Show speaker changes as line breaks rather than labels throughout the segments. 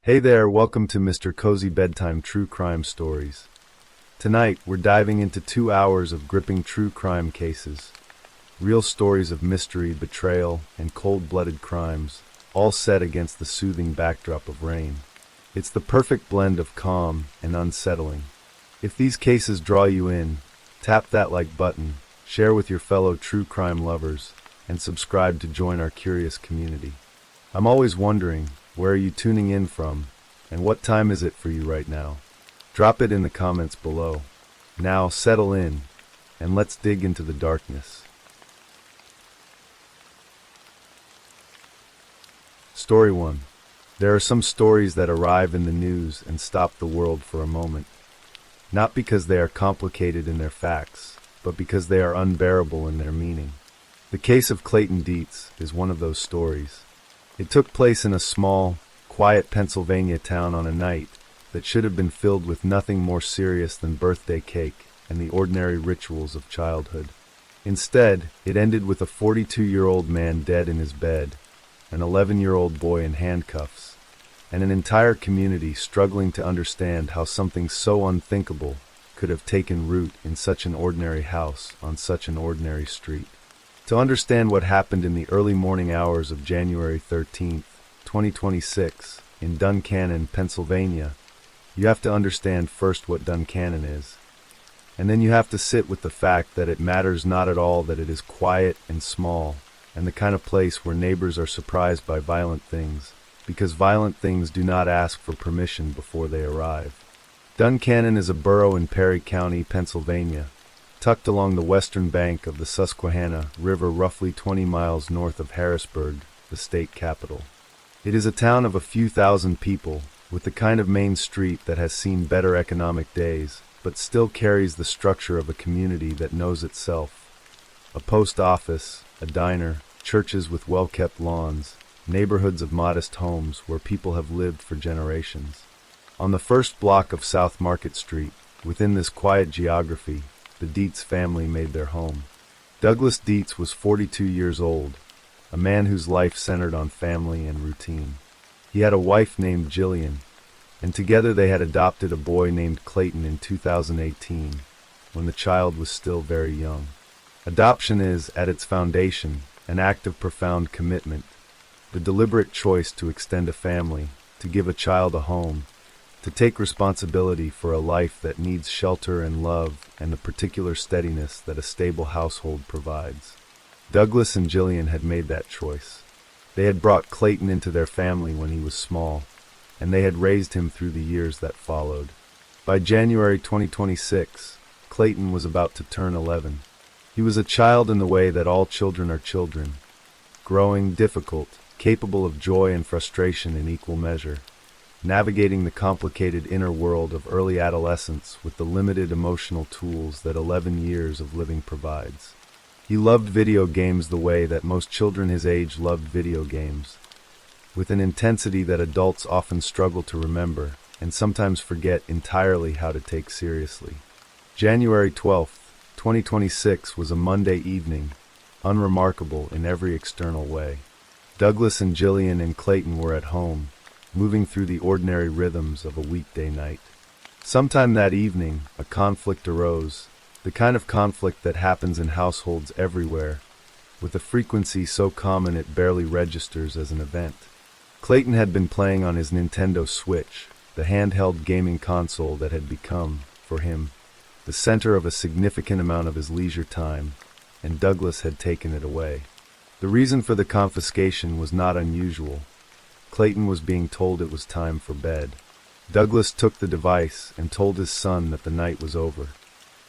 Hey there, welcome to Mr. Cozy Bedtime True Crime Stories. Tonight, we're diving into 2 hours of gripping true crime cases. Real stories of mystery, betrayal, and cold-blooded crimes, all set against the soothing backdrop of rain. It's the perfect blend of calm and unsettling. If these cases draw you in, tap that like button, share with your fellow true crime lovers, and subscribe to join our curious community. I'm always wondering, where are you tuning in from, and what time is it for you right now? Drop it in the comments below. Now settle in, and let's dig into the darkness. Story 1. There are some stories that arrive in the news and stop the world for a moment. Not because they are complicated in their facts, but because they are unbearable in their meaning. The case of Clayton Dietz is one of those stories. It took place in a small, quiet Pennsylvania town on a night that should have been filled with nothing more serious than birthday cake and the ordinary rituals of childhood. Instead, it ended with a 42-year-old man dead in his bed, an 11-year-old boy in handcuffs, and an entire community struggling to understand how something so unthinkable could have taken root in such an ordinary house on such an ordinary street. To understand what happened in the early morning hours of January 13th, 2026, in Duncannon, Pennsylvania, you have to understand first what Duncannon is. And then you have to sit with the fact that it matters not at all that it is quiet and small, and the kind of place where neighbors are surprised by violent things, because violent things do not ask for permission before they arrive. Duncannon is a borough in Perry County, Pennsylvania, tucked along the western bank of the Susquehanna River roughly 20 miles north of Harrisburg, the state capital. It is a town of a few thousand people, with the kind of main street that has seen better economic days, but still carries the structure of a community that knows itself. A post office, a diner, churches with well-kept lawns, neighborhoods of modest homes where people have lived for generations. On the first block of South Market Street, within this quiet geography, the Dietz family made their home. Douglas Dietz was 42 years old, a man whose life centered on family and routine. He had a wife named Jillian, and together they had adopted a boy named Clayton in 2018, when the child was still very young. Adoption is, at its foundation, an act of profound commitment, the deliberate choice to extend a family, to give a child a home, to take responsibility for a life that needs shelter and love and the particular steadiness that a stable household provides. Douglas and Jillian had made that choice. They had brought Clayton into their family when he was small, and they had raised him through the years that followed. By January 2026, Clayton was about to turn 11. He was a child in the way that all children are children, growing, difficult, capable of joy and frustration in equal measure, navigating the complicated inner world of early adolescence with the limited emotional tools that 11 years of living provides. He loved video games the way that most children his age loved video games, with an intensity that adults often struggle to remember and sometimes forget entirely how to take seriously. January 12th, 2026 was a Monday evening, unremarkable in every external way. Douglas and Jillian and Clayton were at home, moving through the ordinary rhythms of a weekday night. Sometime that evening, a conflict arose, the kind of conflict that happens in households everywhere, with a frequency so common it barely registers as an event. Clayton had been playing on his Nintendo Switch, the handheld gaming console that had become, for him, the center of a significant amount of his leisure time, and Douglas had taken it away. The reason for the confiscation was not unusual. Clayton was being told it was time for bed. Douglas took the device and told his son that the night was over.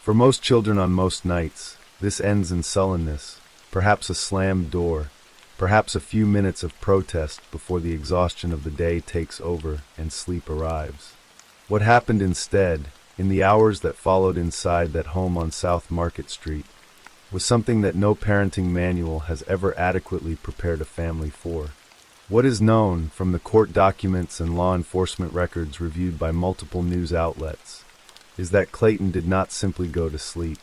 For most children on most nights, this ends in sullenness, perhaps a slammed door, perhaps a few minutes of protest before the exhaustion of the day takes over and sleep arrives. What happened instead, in the hours that followed inside that home on South Market Street, was something that no parenting manual has ever adequately prepared a family for. What is known, from the court documents and law enforcement records reviewed by multiple news outlets, is that Clayton did not simply go to sleep.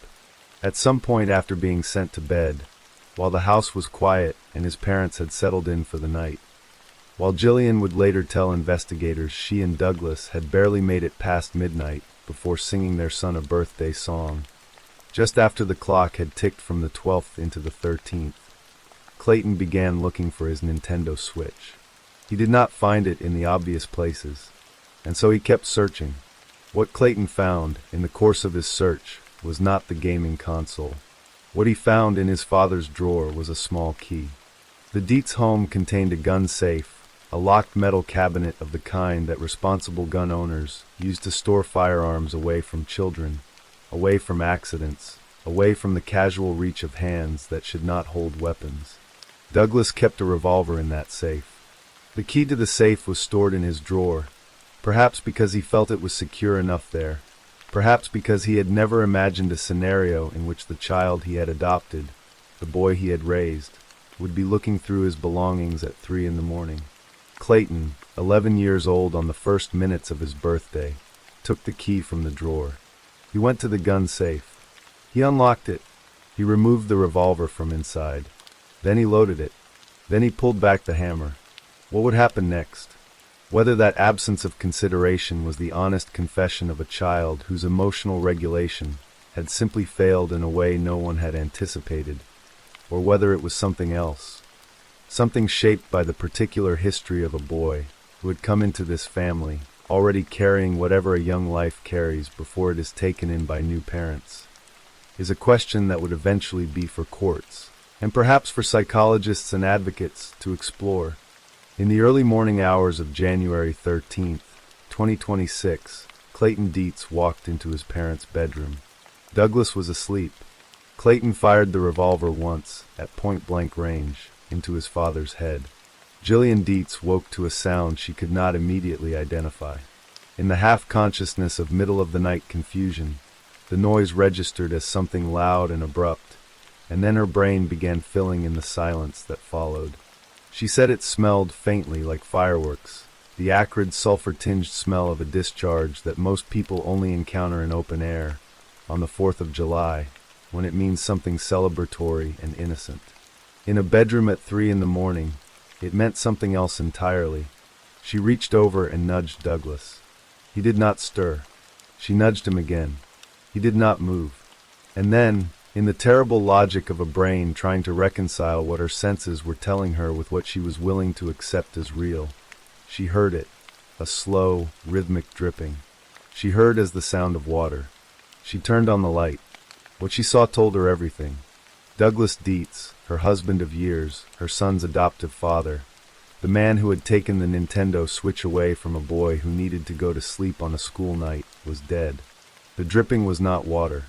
At some point after being sent to bed, while the house was quiet and his parents had settled in for the night, While Jillian would later tell investigators she and Douglas had barely made it past midnight before singing their son a birthday song. Just after the clock had ticked from the 12th into the 13th, Clayton began looking for his Nintendo Switch. He did not find it in the obvious places, and so he kept searching. What Clayton found in the course of his search was not the gaming console. What he found in his father's drawer was a small key. The Dietz home contained a gun safe, a locked metal cabinet of the kind that responsible gun owners use to store firearms away from children, away from accidents, away from the casual reach of hands that should not hold weapons. Douglas kept a revolver in that safe. The key to the safe was stored in his drawer, perhaps because he felt it was secure enough there, perhaps because he had never imagined a scenario in which the child he had adopted, the boy he had raised, would be looking through his belongings at 3 a.m. Clayton, 11 years old on the first minutes of his birthday, took the key from the drawer. He went to the gun safe. He unlocked it. He removed the revolver from inside. Then he loaded it. Then he pulled back the hammer. What would happen next? Whether that absence of consideration was the honest confession of a child whose emotional regulation had simply failed in a way no one had anticipated, or whether it was something else, something shaped by the particular history of a boy who had come into this family, already carrying whatever a young life carries before it is taken in by new parents, is a question that would eventually be for courts, and perhaps for psychologists and advocates to explore. In the early morning hours of January 13th, 2026, Clayton Dietz walked into his parents' bedroom. Douglas was asleep. Clayton fired the revolver once, at point-blank range, into his father's head. Jillian Dietz woke to a sound she could not immediately identify. In the half-consciousness of middle-of-the-night confusion, the noise registered as something loud and abrupt, and then her brain began filling in the silence that followed. She said it smelled faintly like fireworks, the acrid sulfur-tinged smell of a discharge that most people only encounter in open air, on the 4th of July, when it means something celebratory and innocent. In a bedroom at 3 a.m, it meant something else entirely. She reached over and nudged Douglas. He did not stir. She nudged him again. He did not move. And then, in the terrible logic of a brain trying to reconcile what her senses were telling her with what she was willing to accept as real, she heard it, a slow, rhythmic dripping. She heard as the sound of water. She turned on the light. What she saw told her everything. Douglas Dietz, her husband of years, her son's adoptive father, the man who had taken the Nintendo Switch away from a boy who needed to go to sleep on a school night, was dead. The dripping was not water.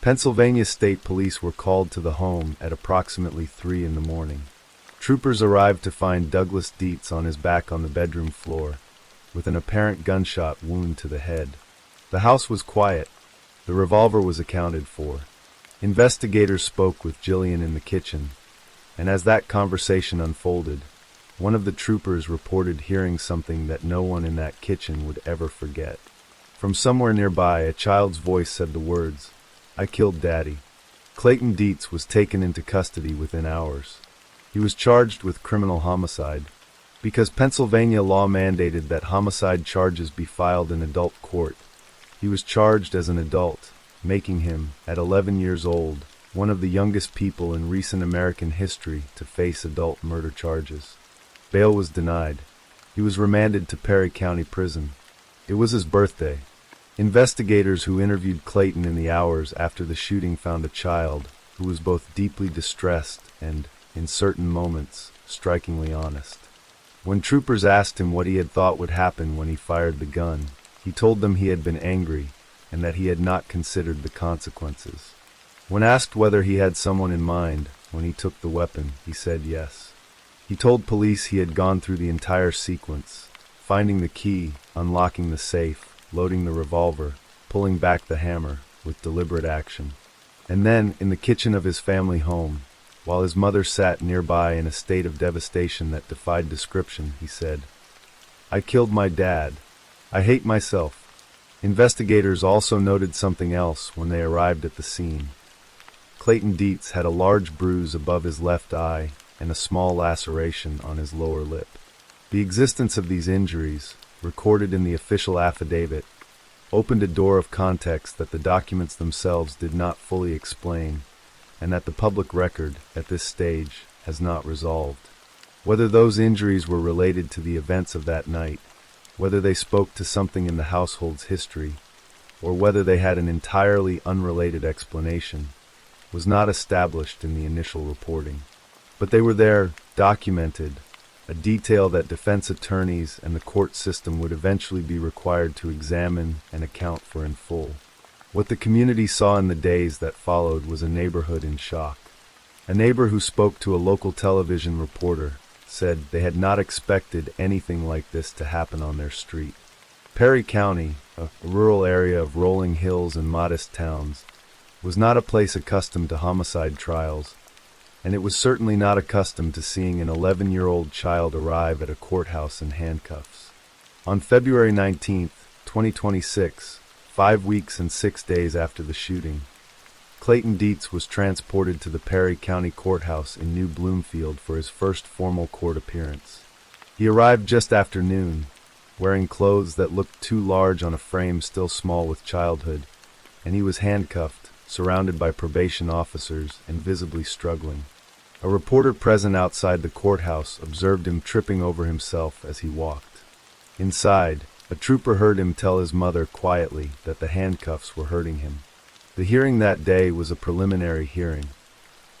Pennsylvania State Police were called to the home at approximately 3 a.m. Troopers arrived to find Douglas Dietz on his back on the bedroom floor, with an apparent gunshot wound to the head. The house was quiet. The revolver was accounted for. Investigators spoke with Jillian in the kitchen, and as that conversation unfolded, one of the troopers reported hearing something that no one in that kitchen would ever forget. From somewhere nearby, a child's voice said the words, "I killed Daddy." Clayton Dietz was taken into custody within hours. He was charged with criminal homicide, because Pennsylvania law mandated that homicide charges be filed in adult court. He was charged as an adult, making him, at 11 years old, one of the youngest people in recent American history to face adult murder charges. Bail was denied. He was remanded to Perry County Prison. It was his birthday. Investigators who interviewed Clayton in the hours after the shooting found a child who was both deeply distressed and, in certain moments, strikingly honest. When troopers asked him what he had thought would happen when he fired the gun, he told them he had been angry and that he had not considered the consequences. When asked whether he had someone in mind when he took the weapon, he said yes. He told police he had gone through the entire sequence, finding the key, unlocking the safe, loading the revolver, pulling back the hammer, with deliberate action. And then, in the kitchen of his family home, while his mother sat nearby in a state of devastation that defied description, he said, "I killed my dad. I hate myself." Investigators also noted something else when they arrived at the scene. Clayton Dietz had a large bruise above his left eye and a small laceration on his lower lip. The existence of these injuries, recorded in the official affidavit, opened a door of context that the documents themselves did not fully explain, and that the public record, at this stage, has not resolved. Whether those injuries were related to the events of that night, whether they spoke to something in the household's history, or whether they had an entirely unrelated explanation, was not established in the initial reporting. But they were there, documented, a detail that defense attorneys and the court system would eventually be required to examine and account for in full. What the community saw in the days that followed was a neighborhood in shock. A neighbor who spoke to a local television reporter said they had not expected anything like this to happen on their street. Perry County, a rural area of rolling hills and modest towns, was not a place accustomed to homicide trials, and it was certainly not accustomed to seeing an 11-year-old child arrive at a courthouse in handcuffs. On February 19, 2026, 5 weeks and 6 days after the shooting, Clayton Dietz was transported to the Perry County Courthouse in New Bloomfield for his first formal court appearance. He arrived just after noon, wearing clothes that looked too large on a frame still small with childhood, and he was handcuffed, surrounded by probation officers and visibly struggling. A reporter present outside the courthouse observed him tripping over himself as he walked. Inside, a trooper heard him tell his mother quietly that the handcuffs were hurting him. The hearing that day was a preliminary hearing,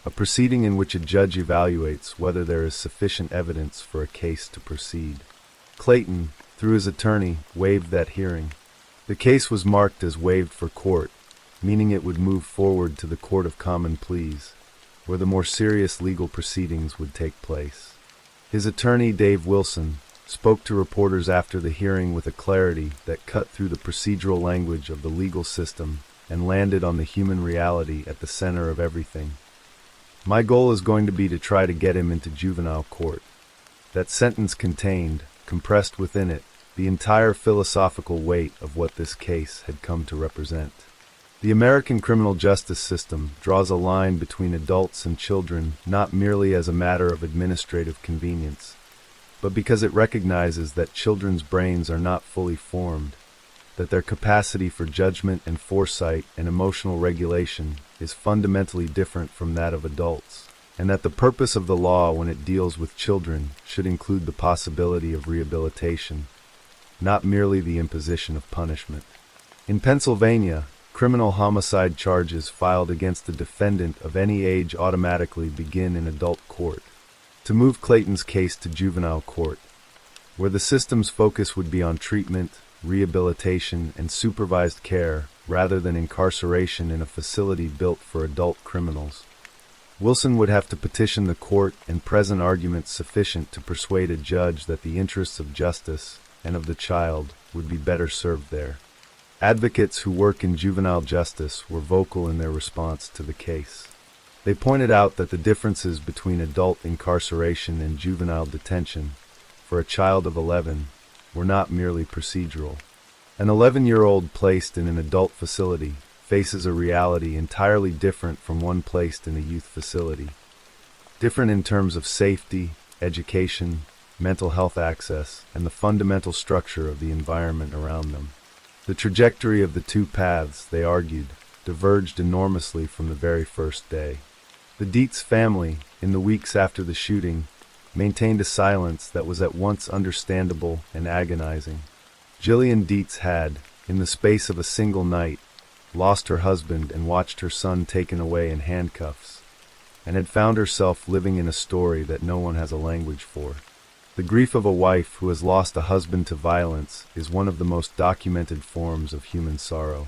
a proceeding in which a judge evaluates whether there is sufficient evidence for a case to proceed. Clayton, through his attorney, waived that hearing. The case was marked as waived for court, meaning it would move forward to the Court of Common Pleas, where the more serious legal proceedings would take place. His attorney, Dave Wilson, spoke to reporters after the hearing with a clarity that cut through the procedural language of the legal system and landed on the human reality at the center of everything. "My goal is going to be to try to get him into juvenile court." That sentence contained, compressed within it, the entire philosophical weight of what this case had come to represent. The American criminal justice system draws a line between adults and children not merely as a matter of administrative convenience, but because it recognizes that children's brains are not fully formed, that their capacity for judgment and foresight and emotional regulation is fundamentally different from that of adults, and that the purpose of the law when it deals with children should include the possibility of rehabilitation, not merely the imposition of punishment. In Pennsylvania, criminal homicide charges filed against a defendant of any age automatically begin in adult court. To move Clayton's case to juvenile court, where the system's focus would be on treatment, rehabilitation, and supervised care rather than incarceration in a facility built for adult criminals, Wilson would have to petition the court and present arguments sufficient to persuade a judge that the interests of justice and of the child would be better served there. Advocates who work in juvenile justice were vocal in their response to the case. They pointed out that the differences between adult incarceration and juvenile detention for a child of 11 were not merely procedural. An 11-year-old placed in an adult facility faces a reality entirely different from one placed in a youth facility. Different in terms of safety, education, mental health access, and the fundamental structure of the environment around them. The trajectory of the two paths, they argued, diverged enormously from the very first day. The Dietz family, in the weeks after the shooting, maintained a silence that was at once understandable and agonizing. Jillian Dietz had, in the space of a single night, lost her husband and watched her son taken away in handcuffs, and had found herself living in a story that no one has a language for. The grief of a wife who has lost a husband to violence is one of the most documented forms of human sorrow.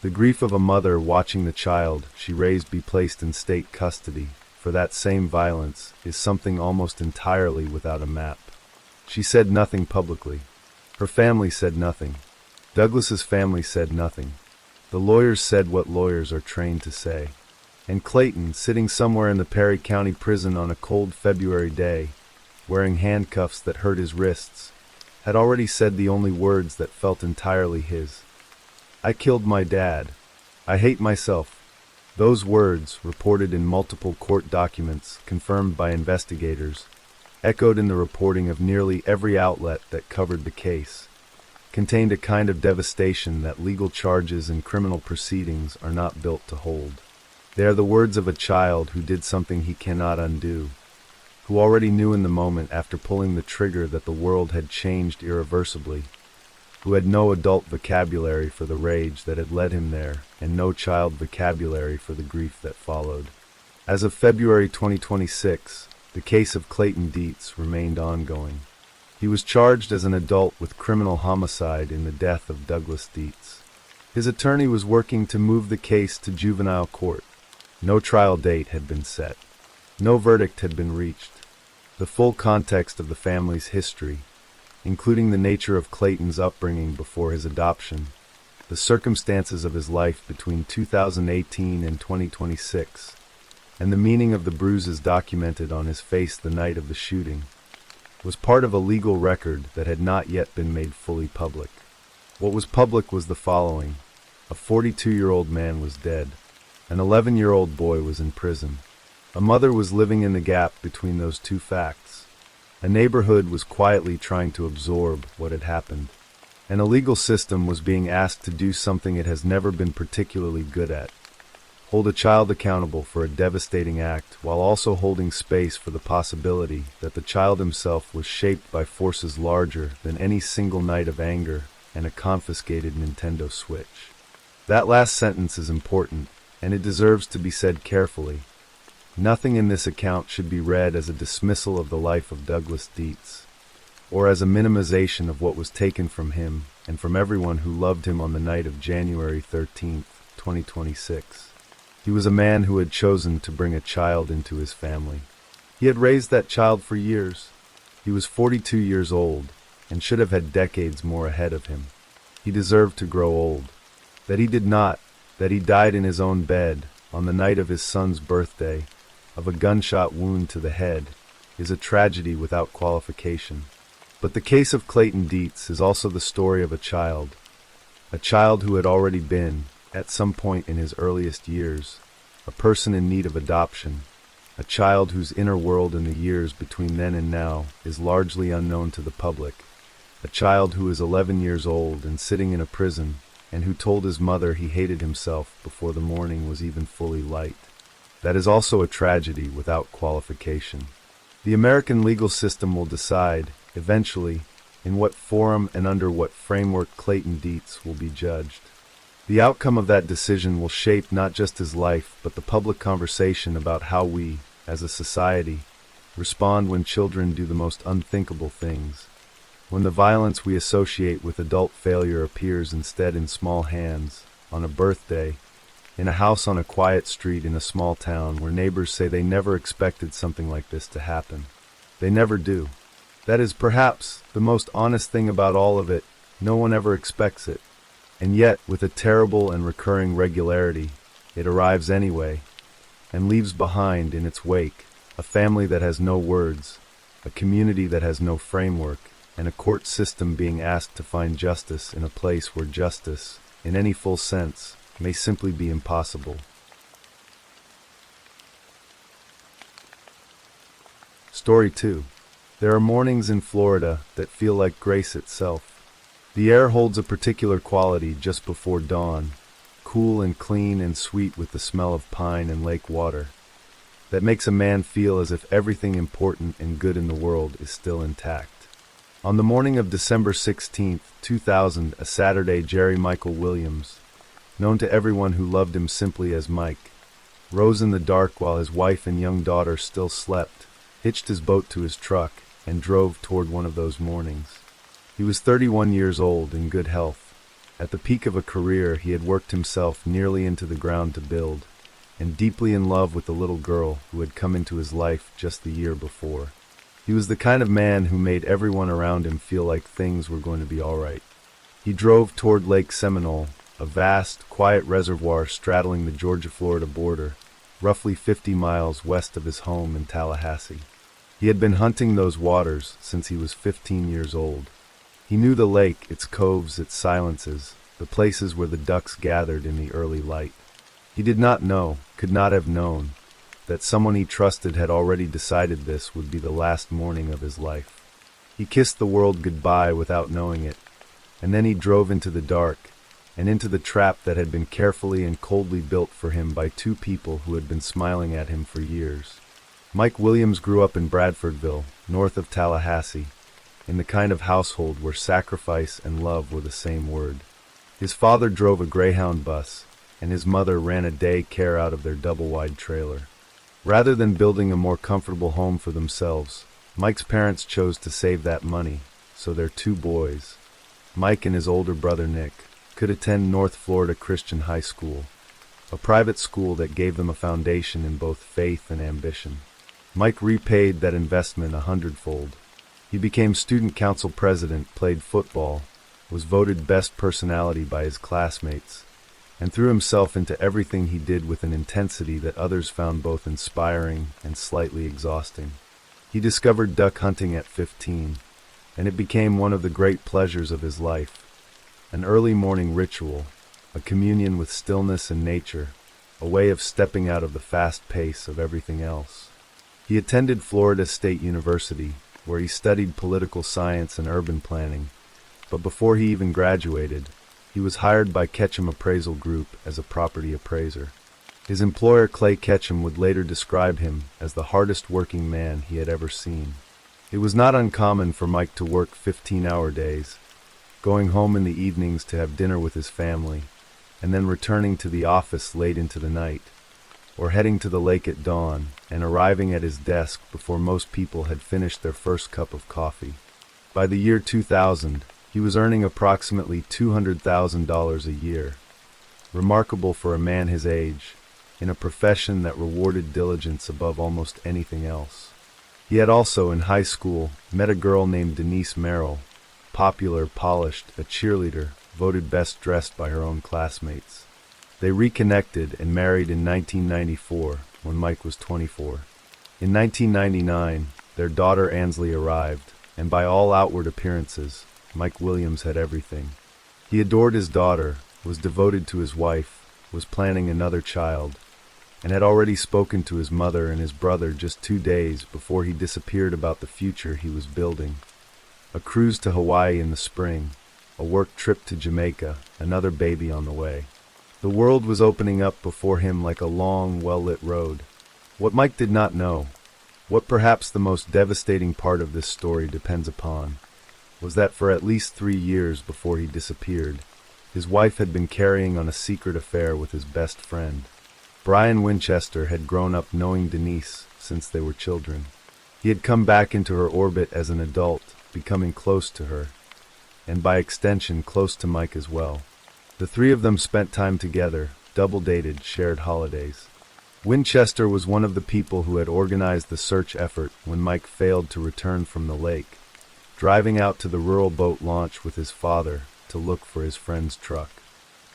The grief of a mother watching the child she raised be placed in state custody for that same violence is something almost entirely without a map. She said nothing publicly. Her family said nothing. Douglas's family said nothing. The lawyers said what lawyers are trained to say. And Clayton, sitting somewhere in the Perry County prison on a cold February day, wearing handcuffs that hurt his wrists, had already said the only words that felt entirely his. "I killed my dad. I hate myself." Those words, reported in multiple court documents confirmed by investigators, echoed in the reporting of nearly every outlet that covered the case, contained a kind of devastation that legal charges and criminal proceedings are not built to hold. They are the words of a child who did something he cannot undo, who already knew in the moment after pulling the trigger that the world had changed irreversibly, who had no adult vocabulary for the rage that had led him there and no child vocabulary for the grief that followed. As of February 2026, the case of Clayton Dietz remained ongoing. He was charged as an adult with criminal homicide in the death of Douglas Dietz. His attorney was working to move the case to juvenile court. No trial date had been set. No verdict had been reached. The full context of the family's history, including the nature of Clayton's upbringing before his adoption, the circumstances of his life between 2018 and 2026, and the meaning of the bruises documented on his face the night of the shooting, was part of a legal record that had not yet been made fully public. What was public was the following: a 42-year-old man was dead. An 11-year-old boy was in prison. A mother was living in the gap between those two facts. A neighborhood was quietly trying to absorb what had happened. And a legal system was being asked to do something it has never been particularly good at: hold a child accountable for a devastating act while also holding space for the possibility that the child himself was shaped by forces larger than any single night of anger and a confiscated Nintendo Switch. That last sentence is important, and it deserves to be said carefully. Nothing in this account should be read as a dismissal of the life of Douglas Dietz, or as a minimization of what was taken from him and from everyone who loved him on the night of January 13th, 2026. He was a man who had chosen to bring a child into his family. He had raised that child for years. He was 42 years old and should have had decades more ahead of him. He deserved to grow old. That he did not, that he died in his own bed on the night of his son's birthday of a gunshot wound to the head, is a tragedy without qualification. But the case of Clayton Dietz is also the story of a child who had already been, at some point in his earliest years, a person in need of adoption, a child whose inner world in the years between then and now is largely unknown to the public, a child who is 11 years old and sitting in a prison, and who told his mother he hated himself before the morning was even fully light. That is also a tragedy without qualification. The American legal system will decide, eventually, in what forum and under what framework Clayton Dietz will be judged. The outcome of that decision will shape not just his life, but the public conversation about how we, as a society, respond when children do the most unthinkable things, when the violence we associate with adult failure appears instead in small hands, on a birthday, in a house on a quiet street in a small town where neighbors say they never expected something like this to happen. They never do. That is perhaps the most honest thing about all of it. No one ever expects it. And yet, with a terrible and recurring regularity, it arrives anyway, and leaves behind in its wake a family that has no words, a community that has no framework, and a court system being asked to find justice in a place where justice, in any full sense, may simply be impossible. Story 2. There are mornings in Florida that feel like grace itself. The air holds a particular quality just before dawn, cool and clean and sweet with the smell of pine and lake water, that makes a man feel as if everything important and good in the world is still intact. On the morning of December 16, 2000, a Saturday, Jerry Michael Williams, known to everyone who loved him simply as Mike, rose in the dark while his wife and young daughter still slept, hitched his boat to his truck, and drove toward one of those mornings. He was 31 years old, in good health. At the peak of a career he had worked himself nearly into the ground to build, and deeply in love with the little girl who had come into his life just the year before. He was the kind of man who made everyone around him feel like things were going to be all right. He drove toward Lake Seminole, a vast, quiet reservoir straddling the Georgia-Florida border, roughly 50 miles west of his home in Tallahassee. He had been hunting those waters since he was 15 years old. He knew the lake, its coves, its silences, the places where the ducks gathered in the early light. He did not know, could not have known, that someone he trusted had already decided this would be the last morning of his life. He kissed the world goodbye without knowing it, and then he drove into the dark, and into the trap that had been carefully and coldly built for him by two people who had been smiling at him for years. Mike Williams grew up in Bradfordville, north of Tallahassee, in the kind of household where sacrifice and love were the same word. His father drove a Greyhound bus, and his mother ran a day care out of their double-wide trailer. Rather than building a more comfortable home for themselves, Mike's parents chose to save that money so their two boys, Mike and his older brother Nick, could attend North Florida Christian High School, a private school that gave them a foundation in both faith and ambition. Mike repaid that investment 100-fold. He became student council president, played football, was voted best personality by his classmates, and threw himself into everything he did with an intensity that others found both inspiring and slightly exhausting. He discovered duck hunting at 15, and it became one of the great pleasures of his life. An early morning ritual, a communion with stillness and nature, a way of stepping out of the fast pace of everything else. He attended Florida State University, where he studied political science and urban planning, but before he even graduated, he was hired by Ketchum Appraisal Group as a property appraiser. His employer Clay Ketchum would later describe him as the hardest working man he had ever seen. It was not uncommon for Mike to work 15-hour days, going home in the evenings to have dinner with his family, and then returning to the office late into the night, or heading to the lake at dawn and arriving at his desk before most people had finished their first cup of coffee. By the year 2000, he was earning approximately $200,000 a year, remarkable for a man his age, in a profession that rewarded diligence above almost anything else. He had also, in high school, met a girl named Denise Merrill, popular, polished, a cheerleader, voted best dressed by her own classmates. They reconnected and married in 1994, when Mike was 24. In 1999, their daughter Ansley arrived, and by all outward appearances, Mike Williams had everything. He adored his daughter, was devoted to his wife, was planning another child, and had already spoken to his mother and his brother just 2 days before he disappeared about the future he was building. A cruise to Hawaii in the spring, a work trip to Jamaica, another baby on the way. The world was opening up before him like a long, well-lit road. What Mike did not know, what perhaps the most devastating part of this story depends upon, was that for at least 3 years before he disappeared, his wife had been carrying on a secret affair with his best friend. Brian Winchester had grown up knowing Denise since they were children. He had come back into her orbit as an adult, becoming close to her, and by extension close to Mike as well. The three of them spent time together, double-dated, shared holidays. Winchester was one of the people who had organized the search effort when Mike failed to return from the lake, driving out to the rural boat launch with his father to look for his friend's truck.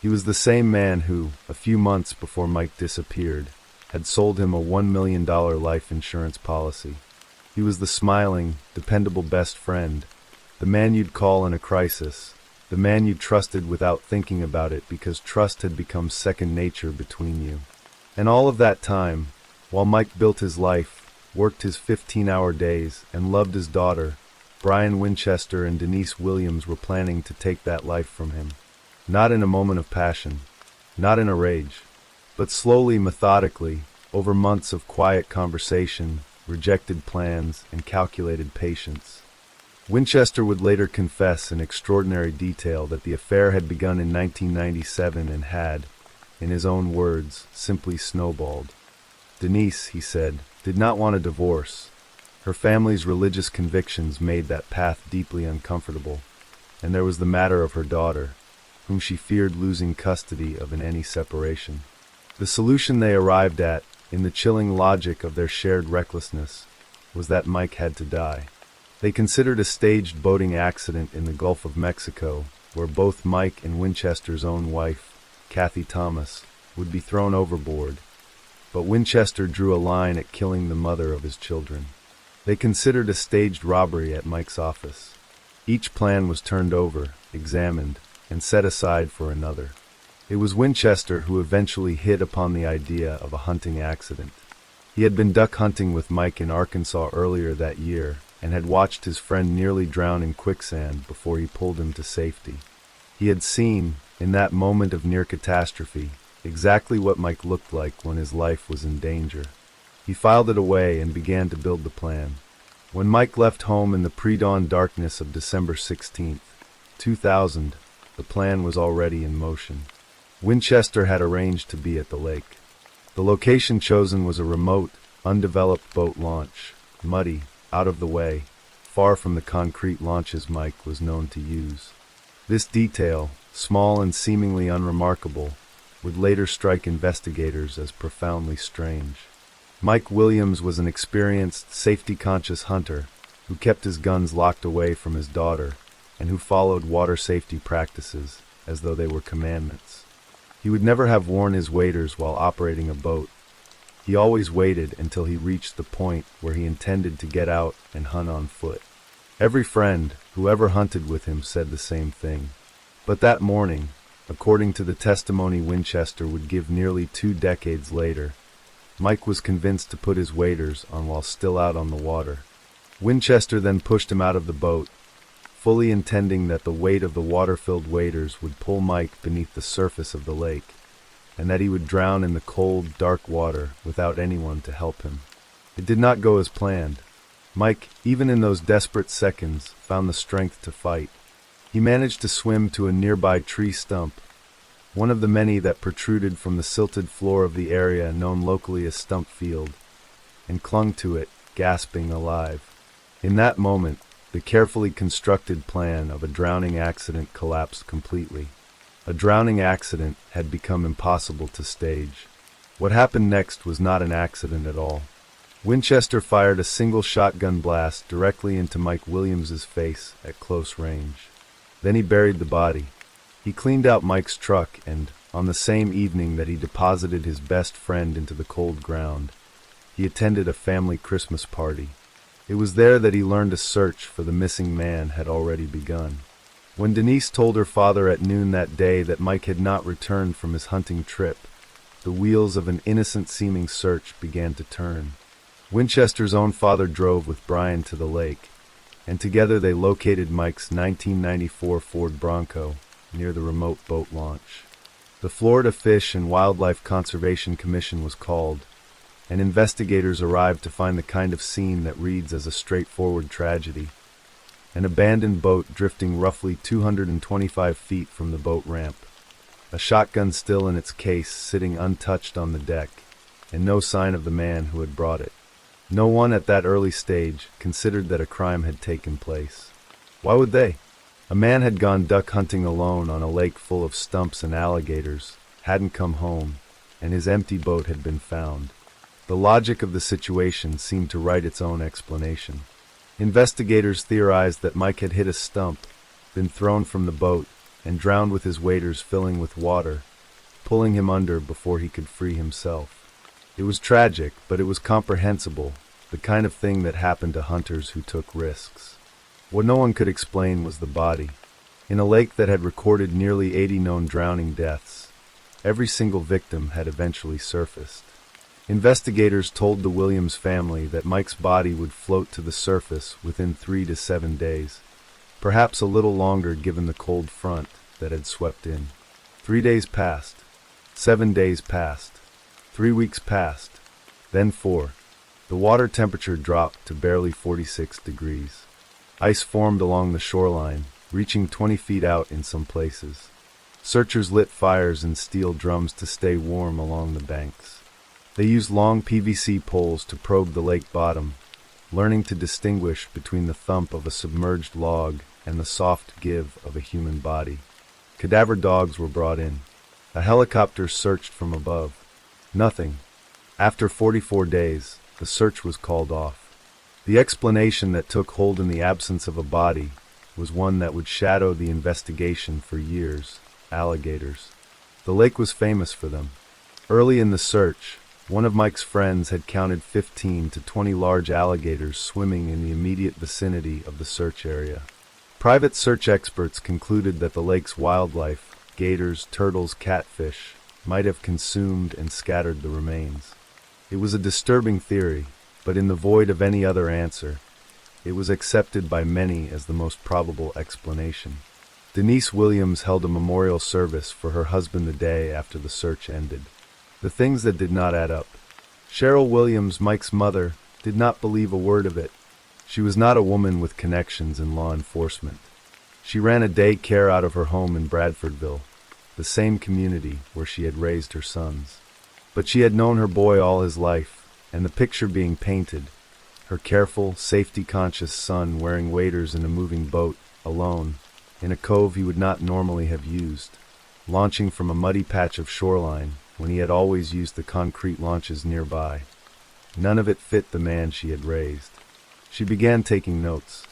He was the same man who, a few months before Mike disappeared, had sold him a $1 million life insurance policy. He was the smiling, dependable best friend, the man you'd call in a crisis, the man you trusted without thinking about it because trust had become second nature between you. And all of that time, while Mike built his life, worked his 15-hour days, and loved his daughter, Brian Winchester and Denise Williams were planning to take that life from him. Not in a moment of passion, not in a rage, but slowly, methodically, over months of quiet conversation, rejected plans, and calculated patience. Winchester would later confess in extraordinary detail that the affair had begun in 1997 and had, in his own words, simply snowballed. Denise, he said, did not want a divorce. Her family's religious convictions made that path deeply uncomfortable, and there was the matter of her daughter, whom she feared losing custody of in any separation. The solution they arrived at, in the chilling logic of their shared recklessness, was that Mike had to die. They considered a staged boating accident in the Gulf of Mexico, where both Mike and Winchester's own wife, Kathy Thomas, would be thrown overboard, but Winchester drew a line at killing the mother of his children. They considered a staged robbery at Mike's office. Each plan was turned over, examined, and set aside for another. It was Winchester who eventually hit upon the idea of a hunting accident. He had been duck hunting with Mike in Arkansas earlier that year and had watched his friend nearly drown in quicksand before he pulled him to safety. He had seen, in that moment of near catastrophe, exactly what Mike looked like when his life was in danger. He filed it away and began to build the plan. When Mike left home in the pre-dawn darkness of December 16th, 2000, the plan was already in motion. Winchester had arranged to be at the lake. The location chosen was a remote, undeveloped boat launch, muddy, out of the way, far from the concrete launches Mike was known to use. This detail, small and seemingly unremarkable, would later strike investigators as profoundly strange. Mike Williams was an experienced, safety-conscious hunter who kept his guns locked away from his daughter and who followed water safety practices as though they were commandments. He would never have worn his waders while operating a boat. He always waited until he reached the point where he intended to get out and hunt on foot. Every friend who ever hunted with him said the same thing. But that morning, according to the testimony Winchester would give nearly 2 decades later, Mike was convinced to put his waders on while still out on the water. Winchester then pushed him out of the boat, fully intending that the weight of the water-filled waders would pull Mike beneath the surface of the lake, and that he would drown in the cold, dark water without anyone to help him. It did not go as planned. Mike, even in those desperate seconds, found the strength to fight. He managed to swim to a nearby tree stump, one of the many that protruded from the silted floor of the area known locally as Stump Field, and clung to it, gasping alive. In that moment, the carefully constructed plan of a drowning accident collapsed completely. A drowning accident had become impossible to stage. What happened next was not an accident at all. Winchester fired a single shotgun blast directly into Mike Williams's face at close range. Then he buried the body. He cleaned out Mike's truck and, on the same evening that he deposited his best friend into the cold ground, he attended a family Christmas party. It was there that he learned a search for the missing man had already begun. When Denise told her father at noon that day that Mike had not returned from his hunting trip, the wheels of an innocent-seeming search began to turn. Winchester's own father drove with Brian to the lake, and together they located Mike's 1994 Ford Bronco near the remote boat launch. The Florida Fish and Wildlife Conservation Commission was called, and investigators arrived to find the kind of scene that reads as a straightforward tragedy. An abandoned boat drifting roughly 225 feet from the boat ramp, a shotgun still in its case sitting untouched on the deck, and no sign of the man who had brought it. No one at that early stage considered that a crime had taken place. Why would they? A man had gone duck hunting alone on a lake full of stumps and alligators, hadn't come home, and his empty boat had been found. The logic of the situation seemed to write its own explanation. Investigators theorized that Mike had hit a stump, been thrown from the boat, and drowned with his waders filling with water, pulling him under before he could free himself. It was tragic, but it was comprehensible, the kind of thing that happened to hunters who took risks. What no one could explain was the body. In a lake that had recorded nearly 80 known drowning deaths, every single victim had eventually surfaced. Investigators told the Williams family that Mike's body would float to the surface within 3 to 7 days, perhaps a little longer given the cold front that had swept in. 3 days passed. 7 days passed. 3 weeks passed. Then 4. The water temperature dropped to barely 46 degrees. Ice formed along the shoreline, reaching 20 feet out in some places. Searchers lit fires in steel drums to stay warm along the banks. They used long PVC poles to probe the lake bottom, learning to distinguish between the thump of a submerged log and the soft give of a human body. Cadaver dogs were brought in. A helicopter searched from above. Nothing. After 44 days, the search was called off. The explanation that took hold in the absence of a body was one that would shadow the investigation for years: alligators. The lake was famous for them. Early in the search, one of Mike's friends had counted 15 to 20 large alligators swimming in the immediate vicinity of the search area. Private search experts concluded that the lake's wildlife, gators, turtles, catfish, might have consumed and scattered the remains. It was a disturbing theory, but in the void of any other answer, it was accepted by many as the most probable explanation. Denise Williams held a memorial service for her husband the day after the search ended. The things that did not add up. Cheryl Williams, Mike's mother, did not believe a word of it. She was not a woman with connections in law enforcement. She ran a daycare out of her home in Bradfordville, the same community where she had raised her sons. But she had known her boy all his life, and the picture being painted, her careful, safety-conscious son wearing waders in a moving boat, alone, in a cove he would not normally have used, launching from a muddy patch of shoreline when he had always used the concrete launches nearby. None of it fit the man she had raised. She began taking notes.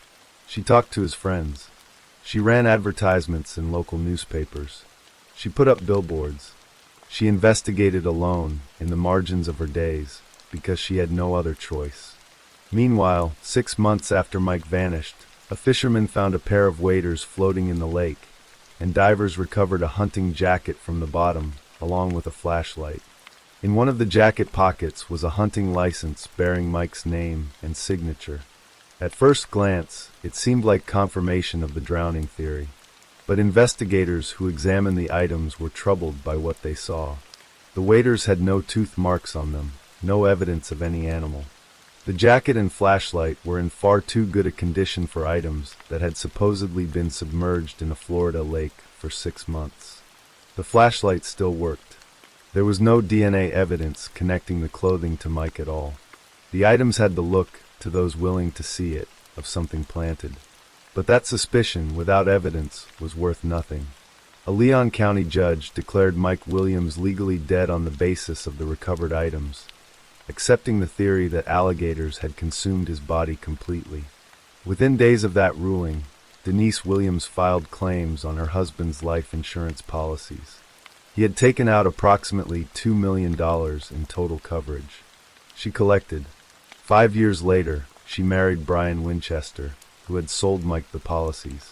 She talked to his friends. She ran advertisements in local newspapers. She put up billboards. She investigated alone in the margins of her days because she had no other choice. Meanwhile, 6 months after Mike vanished, a fisherman found a pair of waders floating in the lake, and divers recovered a hunting jacket from the bottom, along with a flashlight. In one of the jacket pockets was a hunting license bearing Mike's name and signature. At first glance, it seemed like confirmation of the drowning theory, but investigators who examined the items were troubled by what they saw. The waders had no tooth marks on them, no evidence of any animal. The jacket and flashlight were in far too good a condition for items that had supposedly been submerged in a Florida lake for 6 months. The flashlight still worked. There was no DNA evidence connecting the clothing to Mike at all. The items had the look, to those willing to see it, of something planted. But that suspicion, without evidence, was worth nothing. A Leon County judge declared Mike Williams legally dead on the basis of the recovered items, accepting the theory that alligators had consumed his body completely. Within days of that ruling, Denise Williams filed claims on her husband's life insurance policies. He had taken out approximately $2 million in total coverage. She collected. 5 years later, she married Brian Winchester, who had sold Mike the policies.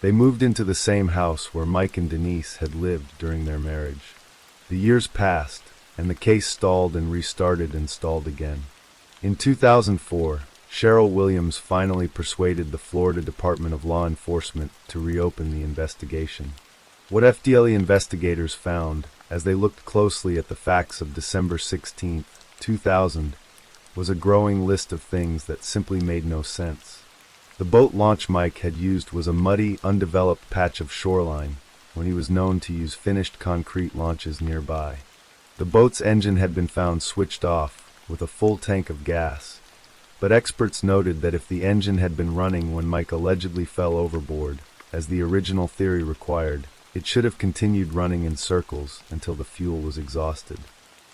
They moved into the same house where Mike and Denise had lived during their marriage. The years passed, and the case stalled and restarted and stalled again. In 2004, Cheryl Williams finally persuaded the Florida Department of Law Enforcement to reopen the investigation. What FDLE investigators found, as they looked closely at the facts of December 16, 2000, was a growing list of things that simply made no sense. The boat launch Mike had used was a muddy, undeveloped patch of shoreline when he was known to use finished concrete launches nearby. The boat's engine had been found switched off, with a full tank of gas, but experts noted that if the engine had been running when Mike allegedly fell overboard, as the original theory required, it should have continued running in circles until the fuel was exhausted.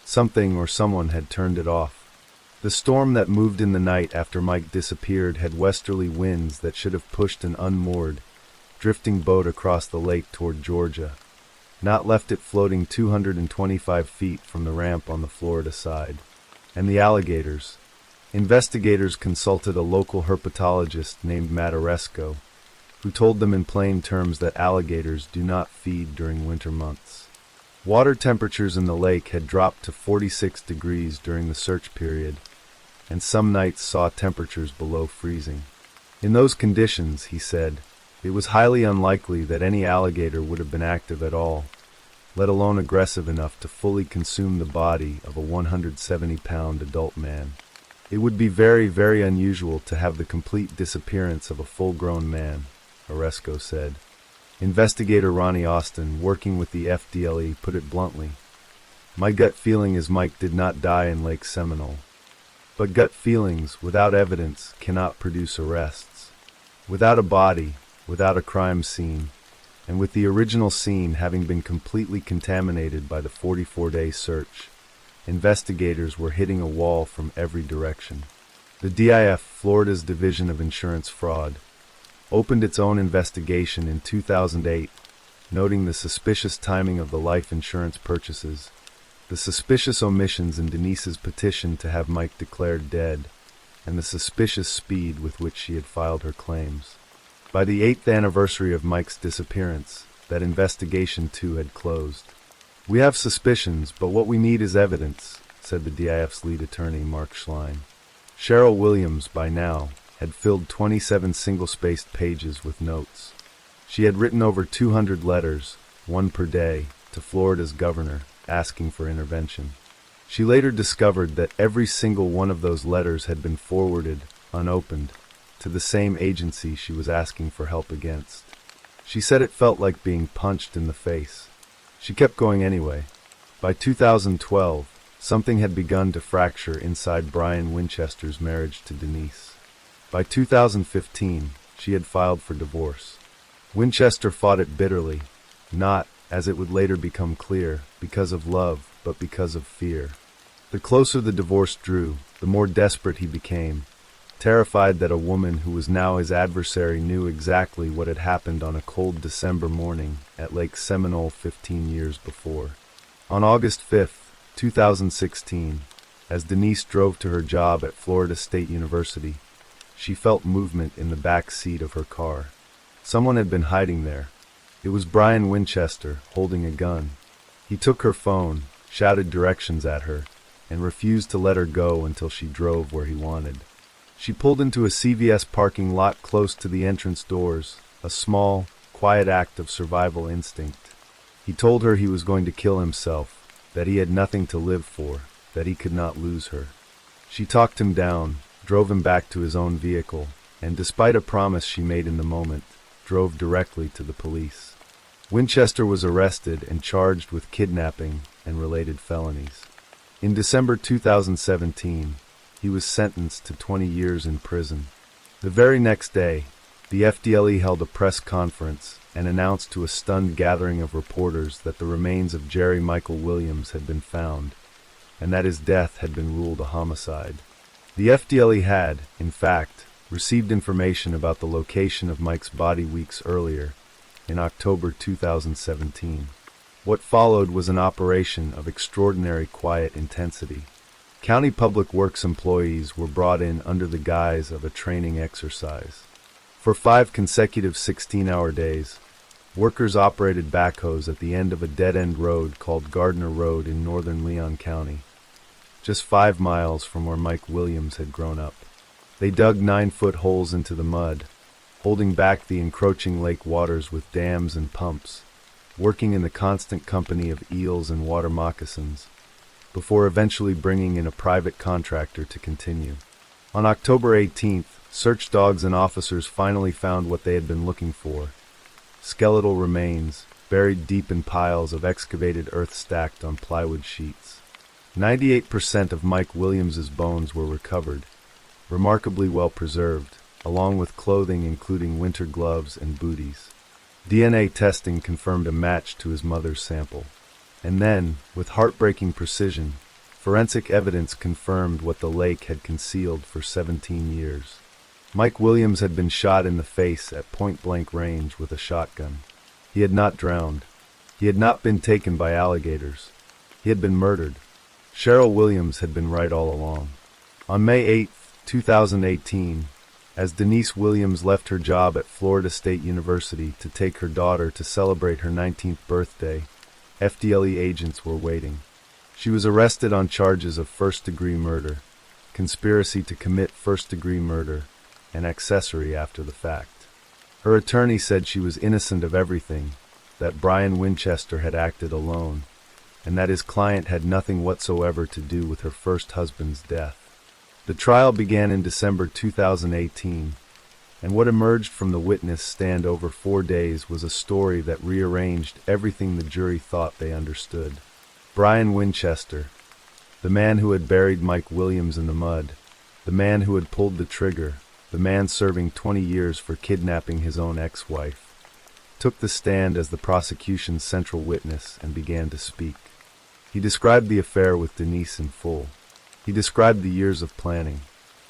Something or someone had turned it off. The storm that moved in the night after Mike disappeared had westerly winds that should have pushed an unmoored, drifting boat across the lake toward Georgia, not left it floating 225 feet from the ramp on the Florida side. And the alligators. Investigators consulted a local herpetologist named Mataresco, who told them in plain terms that alligators do not feed during winter months. Water temperatures in the lake had dropped to 46 degrees during the search period, and some nights saw temperatures below freezing. In those conditions, he said, it was highly unlikely that any alligator would have been active at all, let alone aggressive enough to fully consume the body of a 170-pound adult man. It would be very, very unusual to have the complete disappearance of a full-grown man, Oresco said. Investigator Ronnie Austin, working with the FDLE, put it bluntly. My gut feeling is Mike did not die in Lake Seminole. But gut feelings, without evidence, cannot produce arrests. Without a body, without a crime scene, and with the original scene having been completely contaminated by the 44-day search, investigators were hitting a wall from every direction. The DIF, Florida's Division of Insurance Fraud, opened its own investigation in 2008, noting the suspicious timing of the life insurance purchases, the suspicious omissions in Denise's petition to have Mike declared dead, and the suspicious speed with which she had filed her claims. By the 8th anniversary of Mike's disappearance, that investigation too had closed. We have suspicions, but what we need is evidence, said the DIF's lead attorney, Mark Schlein. Cheryl Williams, by now, had filled 27 single-spaced pages with notes. She had written over 200 letters, one per day, to Florida's governor, asking for intervention. She later discovered that every single one of those letters had been forwarded, unopened, to the same agency she was asking for help against. She said it felt like being punched in the face. She kept going anyway. By 2012, something had begun to fracture inside Brian Winchester's marriage to Denise. By 2015, she had filed for divorce. Winchester fought it bitterly, not, as it would later become clear, because of love, but because of fear. The closer the divorce drew, the more desperate he became, terrified that a woman who was now his adversary knew exactly what had happened on a cold December morning at Lake Seminole 15 years before. On August 5, 2016, as Denise drove to her job at Florida State University, she felt movement in the back seat of her car. Someone had been hiding there. It was Brian Winchester, holding a gun. He took her phone, shouted directions at her, and refused to let her go until she drove where he wanted. She pulled into a CVS parking lot close to the entrance doors, a small, quiet act of survival instinct. He told her he was going to kill himself, that he had nothing to live for, that he could not lose her. She talked him down, drove him back to his own vehicle, and despite a promise she made in the moment, drove directly to the police. Winchester was arrested and charged with kidnapping and related felonies. In December 2017, he was sentenced to 20 years in prison. The very next day, the FDLE held a press conference and announced to a stunned gathering of reporters that the remains of Jerry Michael Williams had been found, and that his death had been ruled a homicide. The FDLE had, in fact, received information about the location of Mike's body weeks earlier, in October 2017. What followed was an operation of extraordinary quiet intensity. County Public Works employees were brought in under the guise of a training exercise. For 5 consecutive 16-hour days, workers operated backhoes at the end of a dead-end road called Gardner Road in northern Leon County, just 5 miles from where Mike Williams had grown up. They dug 9-foot holes into the mud, holding back the encroaching lake waters with dams and pumps, working in the constant company of eels and water moccasins, before eventually bringing in a private contractor to continue. On October 18th, search dogs and officers finally found what they had been looking for: skeletal remains buried deep in piles of excavated earth stacked on plywood sheets. 98% of Mike Williams's bones were recovered, remarkably well preserved, along with clothing including winter gloves and booties. DNA testing confirmed a match to his mother's sample. And then, with heartbreaking precision, forensic evidence confirmed what the lake had concealed for 17 years. Mike Williams had been shot in the face at point-blank range with a shotgun. He had not drowned. He had not been taken by alligators. He had been murdered. Cheryl Williams had been right all along. On May 8, 2018, as Denise Williams left her job at Florida State University to take her daughter to celebrate her 19th birthday, FDLE agents were waiting. She was arrested on charges of first-degree murder, conspiracy to commit first-degree murder, and accessory after the fact. Her attorney said she was innocent of everything, that Brian Winchester had acted alone, and that his client had nothing whatsoever to do with her first husband's death. The trial began in December 2018, and what emerged from the witness stand over 4 days was a story that rearranged everything the jury thought they understood. Brian Winchester, the man who had buried Mike Williams in the mud, the man who had pulled the trigger, the man serving 20 years for kidnapping his own ex-wife, took the stand as the prosecution's central witness and began to speak. He described the affair with Denise in full. He described the years of planning.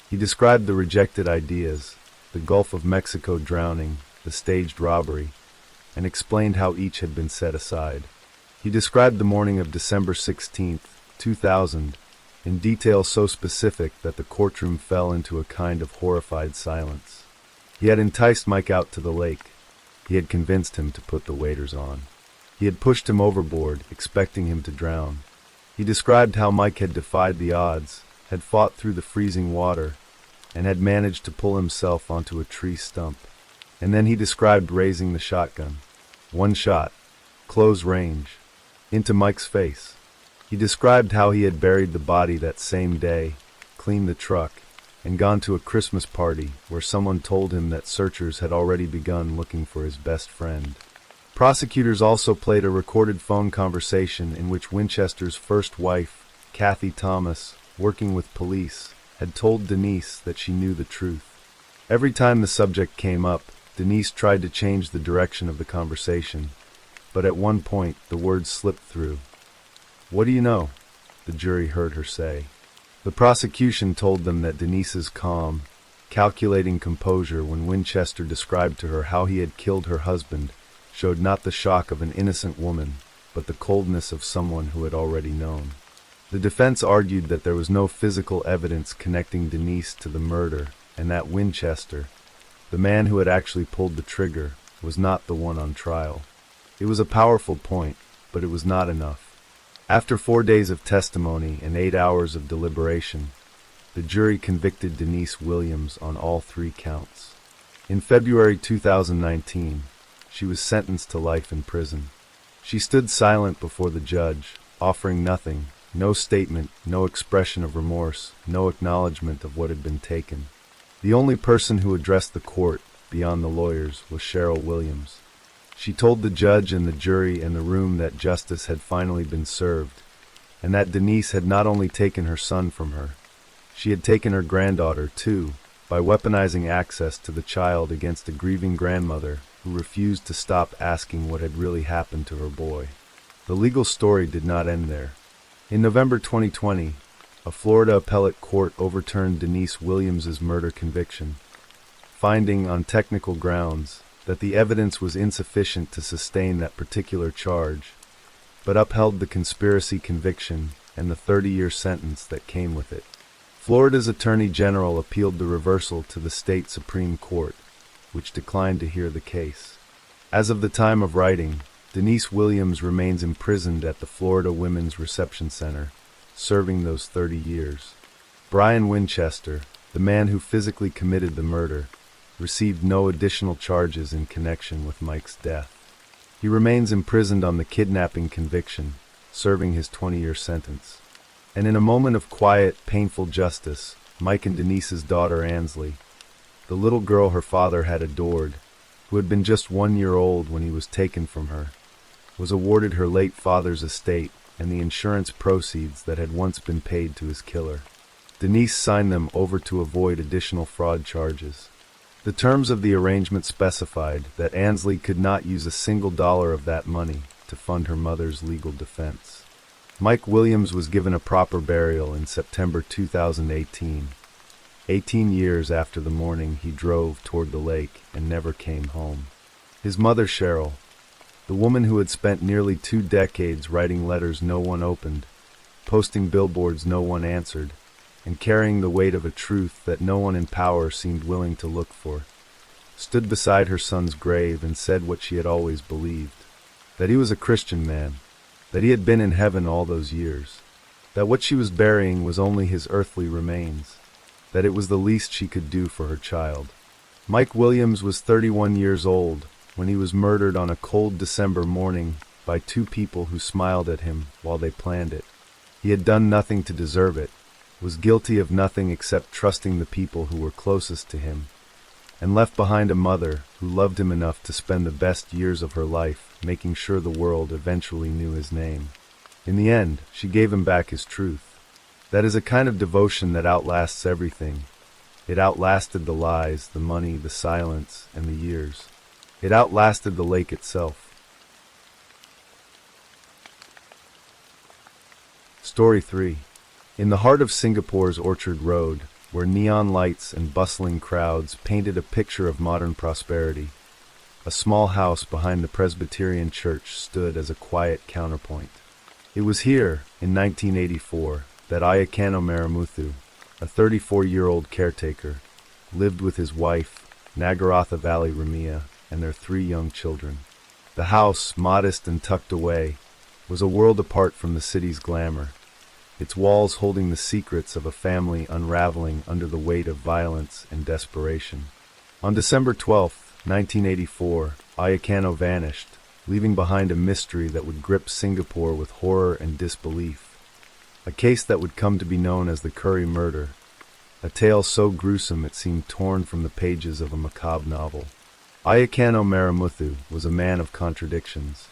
He described the rejected ideas, the Gulf of Mexico drowning, the staged robbery, and explained how each had been set aside. He described the morning of December 16, 2000, in detail so specific that the courtroom fell into a kind of horrified silence. He had enticed Mike out to the lake. He had convinced him to put the waders on. He had pushed him overboard, expecting him to drown. He He described how Mike had defied the odds, had fought through the freezing water, and had managed to pull himself onto a tree stump. And then he described raising the shotgun. One shot, close range, into Mike's face. He described how he had buried the body that same day, cleaned the truck, and gone to a Christmas party where someone told him that searchers had already begun looking for his best friend. Prosecutors also played a recorded phone conversation in which Winchester's first wife, Kathy Thomas, working with police, had told Denise that she knew the truth. Every time the subject came up, Denise tried to change the direction of the conversation, but at one point the words slipped through. "What do you know?" the jury heard her say. The prosecution told them that Denise's calm, calculating composure when Winchester described to her how he had killed her husband showed not the shock of an innocent woman, but the coldness of someone who had already known. The defense argued that there was no physical evidence connecting Denise to the murder, and that Winchester, the man who had actually pulled the trigger, was not the one on trial. It was a powerful point, but it was not enough. After 4 days of testimony and 8 hours of deliberation, the jury convicted Denise Williams on all 3 counts. In February 2019, she was sentenced to life in prison. She stood silent before the judge, offering nothing, no statement, no expression of remorse, no acknowledgement of what had been taken. The only person who addressed the court, beyond the lawyers, was Cheryl Williams. She told the judge and the jury in the room that justice had finally been served, and that Denise had not only taken her son from her, she had taken her granddaughter, too, by weaponizing access to the child against a grieving grandmother who refused to stop asking what had really happened to her boy. The legal story did not end there. In November 2020, a Florida appellate court overturned Denise Williams's murder conviction, finding on technical grounds that the evidence was insufficient to sustain that particular charge, but upheld the conspiracy conviction and the 30-year sentence that came with it. Florida's Attorney General appealed the reversal to the state Supreme Court, which declined to hear the case. As of the time of writing, Denise Williams remains imprisoned at the Florida Women's Reception Center, serving those 30 years. Brian Winchester, the man who physically committed the murder, received no additional charges in connection with Mike's death. He remains imprisoned on the kidnapping conviction, serving his 20-year sentence. And in a moment of quiet, painful justice, Mike and Denise's daughter Ansley, the little girl her father had adored, who had been just 1 year old when he was taken from her, was awarded her late father's estate and the insurance proceeds that had once been paid to his killer. Denise signed them over to avoid additional fraud charges. The terms of the arrangement specified that Ansley could not use a single dollar of that money to fund her mother's legal defense. Mike Williams was given a proper burial in September 2018, 18 years after the morning he drove toward the lake and never came home. His mother, Cheryl, the woman who had spent nearly 2 decades writing letters no one opened, posting billboards no one answered, and carrying the weight of a truth that no one in power seemed willing to look for, stood beside her son's grave and said what she had always believed, that he was a Christian man, that he had been in heaven all those years, that what she was burying was only his earthly remains, that it was the least she could do for her child. Mike Williams was 31 years old when he was murdered on a cold December morning by 2 people who smiled at him while they planned it. He had done nothing to deserve it, was guilty of nothing except trusting the people who were closest to him, and left behind a mother who loved him enough to spend the best years of her life making sure the world eventually knew his name. In the end, she gave him back his truth. That is a kind of devotion that outlasts everything. It outlasted the lies, the money, the silence, and the years. It outlasted the lake itself. Story 3. In the heart of Singapore's Orchard Road, where neon lights and bustling crowds painted a picture of modern prosperity, a small house behind the Presbyterian church stood as a quiet counterpoint. It was here, in 1984, that Ayakano Maramuthu, a 34-year-old caretaker, lived with his wife, Nagaratha Valley Ramia, and their 3 young children. The house, modest and tucked away, was a world apart from the city's glamour, its walls holding the secrets of a family unraveling under the weight of violence and desperation. On December 12, 1984, Ayacano vanished, leaving behind a mystery that would grip Singapore with horror and disbelief. A case that would come to be known as the Curry Murder, a tale so gruesome it seemed torn from the pages of a macabre novel. Ayacano Maramuthu was a man of contradictions.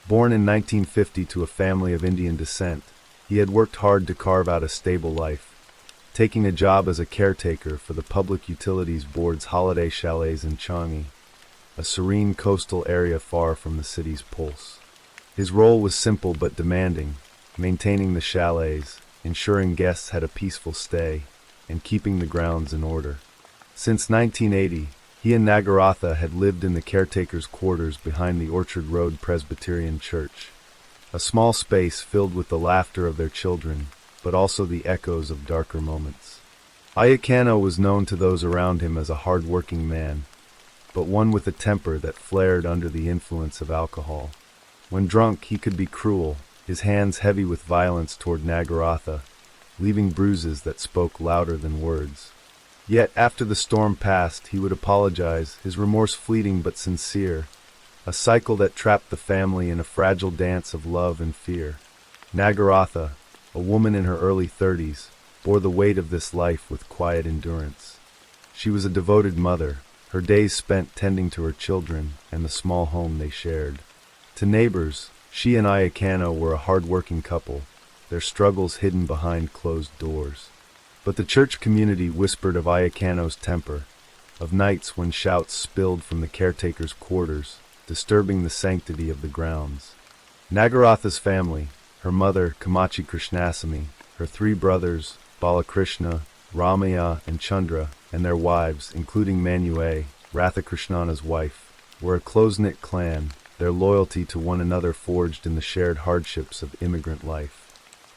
Born in 1950 to a family of Indian descent, he had worked hard to carve out a stable life, taking a job as a caretaker for the Public Utilities Board's holiday chalets in Changi, a serene coastal area far from the city's pulse. His role was simple but demanding, maintaining the chalets, ensuring guests had a peaceful stay, and keeping the grounds in order. Since 1980, he and Nagaratha had lived in the caretaker's quarters behind the Orchard Road Presbyterian Church, a small space filled with the laughter of their children, but also the echoes of darker moments. Ayacano was known to those around him as a hard-working man, but one with a temper that flared under the influence of alcohol. When drunk, he could be cruel, his hands heavy with violence toward Nagaratha, leaving bruises that spoke louder than words. Yet, after the storm passed, he would apologize, his remorse fleeting but sincere, a cycle that trapped the family in a fragile dance of love and fear. Nagaratha, a woman in her early 30s, bore the weight of this life with quiet endurance. She was a devoted mother, her days spent tending to her children and the small home they shared. To neighbors, she and Ayacano were a hard-working couple, their struggles hidden behind closed doors. But the church community whispered of Ayacano's temper, of nights when shouts spilled from the caretaker's quarters, disturbing the sanctity of the grounds. Nagaratha's family, her mother Kamachi Krishnasamy, her three brothers Balakrishna, Ramaya, and Chandra, and their wives, including Manue, Rathakrishnana's wife, were a close-knit clan, their loyalty to one another forged in the shared hardships of immigrant life.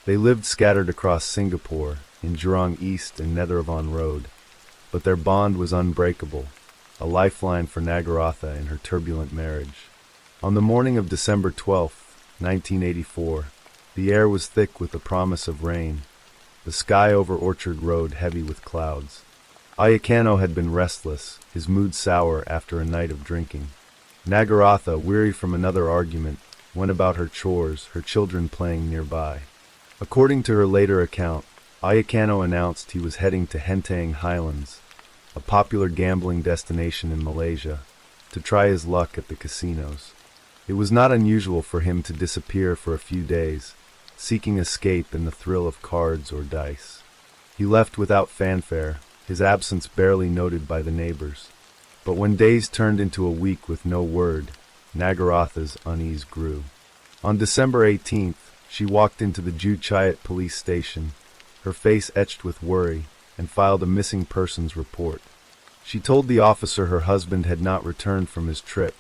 They lived scattered across Singapore, in Jurong East and Netheravon Road, but their bond was unbreakable, a lifeline for Nagaratha in her turbulent marriage. On the morning of December 12, 1984, the air was thick with the promise of rain, the sky over Orchard Road heavy with clouds. Ayacano had been restless, his mood sour after a night of drinking. Nagaratha, weary from another argument, went about her chores, her children playing nearby. According to her later account, Ayacano announced he was heading to Hentang Highlands, a popular gambling destination in Malaysia, to try his luck at the casinos. It was not unusual for him to disappear for a few days, seeking escape in the thrill of cards or dice. He left without fanfare, his absence barely noted by the neighbors. But when days turned into a week with no word, Nagaratha's unease grew. On December 18th, she walked into the Joo Chiat police station, her face etched with worry, and filed a missing persons report. She told the officer her husband had not returned from his trip,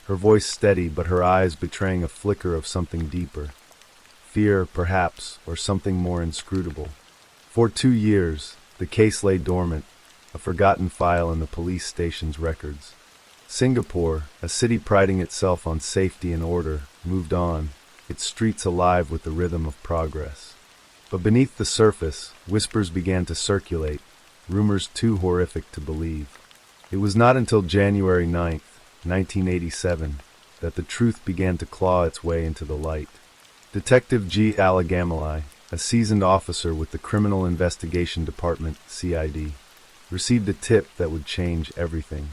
her voice steady but her eyes betraying a flicker of something deeper. Fear, perhaps, or something more inscrutable. For 2 years, the case lay dormant, a forgotten file in the police station's records. Singapore, a city priding itself on safety and order, moved on, its streets alive with the rhythm of progress. But beneath the surface, whispers began to circulate, rumors too horrific to believe. It was not until January 9, 1987, that the truth began to claw its way into the light. Detective G. Alagamalai, a seasoned officer with the Criminal Investigation Department, CID, received a tip that would change everything.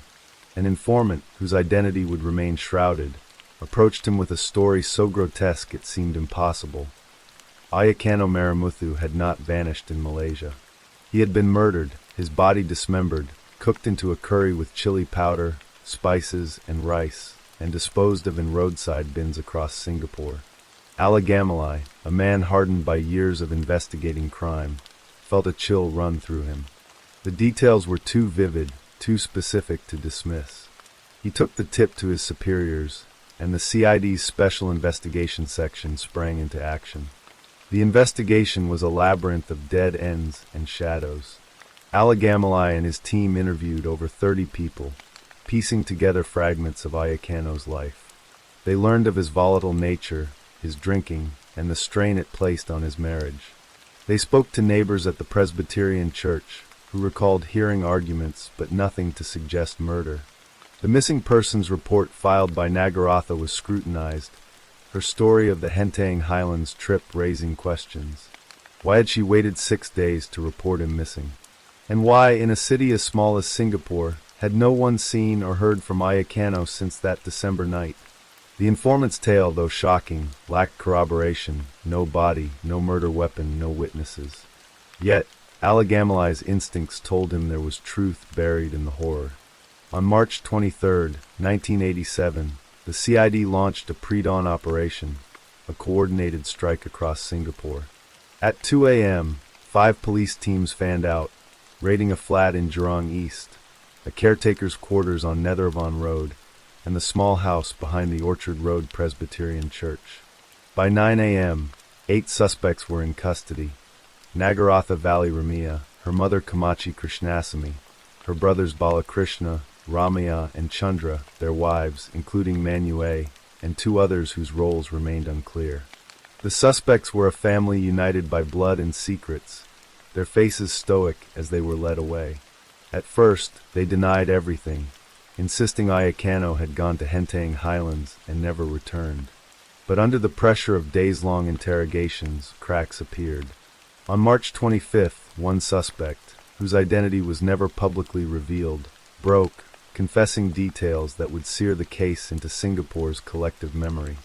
An informant, whose identity would remain shrouded, approached him with a story so grotesque it seemed impossible. Ayacano Maramuthu had not vanished in Malaysia. He had been murdered, his body dismembered, cooked into a curry with chili powder, spices, and rice, and disposed of in roadside bins across Singapore. Alagamalai, a man hardened by years of investigating crime, felt a chill run through him. The details were too vivid, too specific to dismiss. He took the tip to his superiors, and the CID's Special Investigation Section sprang into action. The investigation was a labyrinth of dead ends and shadows. Alagamalai and his team interviewed over 30 people, piecing together fragments of Ayacano's life. They learned of his volatile nature, his drinking, and the strain it placed on his marriage. They spoke to neighbors at the Presbyterian church, who recalled hearing arguments but nothing to suggest murder. The missing persons report filed by Nagaratha was scrutinized, her story of the Hentang Highlands trip raising questions. Why had she waited 6 days to report him missing? And why, in a city as small as Singapore, had no one seen or heard from Ayakano since that December night? The informant's tale, though shocking, lacked corroboration: no body, no murder weapon, no witnesses. Yet, Alagamali's instincts told him there was truth buried in the horror. On March 23, 1987, the CID launched a pre-dawn operation, a coordinated strike across Singapore. At 2 a.m., 5 police teams fanned out, raiding a flat in Jurong East, a caretaker's quarters on Netheravon Road, and the small house behind the Orchard Road Presbyterian Church. By 9 a.m., 8 suspects were in custody: Nagaratha Valley Ramia, her mother Kamachi Krishnasamy, her brothers Balakrishna, Ramaya, and Chandra, their wives, including Manue, and 2 others whose roles remained unclear. The suspects were a family united by blood and secrets, their faces stoic as they were led away. At first, they denied everything, insisting Ayakano had gone to Hentang Highlands and never returned. But under the pressure of days-long interrogations, cracks appeared. On March 25th, one suspect, whose identity was never publicly revealed, broke, confessing details that would sear the case into Singapore's collective memory.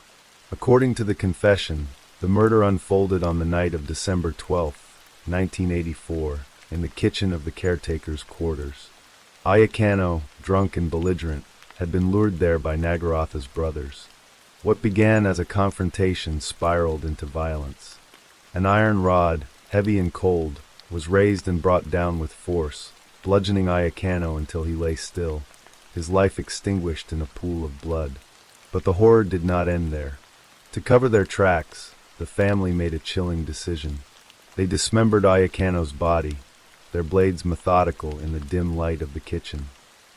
According to the confession, the murder unfolded on the night of December 12, 1984, in the kitchen of the caretaker's quarters. Ayakano, drunk and belligerent, had been lured there by Nagaratha's brothers. What began as a confrontation spiraled into violence. An iron rod, heavy and cold, was raised and brought down with force, bludgeoning Ayakano until he lay still, his life extinguished in a pool of blood. But the horror did not end there. To cover their tracks, the family made a chilling decision. They dismembered Ayakano's body, their blades methodical in the dim light of the kitchen.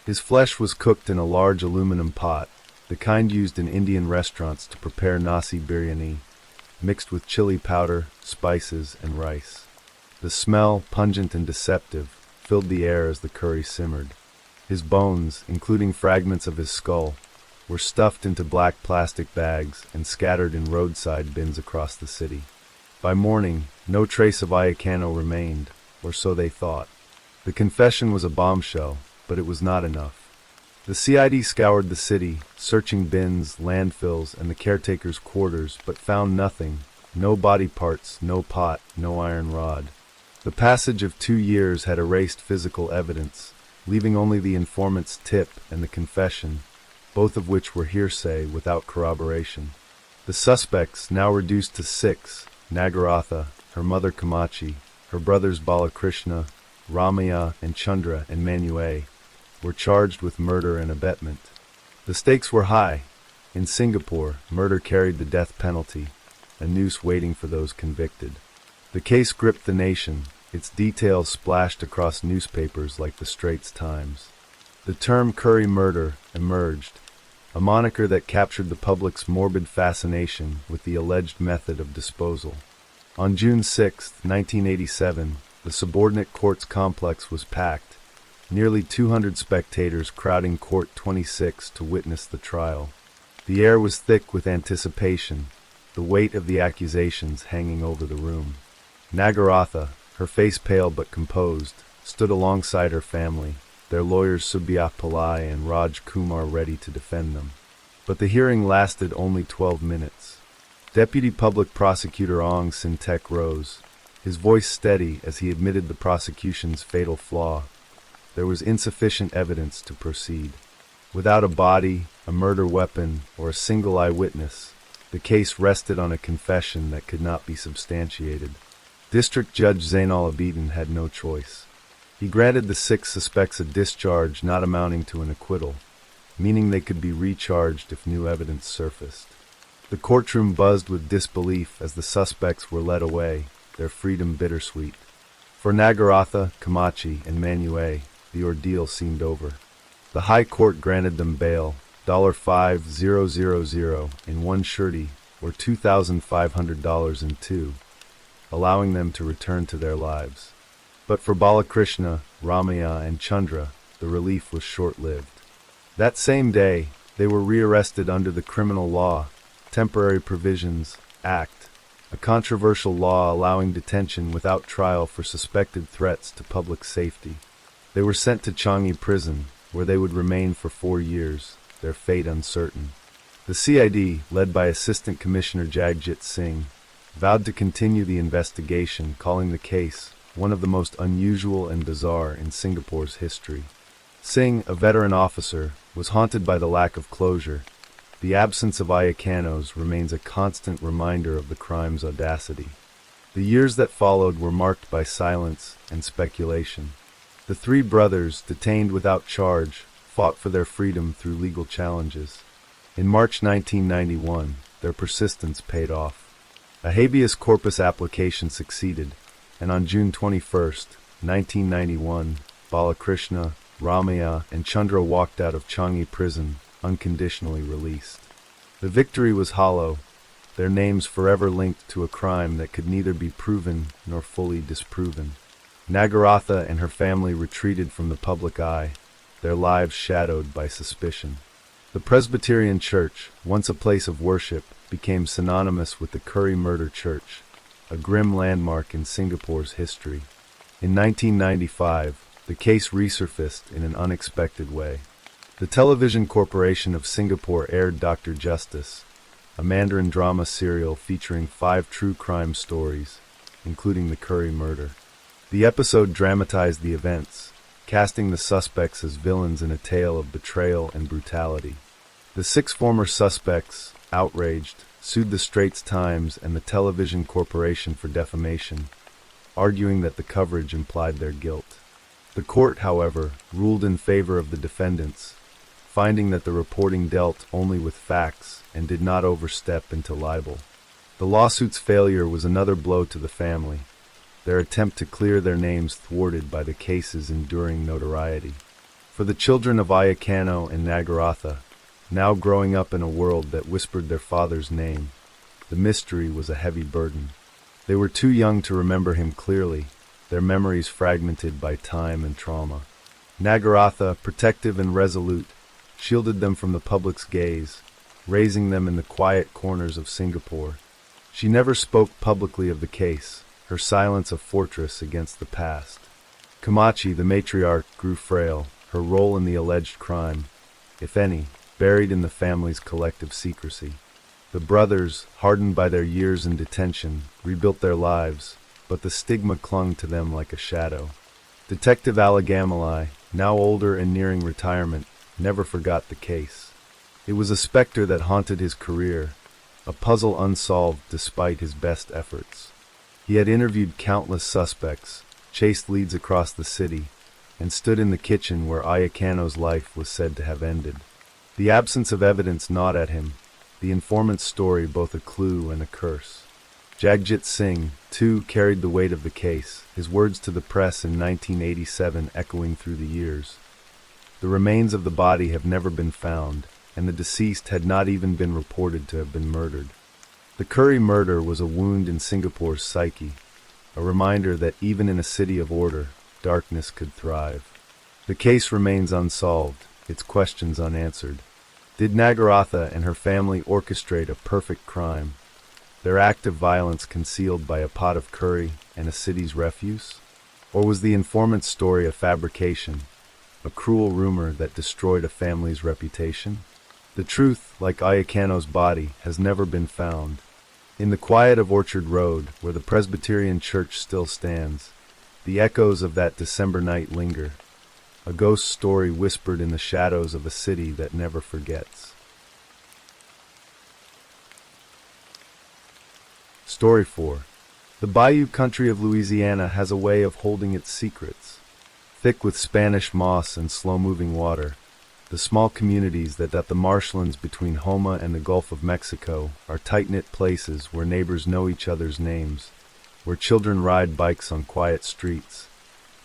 His flesh was cooked in a large aluminum pot, the kind used in Indian restaurants to prepare nasi biryani, mixed with chili powder, spices, and rice. The smell, pungent and deceptive, filled the air as the curry simmered. His bones, including fragments of his skull, were stuffed into black plastic bags and scattered in roadside bins across the city. By morning, no trace of Ayakano remained, or so they thought. The confession was a bombshell, but it was not enough. The CID scoured the city, searching bins, landfills, and the caretaker's quarters, but found nothing: no body parts, no pot, no iron rod. The passage of 2 years had erased physical evidence, leaving only the informant's tip and the confession, both of which were hearsay without corroboration. The suspects, now reduced to 6, Nagaratha, her mother Kamachi, her brothers Balakrishna, Ramaya, and Chandra, and Manue, were charged with murder and abetment. The stakes were high. In Singapore, murder carried the death penalty, a noose waiting for those convicted. The case gripped the nation, its details splashed across newspapers like the Straits Times. The term curry murder emerged, a moniker that captured the public's morbid fascination with the alleged method of disposal. On June 6, 1987, the subordinate courts complex was packed, nearly 200 spectators crowding Court 26 to witness the trial. The air was thick with anticipation, the weight of the accusations hanging over the room. Nagaratha, her face pale but composed, stood alongside her family, their lawyers Subbiah Pillai and Raj Kumar ready to defend them. But the hearing lasted only 12 minutes. Deputy Public Prosecutor Ong Sintek rose, his voice steady as he admitted the prosecution's fatal flaw. There was insufficient evidence to proceed. Without a body, a murder weapon, or a single eyewitness, the case rested on a confession that could not be substantiated. District Judge Zainal Abidin had no choice. He granted the 6 suspects a discharge not amounting to an acquittal, meaning they could be recharged if new evidence surfaced. The courtroom buzzed with disbelief as the suspects were led away, their freedom bittersweet. For Nagaratha, Kamachi, and Manue, the ordeal seemed over. The High Court granted them bail, $5,000 in one shirty, or $2,500 in 2, allowing them to return to their lives. But for Balakrishna, Ramaya, and Chandra, the relief was short-lived. That same day, they were rearrested under the Criminal Law, Temporary Provisions Act, a controversial law allowing detention without trial for suspected threats to public safety. They were sent to Changi prison, where they would remain for 4 years, their fate uncertain. The CID, led by Assistant Commissioner Jagjit Singh, vowed to continue the investigation, calling the case one of the most unusual and bizarre in Singapore's history. Singh, a veteran officer, was haunted by the lack of closure. The absence of Ayakanos remains a constant reminder of the crime's audacity. The years that followed were marked by silence and speculation. The three brothers, detained without charge, fought for their freedom through legal challenges. In March 1991, their persistence paid off. A habeas corpus application succeeded, and on June 21, 1991, Balakrishna, Ramaya, and Chandra walked out of Changi prison, unconditionally released. The victory was hollow, their names forever linked to a crime that could neither be proven nor fully disproven. Nagaratha and her family retreated from the public eye, their lives shadowed by suspicion. The Presbyterian Church, once a place of worship, became synonymous with the Curry Murder Church, a grim landmark in Singapore's history. In 1995, the case resurfaced in an unexpected way. The Television Corporation of Singapore aired Dr. Justice, a Mandarin drama serial featuring 5 true crime stories, including the Curry murder. The episode dramatized the events, casting the suspects as villains in a tale of betrayal and brutality. The 6 former suspects, outraged, sued the Straits Times and the Television Corporation for defamation, arguing that the coverage implied their guilt. The court, however, ruled in favor of the defendants, finding that the reporting dealt only with facts and did not overstep into libel. The lawsuit's failure was another blow to the family, their attempt to clear their names thwarted by the case's enduring notoriety. For the children of Ayakano and Nagaratha, now growing up in a world that whispered their father's name, the mystery was a heavy burden. They were too young to remember him clearly, their memories fragmented by time and trauma. Nagaratha, protective and resolute, shielded them from the public's gaze, raising them in the quiet corners of Singapore. She never spoke publicly of the case, her silence a fortress against the past. Kamachi, the matriarch, grew frail, her role in the alleged crime, if any, buried in the family's collective secrecy. The brothers, hardened by their years in detention, rebuilt their lives, but the stigma clung to them like a shadow. Detective Alagamalai, now older and nearing retirement, never forgot the case. It was a specter that haunted his career, a puzzle unsolved despite his best efforts. He had interviewed countless suspects, chased leads across the city, and stood in the kitchen where Ayakano's life was said to have ended. The absence of evidence gnawed at him, the informant's story both a clue and a curse. Jagjit Singh, too, carried the weight of the case, his words to the press in 1987 echoing through the years. The remains of the body have never been found, and the deceased had not even been reported to have been murdered. The Curry murder was a wound in Singapore's psyche, a reminder that even in a city of order, darkness could thrive. The case remains unsolved, its questions unanswered. Did Nagaratha and her family orchestrate a perfect crime, their act of violence concealed by a pot of curry and a city's refuse? Or was the informant's story a fabrication, a cruel rumor that destroyed a family's reputation? The truth, like Ayakano's body, has never been found. In the quiet of Orchard Road, where the Presbyterian Church still stands, the echoes of that December night linger, a ghost story whispered in the shadows of a city that never forgets. Story 4. The Bayou country of Louisiana has a way of holding its secrets. Thick with Spanish moss and slow-moving water, the small communities that dot the marshlands between Homa and the Gulf of Mexico are tight-knit places where neighbors know each other's names, where children ride bikes on quiet streets,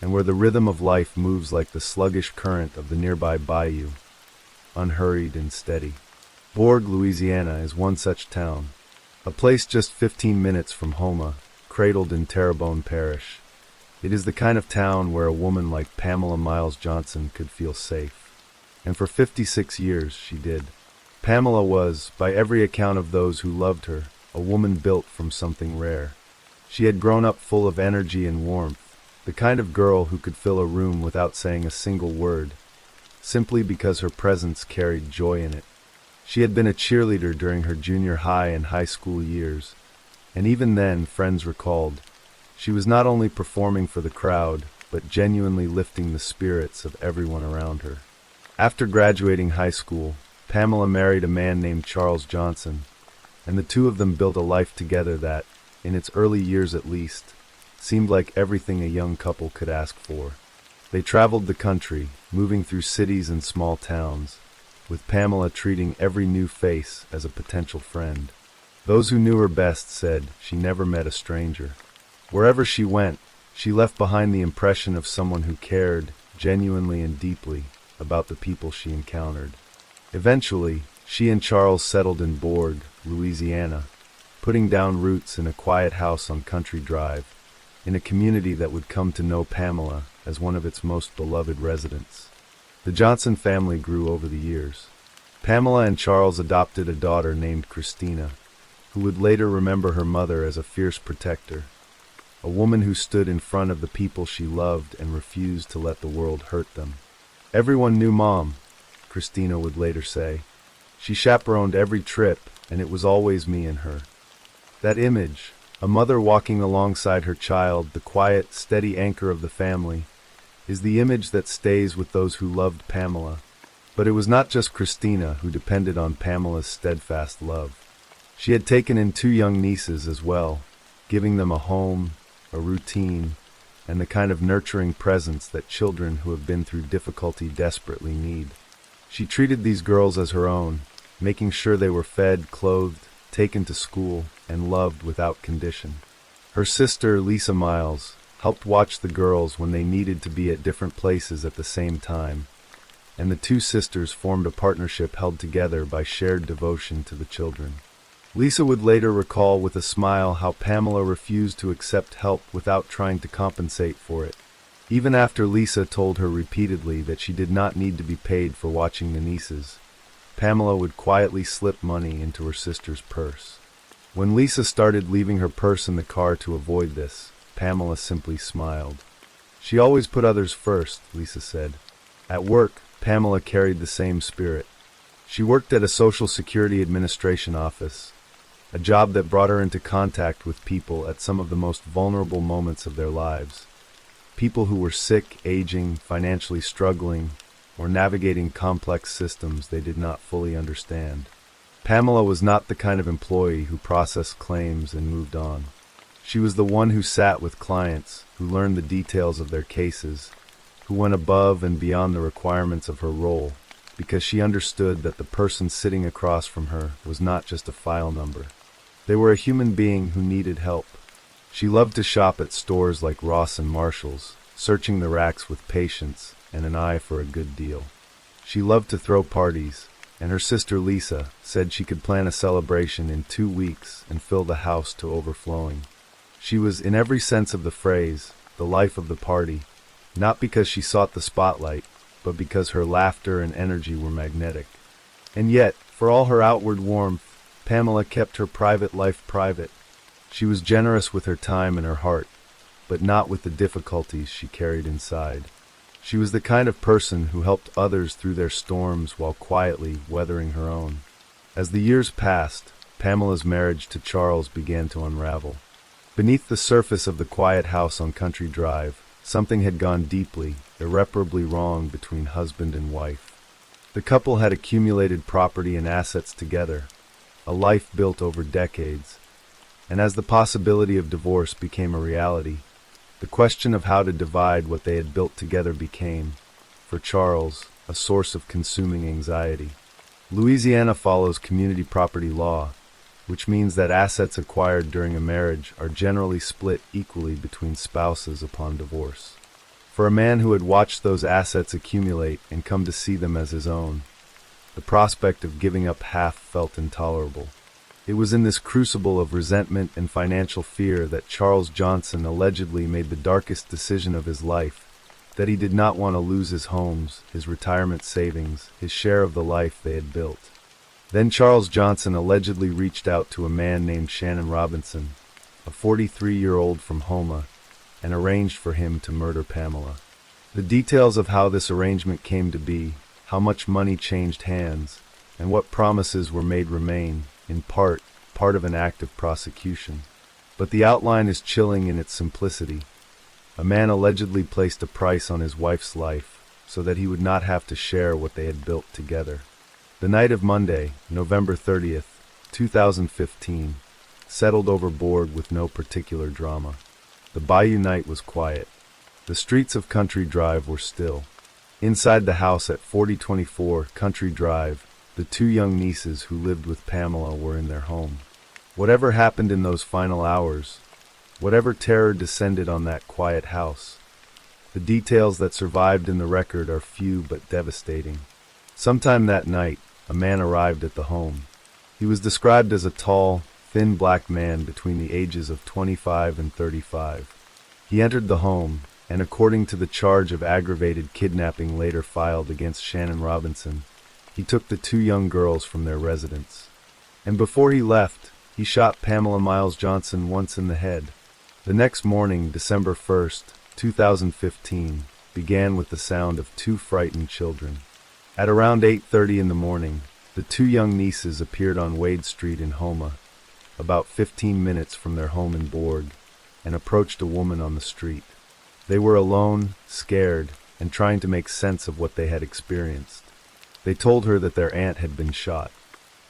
and where the rhythm of life moves like the sluggish current of the nearby bayou, unhurried and steady. Bourg, Louisiana is one such town, a place just 15 minutes from Homa, cradled in Terrebonne Parish. It is the kind of town where a woman like Pamela Miles Johnson could feel safe. And for 56 years she did. Pamela was, by every account of those who loved her, a woman built from something rare. She had grown up full of energy and warmth, the kind of girl who could fill a room without saying a single word, simply because her presence carried joy in it. She had been a cheerleader during her junior high and high school years, and even then, friends recalled, she was not only performing for the crowd, but genuinely lifting the spirits of everyone around her. After graduating high school, Pamela married a man named Charles Johnson, and the two of them built a life together that, in its early years at least, seemed like everything a young couple could ask for. They traveled the country, moving through cities and small towns, with Pamela treating every new face as a potential friend. Those who knew her best said she never met a stranger. Wherever she went, she left behind the impression of someone who cared, genuinely and deeply, about the people she encountered. Eventually, she and Charles settled in Bourg, Louisiana, putting down roots in a quiet house on Country Drive, in a community that would come to know Pamela as one of its most beloved residents. The Johnson family grew over the years. Pamela and Charles adopted a daughter named Christina, who would later remember her mother as a fierce protector, a woman who stood in front of the people she loved and refused to let the world hurt them. "Everyone knew Mom," Christina would later say. "She chaperoned every trip, and it was always me and her." That image, a mother walking alongside her child, the quiet, steady anchor of the family, is the image that stays with those who loved Pamela. But it was not just Christina who depended on Pamela's steadfast love. She had taken in two young nieces as well, giving them a home, a routine, and the kind of nurturing presence that children who have been through difficulty desperately need. She treated these girls as her own, making sure they were fed, clothed, taken to school, and loved without condition. Her sister, Lisa Miles, helped watch the girls when they needed to be at different places at the same time, and the two sisters formed a partnership held together by shared devotion to the children. Lisa would later recall with a smile how Pamela refused to accept help without trying to compensate for it. Even after Lisa told her repeatedly that she did not need to be paid for watching the nieces, Pamela would quietly slip money into her sister's purse. When Lisa started leaving her purse in the car to avoid this, Pamela simply smiled. "She always put others first," Lisa said. At work, Pamela carried the same spirit. She worked at a Social Security Administration office, a job that brought her into contact with people at some of the most vulnerable moments of their lives. People who were sick, aging, financially struggling, or navigating complex systems they did not fully understand. Pamela was not the kind of employee who processed claims and moved on. She was the one who sat with clients, who learned the details of their cases, who went above and beyond the requirements of her role, because she understood that the person sitting across from her was not just a file number. They were a human being who needed help. She loved to shop at stores like Ross and Marshall's, searching the racks with patience and an eye for a good deal. She loved to throw parties, and her sister Lisa said she could plan a celebration in 2 weeks and fill the house to overflowing. She was, in every sense of the phrase, the life of the party, not because she sought the spotlight, but because her laughter and energy were magnetic. And yet, for all her outward warmth, Pamela kept her private life private. She was generous with her time and her heart, but not with the difficulties she carried inside. She was the kind of person who helped others through their storms while quietly weathering her own. As the years passed, Pamela's marriage to Charles began to unravel. Beneath the surface of the quiet house on Country Drive, something had gone deeply, irreparably wrong between husband and wife. The couple had accumulated property and assets together, a life built over decades, and as the possibility of divorce became a reality, the question of how to divide what they had built together became, for Charles, a source of consuming anxiety. Louisiana follows community property law, which means that assets acquired during a marriage are generally split equally between spouses upon divorce. For a man who had watched those assets accumulate and come to see them as his own, the prospect of giving up half felt intolerable. It was in this crucible of resentment and financial fear that Charles Johnson allegedly made the darkest decision of his life, that he did not want to lose his homes, his retirement savings, his share of the life they had built. Then Charles Johnson allegedly reached out to a man named Shannon Robinson, a 43-year-old from Houma, and arranged for him to murder Pamela. The details of how this arrangement came to be, how much money changed hands, and what promises were made remain, in part of an active prosecution. But the outline is chilling in its simplicity. A man allegedly placed a price on his wife's life so that he would not have to share what they had built together. The night of Monday, November 30th, 2015, settled overboard with no particular drama. The bayou night was quiet. The streets of Country Drive were still. Inside the house at 4024 Country Drive, the two young nieces who lived with Pamela were in their home. Whatever happened in those final hours, whatever terror descended on that quiet house, the details that survived in the record are few but devastating. Sometime that night, a man arrived at the home. He was described as a tall, thin black man between the ages of 25 and 35. He entered the home, and according to the charge of aggravated kidnapping later filed against Shannon Robinson, he took the two young girls from their residence. And before he left, he shot Pamela Miles Johnson once in the head. The next morning, December 1st, 2015, began with the sound of two frightened children. At around 8:30 in the morning, the two young nieces appeared on Wade Street in Houma, about 15 minutes from their home in Bourg, and approached a woman on the street. They were alone, scared, and trying to make sense of what they had experienced. They told her that their aunt had been shot.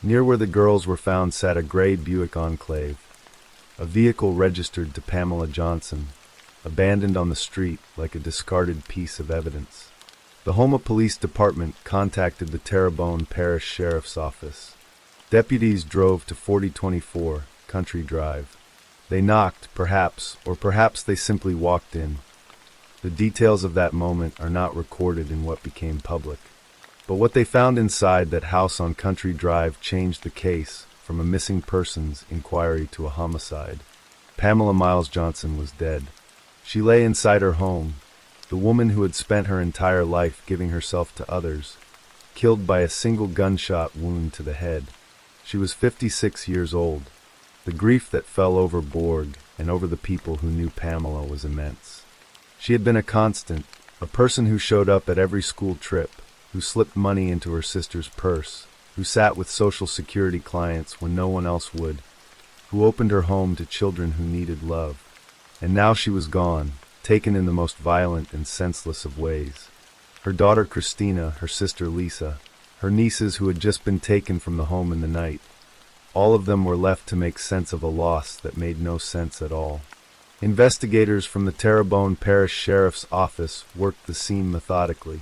Near where the girls were found sat a gray Buick Enclave, a vehicle registered to Pamela Johnson, abandoned on the street like a discarded piece of evidence. The Houma Police Department contacted the Terrebonne Parish Sheriff's Office. Deputies drove to 4024 Country Drive. They knocked, perhaps they simply walked in. The details of that moment are not recorded in what became public. But what they found inside that house on Country Drive changed the case from a missing persons inquiry to a homicide. Pamela Miles Johnson was dead. She lay inside her home, the woman who had spent her entire life giving herself to others, killed by a single gunshot wound to the head. She was 56 years old. The grief that fell over Bourg and over the people who knew Pamela was immense. She had been a constant, a person who showed up at every school trip, who slipped money into her sister's purse, who sat with Social Security clients when no one else would, who opened her home to children who needed love. And now she was gone, taken in the most violent and senseless of ways. Her daughter Christina, her sister Lisa, her nieces who had just been taken from the home in the night, all of them were left to make sense of a loss that made no sense at all. Investigators from the Terrebonne Parish Sheriff's Office worked the scene methodically.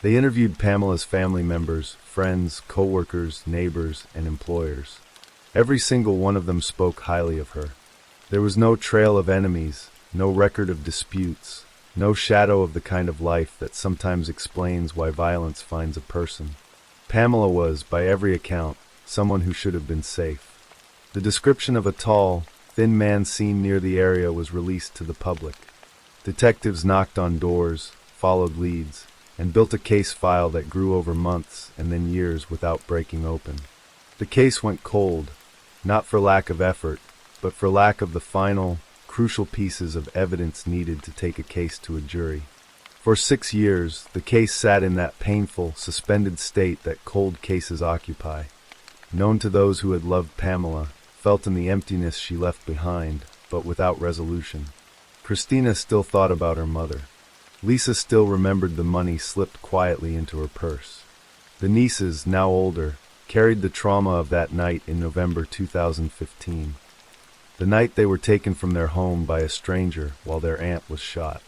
They interviewed Pamela's family members, friends, co-workers, neighbors, and employers. Every single one of them spoke highly of her. There was no trail of enemies, no record of disputes, no shadow of the kind of life that sometimes explains why violence finds a person. Pamela was, by every account, someone who should have been safe. The description of a tall, thin man seen near the area was released to the public. Detectives knocked on doors, followed leads, and built a case file that grew over months and then years without breaking open. The case went cold, not for lack of effort, but for lack of the final, crucial pieces of evidence needed to take a case to a jury. For 6 years, the case sat in that painful, suspended state that cold cases occupy. Known to those who had loved Pamela, felt in the emptiness she left behind, but without resolution. Christina still thought about her mother. Lisa still remembered the money slipped quietly into her purse. The nieces, now older, carried the trauma of that night in November 2015. The night they were taken from their home by a stranger while their aunt was shot.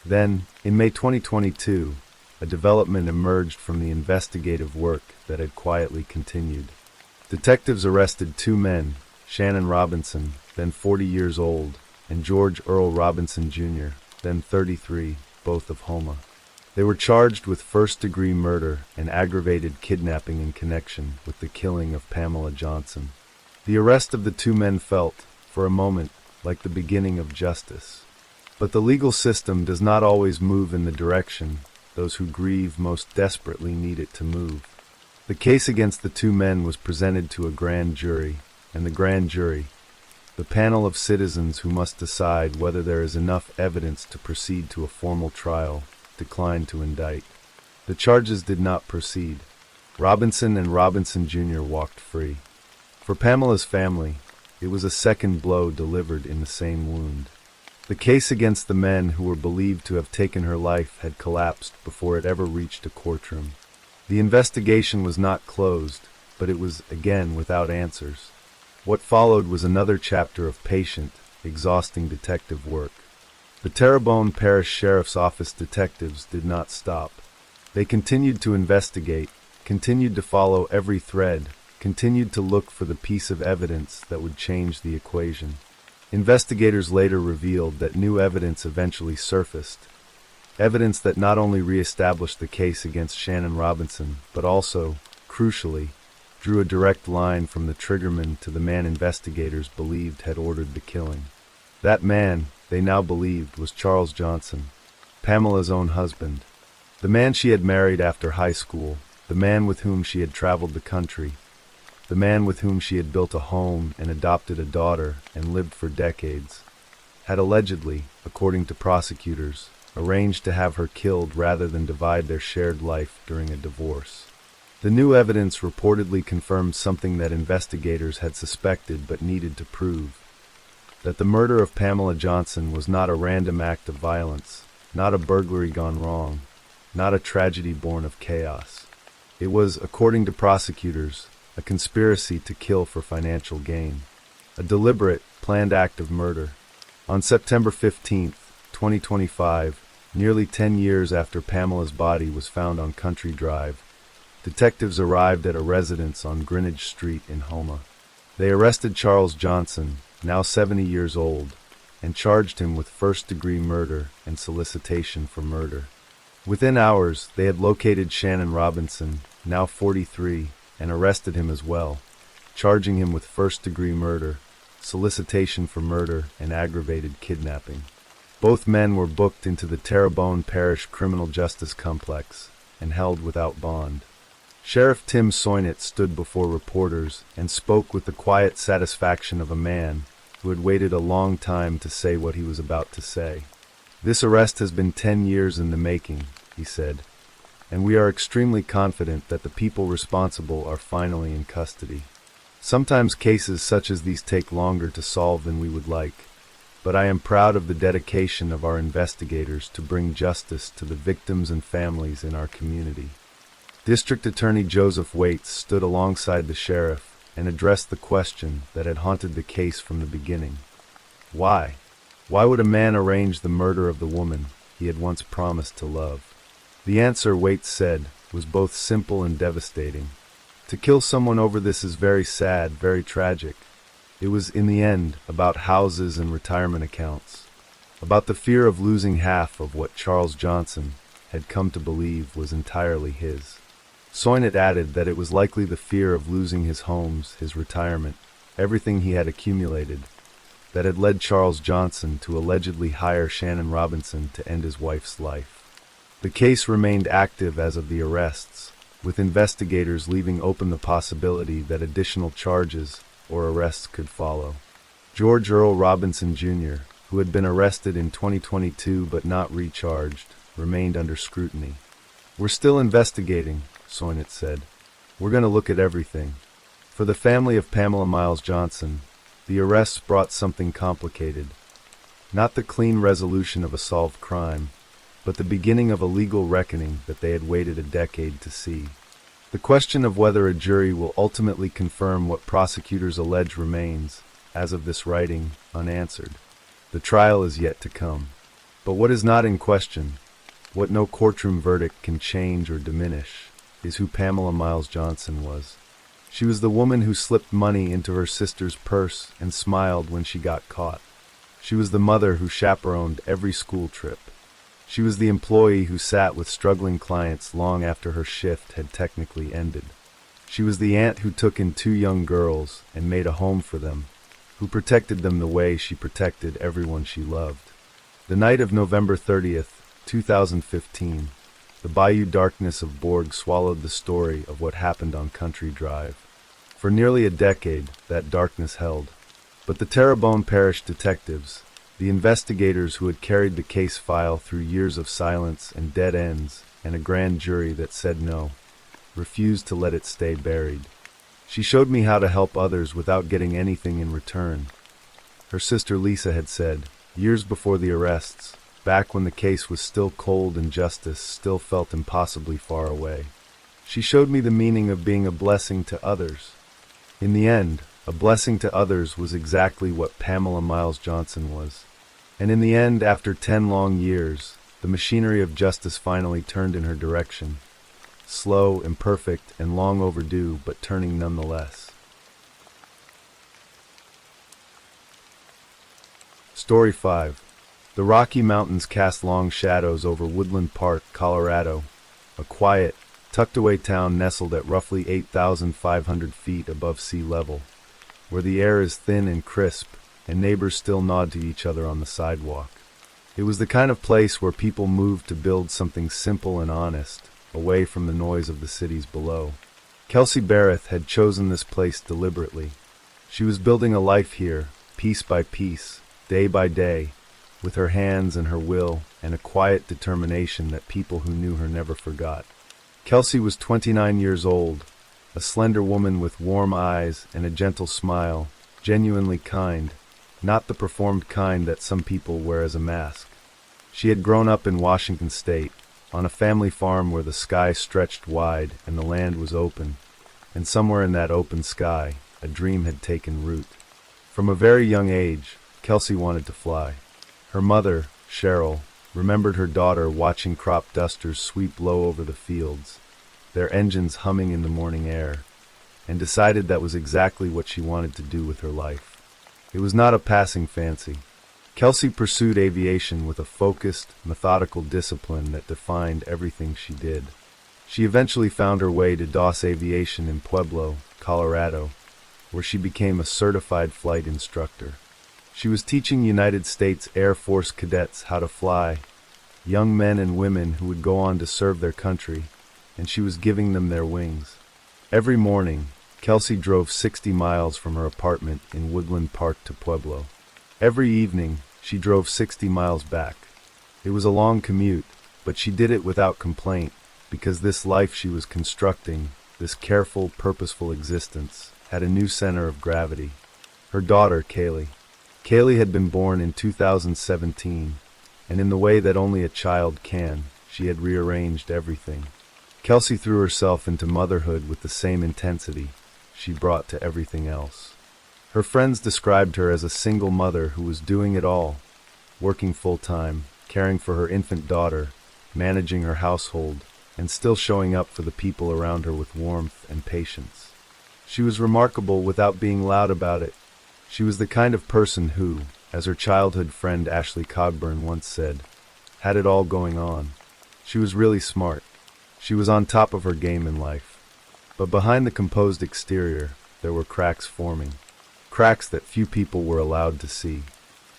Then, in May 2022, a development emerged from the investigative work that had quietly continued. Detectives arrested two men, Shannon Robinson, then 40 years old, and George Earl Robinson Jr., then 33, both of Houma. They were charged with first-degree murder and aggravated kidnapping in connection with the killing of Pamela Johnson. The arrest of the two men felt, for a moment, like the beginning of justice. But the legal system does not always move in the direction those who grieve most desperately need it to move. The case against the two men was presented to a grand jury, and the grand jury, the panel of citizens who must decide whether there is enough evidence to proceed to a formal trial, declined to indict. The charges did not proceed. Robinson and Robinson Jr. walked free. For Pamela's family, it was a second blow delivered in the same wound. The case against the men who were believed to have taken her life had collapsed before it ever reached a courtroom. The investigation was not closed, but it was again without answers. What followed was another chapter of patient, exhausting detective work. The Terrebonne Parish Sheriff's Office detectives did not stop. They continued to investigate, continued to follow every thread, continued to look for the piece of evidence that would change the equation. Investigators later revealed that new evidence eventually surfaced. Evidence that not only re-established the case against Shannon Robinson, but also, crucially, drew a direct line from the triggerman to the man investigators believed had ordered the killing. That man, they now believed, was Charles Johnson, Pamela's own husband, the man she had married after high school, the man with whom she had traveled the country, the man with whom she had built a home and adopted a daughter and lived for decades, had allegedly, according to prosecutors, arranged to have her killed rather than divide their shared life during a divorce. The new evidence reportedly confirmed something that investigators had suspected but needed to prove: that the murder of Pamela Johnson was not a random act of violence, not a burglary gone wrong, not a tragedy born of chaos. It was, according to prosecutors, a conspiracy to kill for financial gain, a deliberate, planned act of murder. On September 15, 2025, nearly 10 years after Pamela's body was found on Country Drive, detectives arrived at a residence on Greenwich Street in Houma. They arrested Charles Johnson, now 70 years old, and charged him with first-degree murder and solicitation for murder. Within hours, they had located Shannon Robinson, now 43, and arrested him as well, charging him with first-degree murder, solicitation for murder, and aggravated kidnapping. Both men were booked into the Terrebonne Parish Criminal Justice Complex and held without bond. Sheriff Tim Soynett stood before reporters and spoke with the quiet satisfaction of a man who had waited a long time to say what he was about to say. "This arrest has been 10 years in the making," he said, "and we are extremely confident that the people responsible are finally in custody. Sometimes cases such as these take longer to solve than we would like, but I am proud of the dedication of our investigators to bring justice to the victims and families in our community." District Attorney Joseph Waits stood alongside the sheriff and addressed the question that had haunted the case from the beginning. Why? Why would a man arrange the murder of the woman he had once promised to love? The answer, Waits said, was both simple and devastating. To kill someone over this is very sad, very tragic. It was, in the end, about houses and retirement accounts, about the fear of losing half of what Charles Johnson had come to believe was entirely his. Soynett added that it was likely the fear of losing his homes, his retirement, everything he had accumulated, that had led Charles Johnson to allegedly hire Shannon Robinson to end his wife's life. The case remained active as of the arrests, with investigators leaving open the possibility that additional charges or arrests could follow. George Earl Robinson Jr., who had been arrested in 2022 but not recharged, remained under scrutiny. "We're still investigating," Soynett said. "We're going to look at everything." For the family of Pamela Miles Johnson, the arrests brought something complicated. Not the clean resolution of a solved crime, but the beginning of a legal reckoning that they had waited a decade to see. The question of whether a jury will ultimately confirm what prosecutors allege remains, as of this writing, unanswered. The trial is yet to come. But what is not in question, what no courtroom verdict can change or diminish, is who Pamela Miles Johnson was. She was the woman who slipped money into her sister's purse and smiled when she got caught. She was the mother who chaperoned every school trip. She was the employee who sat with struggling clients long after her shift had technically ended. She was the aunt who took in two young girls and made a home for them, who protected them the way she protected everyone she loved. The night of November 30th, 2015, the bayou darkness of Borg swallowed the story of what happened on Country Drive. For nearly a decade, that darkness held. But the Terrebonne Parish detectives, the investigators who had carried the case file through years of silence and dead ends, and a grand jury that said no, refused to let it stay buried. She showed me how to help others without getting anything in return. Her sister Lisa had said, years before the arrests, back when the case was still cold and justice still felt impossibly far away. She showed me the meaning of being a blessing to others. In the end, a blessing to others was exactly what Pamela Miles Johnson was. And in the end, after 10 long years, the machinery of justice finally turned in her direction. Slow, imperfect, and long overdue, but turning nonetheless. Story 5. The Rocky Mountains cast long shadows over Woodland Park, Colorado, a quiet, tucked-away town nestled at roughly 8,500 feet above sea level, where the air is thin and crisp, and neighbors still nod to each other on the sidewalk. It was the kind of place where people moved to build something simple and honest, away from the noise of the cities below. Kelsey Barrett had chosen this place deliberately. She was building a life here, piece by piece, day by day, with her hands and her will, and a quiet determination that people who knew her never forgot. Kelsey was 29 years old, a slender woman with warm eyes and a gentle smile, genuinely kind, not the performed kind that some people wear as a mask. She had grown up in Washington State, on a family farm where the sky stretched wide and the land was open, and somewhere in that open sky, a dream had taken root. From a very young age, Kelsey wanted to fly. Her mother, Cheryl, remembered her daughter watching crop dusters sweep low over the fields, their engines humming in the morning air, and decided that was exactly what she wanted to do with her life. It was not a passing fancy. Kelsey pursued aviation with a focused, methodical discipline that defined everything she did. She eventually found her way to DOS Aviation in Pueblo, Colorado, where she became a certified flight instructor. She was teaching United States Air Force cadets how to fly, young men and women who would go on to serve their country, and she was giving them their wings. Every morning, Kelsey drove 60 miles from her apartment in Woodland Park to Pueblo. Every evening, she drove 60 miles back. It was a long commute, but she did it without complaint, because this life she was constructing, this careful, purposeful existence, had a new center of gravity. Her daughter, Kaylee. Kaylee had been born in 2017, and in the way that only a child can, she had rearranged everything. Kelsey threw herself into motherhood with the same intensity she brought to everything else. Her friends described her as a single mother who was doing it all, working full-time, caring for her infant daughter, managing her household, and still showing up for the people around her with warmth and patience. She was remarkable without being loud about it. She was the kind of person who, as her childhood friend Ashley Cogburn once said, had it all going on. She was really smart. She was on top of her game in life. But behind the composed exterior, there were cracks forming. Cracks that few people were allowed to see.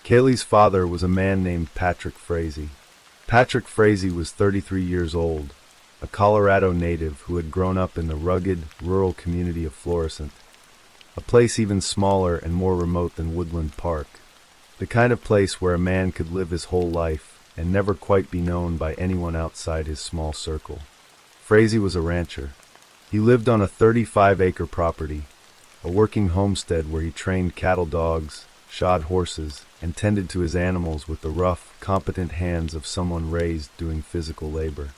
Kaylee's father was a man named Patrick Frazee. Patrick Frazee was 33 years old, a Colorado native who had grown up in the rugged, rural community of Florissant, a place even smaller and more remote than Woodland Park, the kind of place where a man could live his whole life and never quite be known by anyone outside his small circle. Frazee was a rancher. He lived on a 35-acre property, a working homestead where he trained cattle dogs, shod horses, and tended to his animals with the rough, competent hands of someone raised doing physical labor.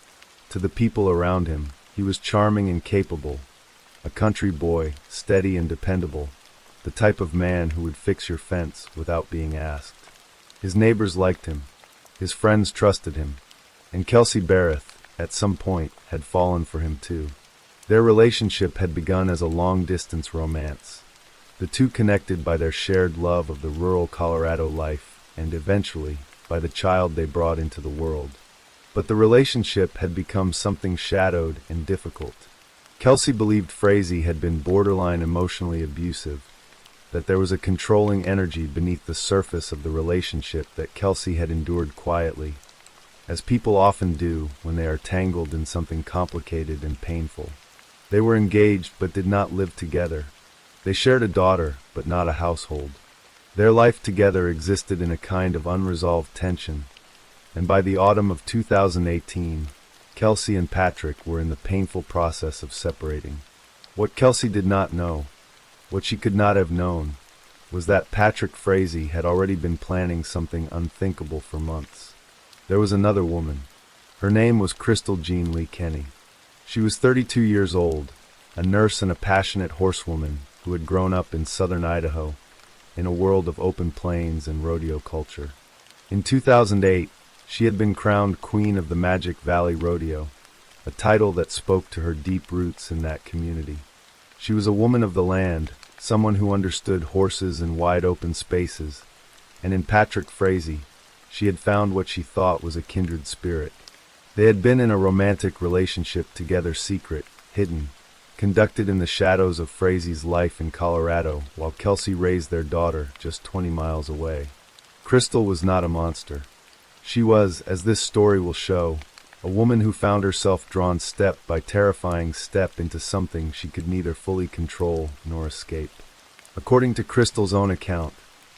To the people around him, he was charming and capable, a country boy, steady and dependable, the type of man who would fix your fence without being asked. His neighbors liked him, his friends trusted him, and Kelsey Barrett, at some point, had fallen for him too. Their relationship had begun as a long-distance romance, the two connected by their shared love of the rural Colorado life and eventually by the child they brought into the world. But the relationship had become something shadowed and difficult. Kelsey believed Frazee had been borderline emotionally abusive, that there was a controlling energy beneath the surface of the relationship that Kelsey had endured quietly, as people often do when they are tangled in something complicated and painful. They were engaged but did not live together. They shared a daughter, but not a household. Their life together existed in a kind of unresolved tension, and by the autumn of 2018, Kelsey and Patrick were in the painful process of separating. What Kelsey did not know, what she could not have known, was that Patrick Frazee had already been planning something unthinkable for months. There was another woman. Her name was Crystal Jean Lee Kenny. She was 32 years old, a nurse and a passionate horsewoman who had grown up in southern Idaho, in a world of open plains and rodeo culture. In 2008, she had been crowned Queen of the Magic Valley Rodeo, a title that spoke to her deep roots in that community. She was a woman of the land, someone who understood horses in wide open spaces, and in Patrick Frazee, she had found what she thought was a kindred spirit. They had been in a romantic relationship together, secret, hidden, conducted in the shadows of Frazee's life in Colorado while Kelsey raised their daughter just 20 miles away. Crystal was not a monster. She was, as this story will show, a woman who found herself drawn step by terrifying step into something she could neither fully control nor escape. According to Crystal's own account,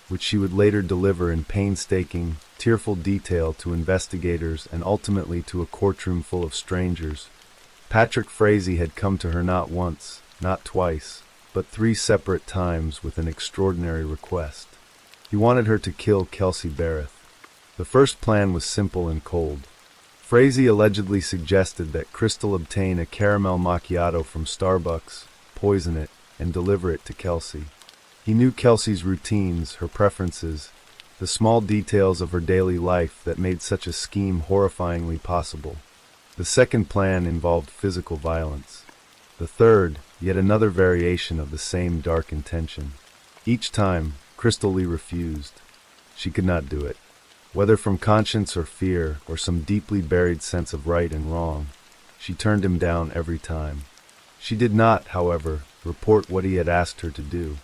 which she would later deliver in painstaking, tearful detail to investigators and ultimately to a courtroom full of strangers, Patrick Frazee had come to her not once, not twice, but 3 separate times with an extraordinary request. He wanted her to kill Kelsey Barrett. The first plan was simple and cold. Frazee allegedly suggested that Crystal obtain a caramel macchiato from Starbucks, poison it, and deliver it to Kelsey. He knew Kelsey's routines, her preferences, the small details of her daily life that made such a scheme horrifyingly possible. The second plan involved physical violence. The third, yet another variation of the same dark intention. Each time, Crystal Lee refused. She could not do it. Whether from conscience or fear, or some deeply buried sense of right and wrong, she turned him down every time. She did not, however, report what he had asked her to do.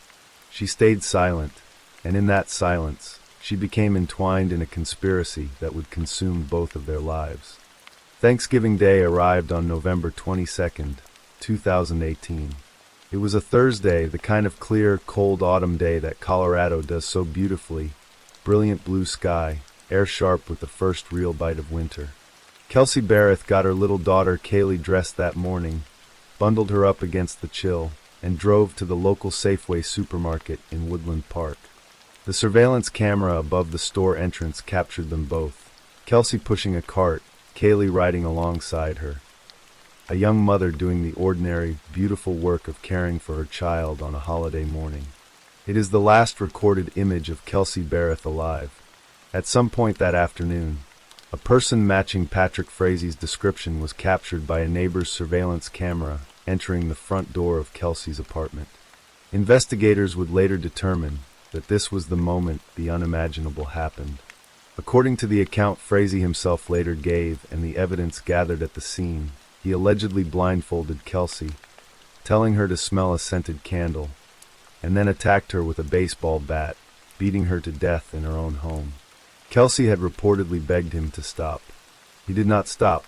She stayed silent, and in that silence, she became entwined in a conspiracy that would consume both of their lives. Thanksgiving Day arrived on November 22nd, 2018. It was a Thursday, the kind of clear, cold autumn day that Colorado does so beautifully. Brilliant blue sky, air sharp with the first real bite of winter. Kelsey Barrett got her little daughter Kaylee dressed that morning, bundled her up against the chill, and drove to the local Safeway supermarket in Woodland Park. The surveillance camera above the store entrance captured them both, Kelsey pushing a cart, Kaylee riding alongside her. A young mother doing the ordinary, beautiful work of caring for her child on a holiday morning. It is the last recorded image of Kelsey Barrett alive. At some point that afternoon, a person matching Patrick Frazee's description was captured by a neighbor's surveillance camera entering the front door of Kelsey's apartment. Investigators would later determine that this was the moment the unimaginable happened. According to the account Frazee himself later gave and the evidence gathered at the scene, he allegedly blindfolded Kelsey, telling her to smell a scented candle, and then attacked her with a baseball bat, beating her to death in her own home. Kelsey had reportedly begged him to stop. He did not stop.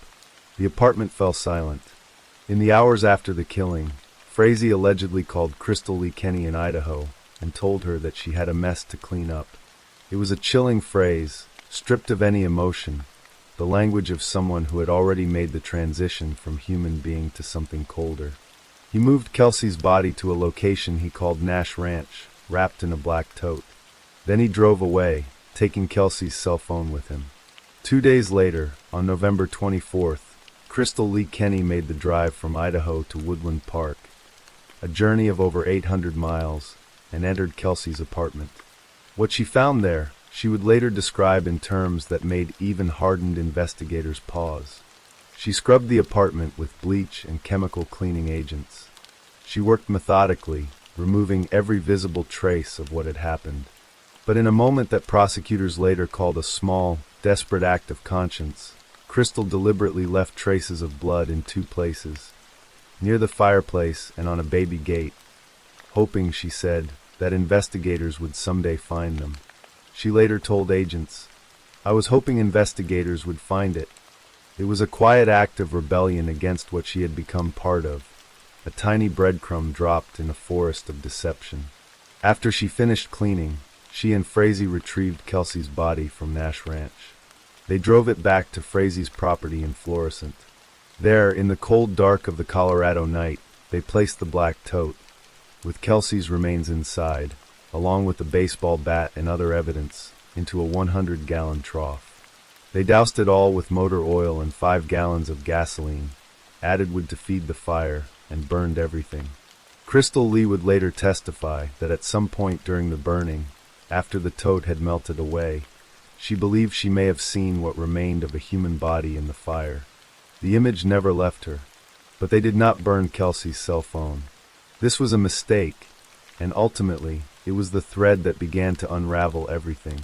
The apartment fell silent. In the hours after the killing, Frazee allegedly called Crystal Lee Kenny in Idaho and told her that she had a mess to clean up. It was a chilling phrase, stripped of any emotion, the language of someone who had already made the transition from human being to something colder. He moved Kelsey's body to a location he called Nash Ranch, wrapped in a black tote. Then he drove away, taking Kelsey's cell phone with him. 2 days later, on November 24th, Crystal Lee Kenny made the drive from Idaho to Woodland Park, a journey of over 800 miles, and entered Kelsey's apartment. What she found there, she would later describe in terms that made even hardened investigators pause. She scrubbed the apartment with bleach and chemical cleaning agents. She worked methodically, removing every visible trace of what had happened. But in a moment that prosecutors later called a small, desperate act of conscience, Crystal deliberately left traces of blood in 2 places. near the fireplace and on a baby gate, hoping, she said, that investigators would someday find them. She later told agents, "I was hoping investigators would find it." It was a quiet act of rebellion against what she had become part of, a tiny breadcrumb dropped in a forest of deception. After she finished cleaning, she and Frazee retrieved Kelsey's body from Nash Ranch. They drove it back to Frazee's property in Florissant. There, in the cold dark of the Colorado night, they placed the black tote, with Kelsey's remains inside, along with the baseball bat and other evidence, into a 100-gallon trough. They doused it all with motor oil and 5 gallons of gasoline, added wood to feed the fire, and burned everything. Crystal Lee would later testify that at some point during the burning, after the tote had melted away, she believed she may have seen what remained of a human body in the fire. The image never left her, but they did not burn Kelsey's cell phone. This was a mistake, and ultimately, it was the thread that began to unravel everything.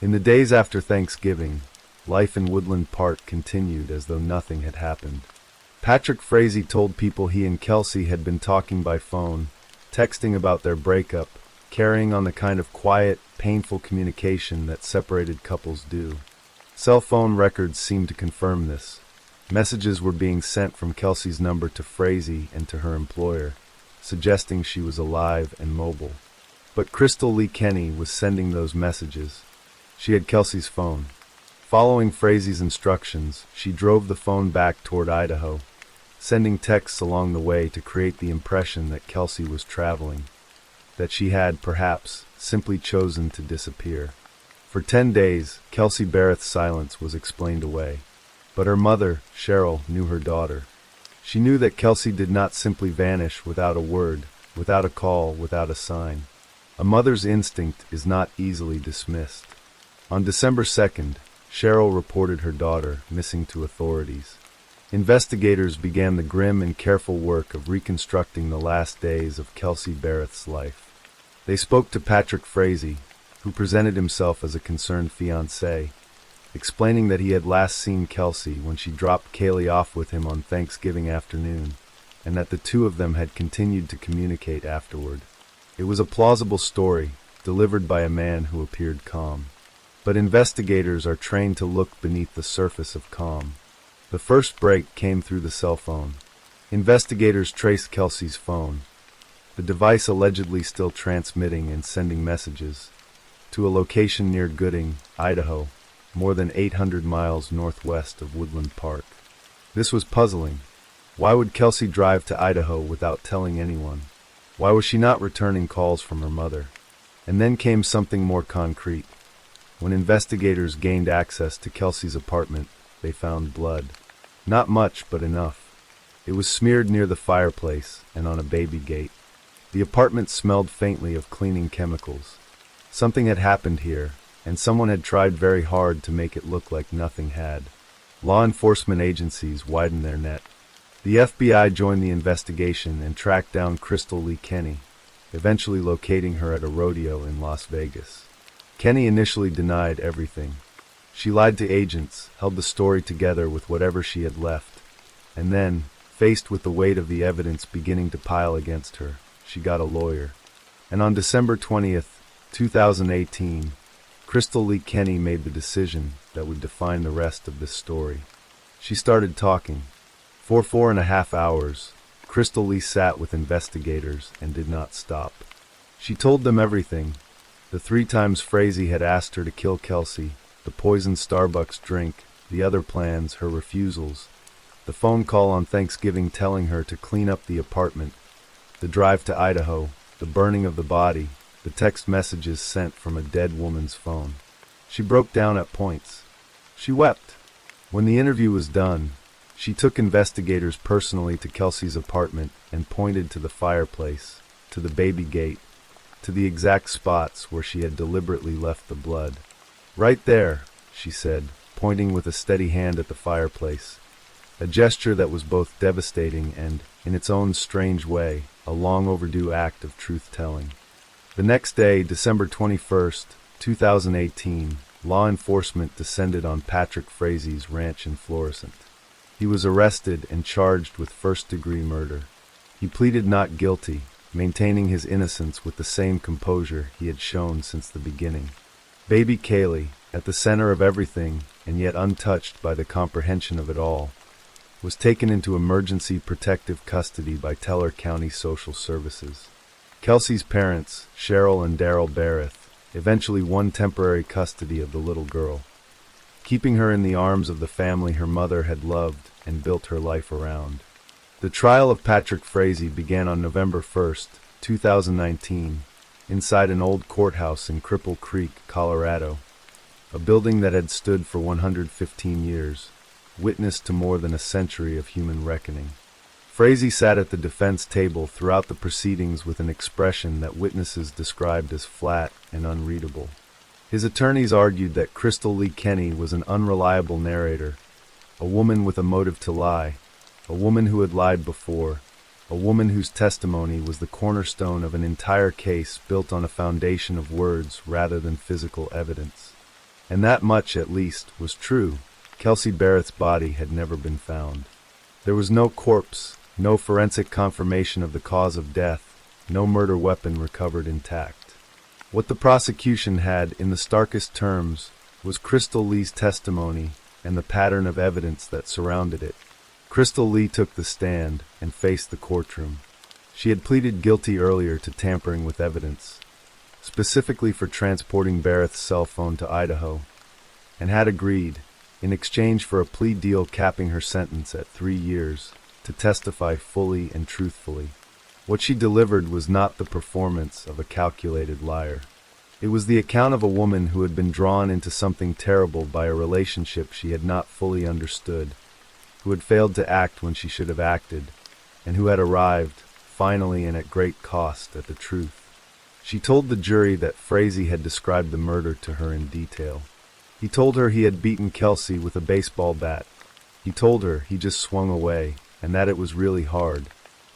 In the days after Thanksgiving, life in Woodland Park continued as though nothing had happened. Patrick Frazee told people he and Kelsey had been talking by phone, texting about their breakup, carrying on the kind of quiet, painful communication that separated couples do. Cell phone records seemed to confirm this. Messages were being sent from Kelsey's number to Frazee and to her employer, suggesting she was alive and mobile. But Crystal Lee Kenny was sending those messages. She had Kelsey's phone. Following Frazee's instructions, she drove the phone back toward Idaho, sending texts along the way to create the impression that Kelsey was traveling, that she had, perhaps, simply chosen to disappear. For 10 days, Kelsey Barrett's silence was explained away. But her mother, Cheryl, knew her daughter. She knew that Kelsey did not simply vanish without a word, without a call, without a sign. A mother's instinct is not easily dismissed. On December 2nd, Cheryl reported her daughter missing to authorities. Investigators began the grim and careful work of reconstructing the last days of Kelsey Barrett's life. They spoke to Patrick Frazee, who presented himself as a concerned fiancé, explaining that he had last seen Kelsey when she dropped Kaylee off with him on Thanksgiving afternoon, and that the two of them had continued to communicate afterward. It was a plausible story, delivered by a man who appeared calm. But investigators are trained to look beneath the surface of calm. The first break came through the cell phone. Investigators traced Kelsey's phone, the device allegedly still transmitting and sending messages, to a location near Gooding, Idaho, more than 800 miles northwest of Woodland Park. This was puzzling. Why would Kelsey drive to Idaho without telling anyone? Why was she not returning calls from her mother? And then came something more concrete. When investigators gained access to Kelsey's apartment, they found blood. Not much, but enough. It was smeared near the fireplace and on a baby gate. The apartment smelled faintly of cleaning chemicals. Something had happened here, and someone had tried very hard to make it look like nothing had. Law enforcement agencies widened their net. The FBI joined the investigation and tracked down Crystal Lee Kenny, eventually locating her at a rodeo in Las Vegas. Kenny initially denied everything. She lied to agents, held the story together with whatever she had left, and then, faced with the weight of the evidence beginning to pile against her, she got a lawyer. And on December 20th, 2018, Crystal Lee Kenny made the decision that would define the rest of this story. She started talking. For 4.5 hours, Crystal Lee sat with investigators and did not stop. She told them everything. The 3 times Frazee had asked her to kill Kelsey, the poisoned Starbucks drink, the other plans, her refusals, the phone call on Thanksgiving telling her to clean up the apartment, the drive to Idaho, the burning of the body, the text messages sent from a dead woman's phone. She broke down at points. She wept. When the interview was done, she took investigators personally to Kelsey's apartment and pointed to the fireplace, to the baby gate, to the exact spots where she had deliberately left the blood. "Right there," she said, pointing with a steady hand at the fireplace, a gesture that was both devastating and, in its own strange way, a long overdue act of truth-telling. The next day, December 21st, 2018, law enforcement descended on Patrick Frazee's ranch in Florissant. He was arrested and charged with first-degree murder. He pleaded not guilty, maintaining his innocence with the same composure he had shown since the beginning. Baby Kaylee, at the center of everything and yet untouched by the comprehension of it all, was taken into emergency protective custody by Teller County Social Services. Kelsey's parents, Cheryl and Daryl Barrett, eventually won temporary custody of the little girl, keeping her in the arms of the family her mother had loved and built her life around. The trial of Patrick Frazee began on November 1st, 2019, inside an old courthouse in Cripple Creek, Colorado, a building that had stood for 115 years, witness to more than a century of human reckoning. Frazee sat at the defense table throughout the proceedings with an expression that witnesses described as flat and unreadable. His attorneys argued that Crystal Lee Kenny was an unreliable narrator, a woman with a motive to lie, a woman who had lied before, a woman whose testimony was the cornerstone of an entire case built on a foundation of words rather than physical evidence. And that much, at least, was true. Kelsey Barrett's body had never been found. There was no corpse, no forensic confirmation of the cause of death, no murder weapon recovered intact. What the prosecution had, in the starkest terms, was Crystal Lee's testimony and the pattern of evidence that surrounded it. Crystal Lee took the stand and faced the courtroom. She had pleaded guilty earlier to tampering with evidence, specifically for transporting Barrett's cell phone to Idaho, and had agreed, in exchange for a plea deal capping her sentence at 3 years, to testify fully and truthfully. What she delivered was not the performance of a calculated liar. It was the account of a woman who had been drawn into something terrible by a relationship she had not fully understood, who had failed to act when she should have acted, and who had arrived, finally and at great cost, at the truth. She told the jury that Frazee had described the murder to her in detail. He told her he had beaten Kelsey with a baseball bat. He told her he just swung away, and that it was really hard.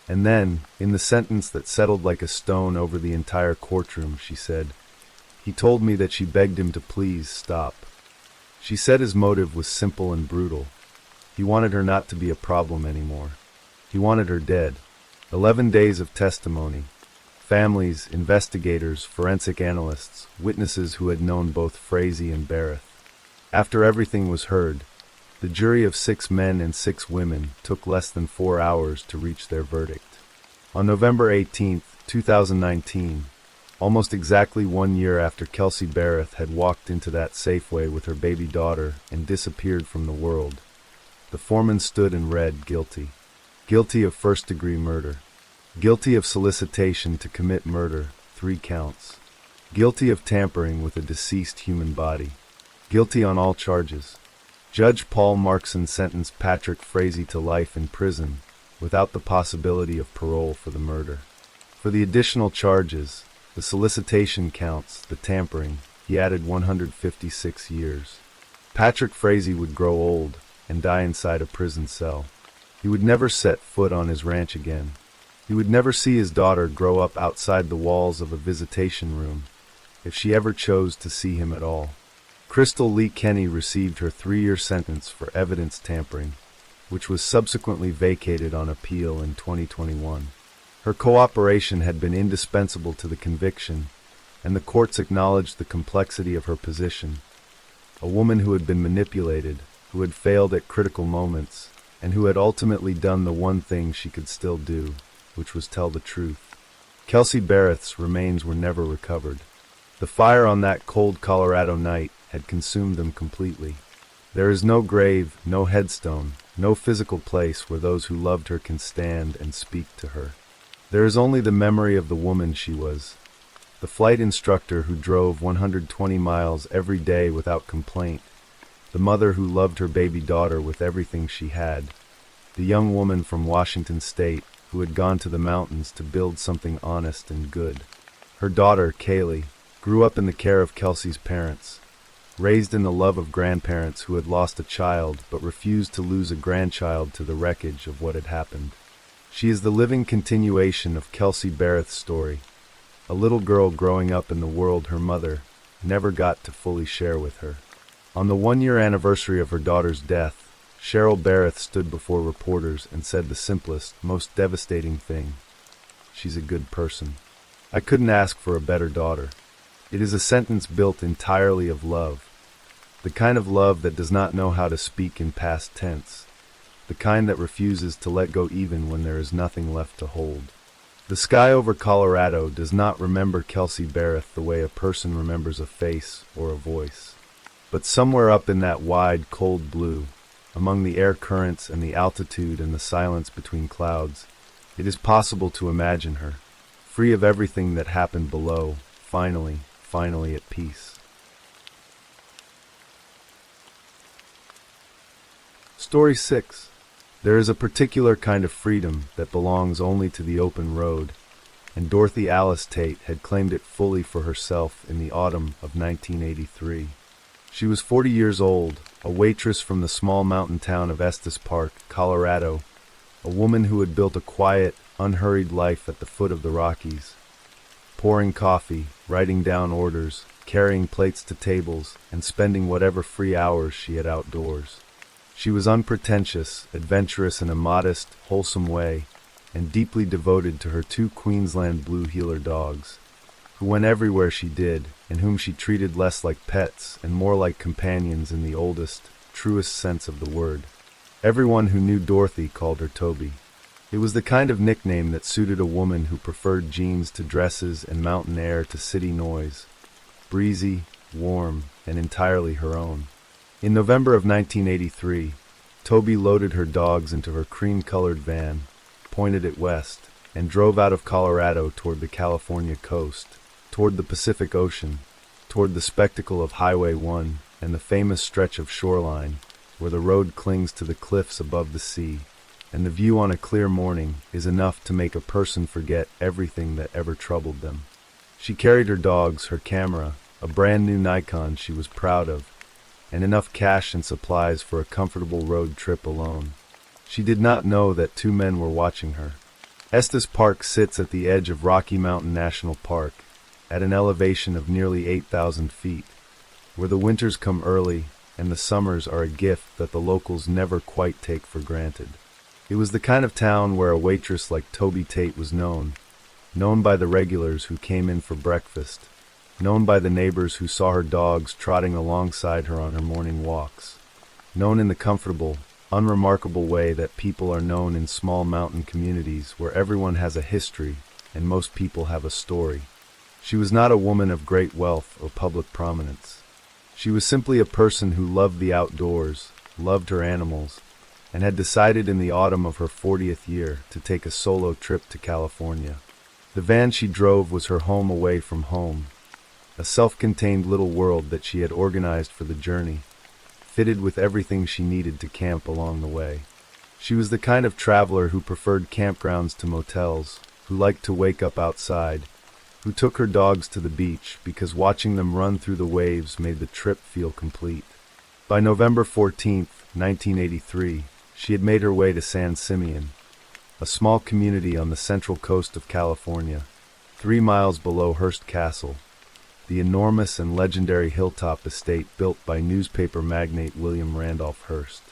And then, in the sentence that settled like a stone over the entire courtroom, she said, "He told me that she begged him to please stop." She said his motive was simple and brutal. He wanted her not to be a problem anymore. He wanted her dead. 11 days of testimony. Families, investigators, forensic analysts, witnesses who had known both Frazee and Barrett. After everything was heard, the jury of 6 men and 6 women took less than 4 hours to reach their verdict. On November 18, 2019, almost exactly 1 year after Kelsey Barrett had walked into that Safeway with her baby daughter and disappeared from the world, the foreman stood and read guilty. Guilty of first-degree murder. Guilty of solicitation to commit murder, 3 counts. Guilty of tampering with a deceased human body. Guilty on all charges. Judge Paul Markson sentenced Patrick Frazee to life in prison, without the possibility of parole for the murder. For the additional charges, the solicitation counts, the tampering, he added 156 years. Patrick Frazee would grow old and die inside a prison cell. He would never set foot on his ranch again. He would never see his daughter grow up outside the walls of a visitation room, if she ever chose to see him at all. Crystal Lee Kenny received her 3-year sentence for evidence tampering, which was subsequently vacated on appeal in 2021. Her cooperation had been indispensable to the conviction, and the courts acknowledged the complexity of her position. A woman who had been manipulated, who had failed at critical moments, and who had ultimately done the one thing she could still do, which was tell the truth. Kelsey Barrett's remains were never recovered. The fire on that cold Colorado night had consumed them completely. There is no grave, no headstone, no physical place where those who loved her can stand and speak to her. There is only the memory of the woman she was, the flight instructor who drove 120 miles every day without complaint, the mother who loved her baby daughter with everything she had, the young woman from Washington State who had gone to the mountains to build something honest and good. Her daughter, Kaylee, grew up in the care of Kelsey's parents, raised in the love of grandparents who had lost a child but refused to lose a grandchild to the wreckage of what had happened. She is the living continuation of Kelsey Barrett's story, a little girl growing up in the world her mother never got to fully share with her. On the 1-year anniversary of her daughter's death, Cheryl Barrett stood before reporters and said the simplest, most devastating thing. She's a good person. I couldn't ask for a better daughter. It is a sentence built entirely of love. The kind of love that does not know how to speak in past tense. The kind that refuses to let go even when there is nothing left to hold. The sky over Colorado does not remember Kelsey Barrett the way a person remembers a face or a voice. But somewhere up in that wide, cold blue, among the air currents and the altitude and the silence between clouds, it is possible to imagine her, free of everything that happened below, finally at peace. Story 6. There is a particular kind of freedom that belongs only to the open road, and Dorothy Alice Tate had claimed it fully for herself in the autumn of 1983. She was 40 years old, a waitress from the small mountain town of Estes Park, Colorado, a woman who had built a quiet, unhurried life at the foot of the Rockies, pouring coffee, writing down orders, carrying plates to tables, and spending whatever free hours she had outdoors. She was unpretentious, adventurous in a modest, wholesome way, and deeply devoted to her 2 Queensland Blue Heeler dogs, who went everywhere she did, and whom she treated less like pets and more like companions in the oldest, truest sense of the word. Everyone who knew Dorothy called her Toby. It was the kind of nickname that suited a woman who preferred jeans to dresses and mountain air to city noise, breezy, warm, and entirely her own. In November of 1983, Toby loaded her dogs into her cream-colored van, pointed it west, and drove out of Colorado toward the California coast, toward the Pacific Ocean, toward the spectacle of Highway 1 and the famous stretch of shoreline, where the road clings to the cliffs above the sea, and the view on a clear morning is enough to make a person forget everything that ever troubled them. She carried her dogs, her camera, a brand new Nikon she was proud of, and enough cash and supplies for a comfortable road trip alone. She did not know that 2 men were watching her. Estes Park sits at the edge of Rocky Mountain National Park, at an elevation of nearly 8,000 feet, where the winters come early and the summers are a gift that the locals never quite take for granted. It was the kind of town where a waitress like Toby Tate was known by the regulars who came in for breakfast, known by the neighbors who saw her dogs trotting alongside her on her morning walks, known in the comfortable, unremarkable way that people are known in small mountain communities where everyone has a history and most people have a story. She was not a woman of great wealth or public prominence. She was simply a person who loved the outdoors, loved her animals, and had decided in the autumn of her 40th year to take a solo trip to California. The van she drove was her home away from home, a self-contained little world that she had organized for the journey, fitted with everything she needed to camp along the way. She was the kind of traveler who preferred campgrounds to motels, who liked to wake up outside, who took her dogs to the beach because watching them run through the waves made the trip feel complete. By November 14, 1983, she had made her way to San Simeon, a small community on the central coast of California, 3 miles below Hearst Castle, the enormous and legendary hilltop estate built by newspaper magnate William Randolph Hearst.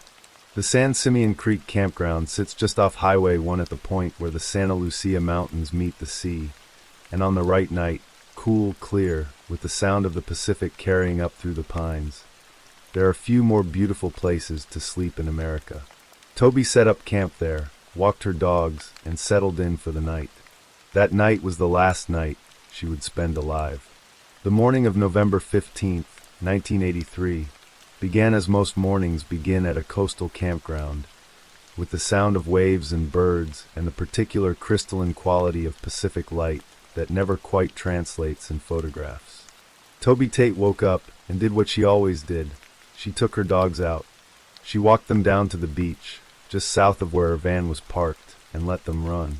The San Simeon Creek campground sits just off Highway 1 at the point where the Santa Lucia Mountains meet the sea, and on the right night, cool, clear, with the sound of the Pacific carrying up through the pines. There are few more beautiful places to sleep in America. Toby set up camp there, walked her dogs, and settled in for the night. That night was the last night she would spend alive. The morning of November 15, 1983, began as most mornings begin at a coastal campground, with the sound of waves and birds and the particular crystalline quality of Pacific light that never quite translates in photographs. Toby Tate woke up and did what she always did. She took her dogs out. She walked them down to the beach, just south of where her van was parked, and let them run.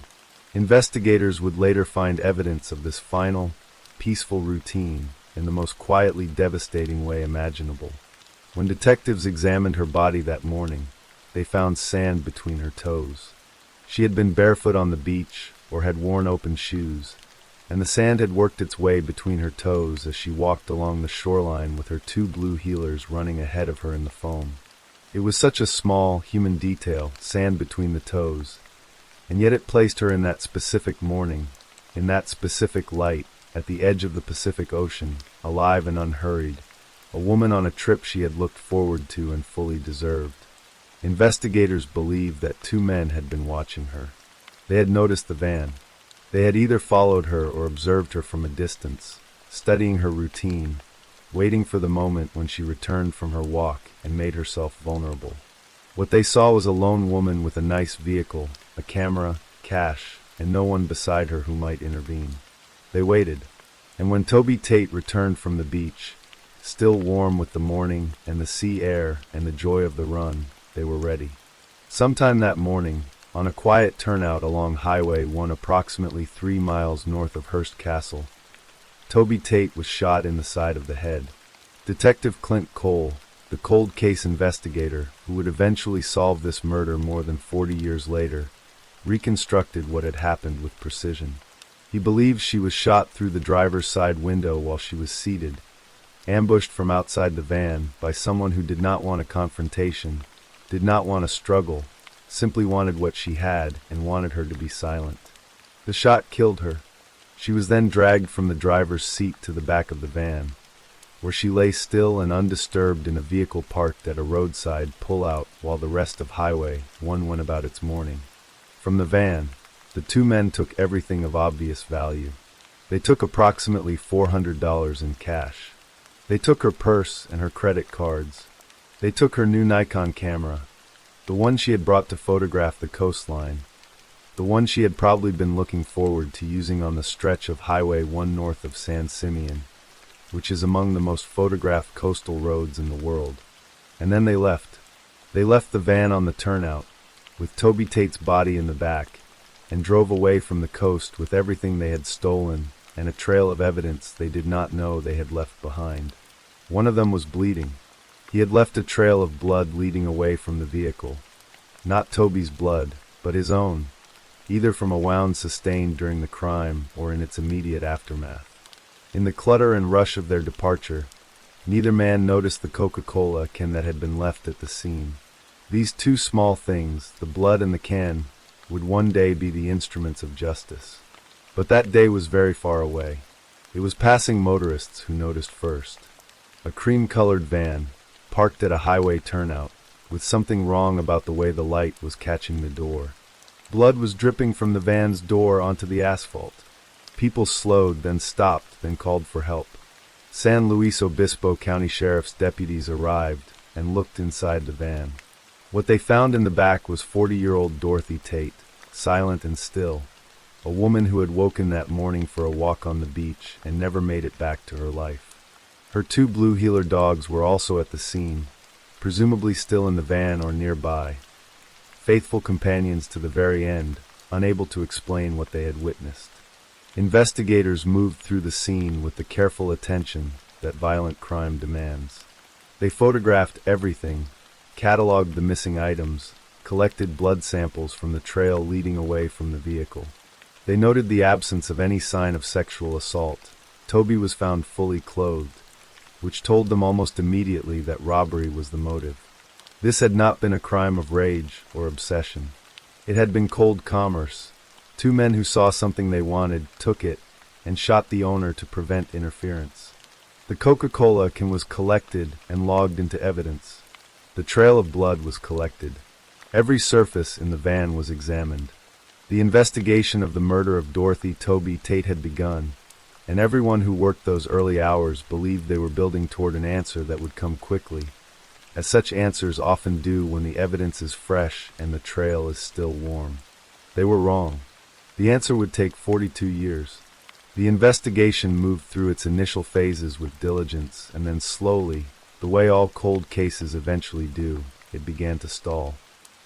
Investigators would later find evidence of this final, peaceful routine in the most quietly devastating way imaginable. When detectives examined her body that morning, they found sand between her toes. She had been barefoot on the beach or had worn open shoes, and the sand had worked its way between her toes as she walked along the shoreline with her 2 blue heelers running ahead of her in the foam. It was such a small, human detail, sand between the toes, and yet it placed her in that specific morning, in that specific light, at the edge of the Pacific Ocean, alive and unhurried, a woman on a trip she had looked forward to and fully deserved. Investigators believed that two men had been watching her. They had noticed the van. They had either followed her or observed her from a distance, studying her routine, waiting for the moment when she returned from her walk and made herself vulnerable. What they saw was a lone woman with a nice vehicle, a camera, cash, and no one beside her who might intervene. They waited, and when Toby Tate returned from the beach, still warm with the morning and the sea air and the joy of the run, they were ready. Sometime that morning, on a quiet turnout along Highway 1 approximately 3 miles north of Hearst Castle, Toby Tate was shot in the side of the head. Detective Clint Cole, the cold case investigator who would eventually solve this murder more than 40 years later, reconstructed what had happened with precision. He believes she was shot through the driver's side window while she was seated, ambushed from outside the van by someone who did not want a confrontation, did not want a struggle, simply wanted what she had and wanted her to be silent. The shot killed her. She was then dragged from the driver's seat to the back of the van, where she lay still and undisturbed in a vehicle parked at a roadside pull-out while the rest of Highway 1 went about its morning. From the van, the two men took everything of obvious value. They took approximately $400 in cash. They took her purse and her credit cards. They took her new Nikon camera, the one she had brought to photograph the coastline, the one she had probably been looking forward to using on the stretch of Highway 1 north of San Simeon, which is among the most photographed coastal roads in the world. And then they left. They left the van on the turnout, with Toby Tate's body in the back, and drove away from the coast with everything they had stolen and a trail of evidence they did not know they had left behind. One of them was bleeding. He had left a trail of blood leading away from the vehicle. Not Toby's blood, but his own, either from a wound sustained during the crime or in its immediate aftermath. In the clutter and rush of their departure, neither man noticed the Coca-Cola can that had been left at the scene. These two small things, the blood and the can, would one day be the instruments of justice. But that day was very far away. It was passing motorists who noticed first. A cream-colored van, parked at a highway turnout, with something wrong about the way the light was catching the door. Blood was dripping from the van's door onto the asphalt. People slowed, then stopped, then called for help. San Luis Obispo County Sheriff's deputies arrived and looked inside the van. What they found in the back was 40-year-old Dorothy Tate, silent and still, a woman who had woken that morning for a walk on the beach and never made it back to her life. Her two blue heeler dogs were also at the scene, presumably still in the van or nearby, faithful companions to the very end, unable to explain what they had witnessed. Investigators moved through the scene with the careful attention that violent crime demands. They photographed everything, cataloged the missing items, collected blood samples from the trail leading away from the vehicle. They noted the absence of any sign of sexual assault. Toby was found fully clothed, which told them almost immediately that robbery was the motive. This had not been a crime of rage or obsession. It had been cold commerce. Two men who saw something they wanted, took it, and shot the owner to prevent interference. The Coca-Cola can was collected and logged into evidence. The trail of blood was collected. Every surface in the van was examined. The investigation of the murder of Dorothy Toby Tate had begun, and everyone who worked those early hours believed they were building toward an answer that would come quickly, as such answers often do when the evidence is fresh and the trail is still warm. They were wrong. The answer would take 42 years. The investigation moved through its initial phases with diligence, and then slowly, the way all cold cases eventually do, it began to stall.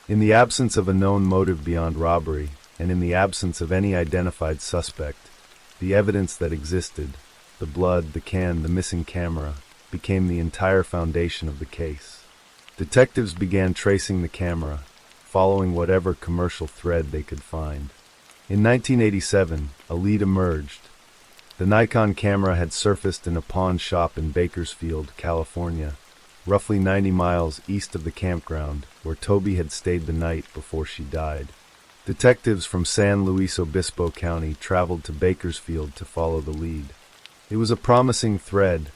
In the absence of a known motive beyond robbery, and in the absence of any identified suspect, the evidence that existed, the blood, the can, the missing camera, became the entire foundation of the case. Detectives began tracing the camera, following whatever commercial thread they could find. In 1987, a lead emerged. The Nikon camera had surfaced in a pawn shop in Bakersfield, California, roughly 90 miles east of the campground where Toby had stayed the night before she died. Detectives from San Luis Obispo County traveled to Bakersfield to follow the lead. It was a promising thread,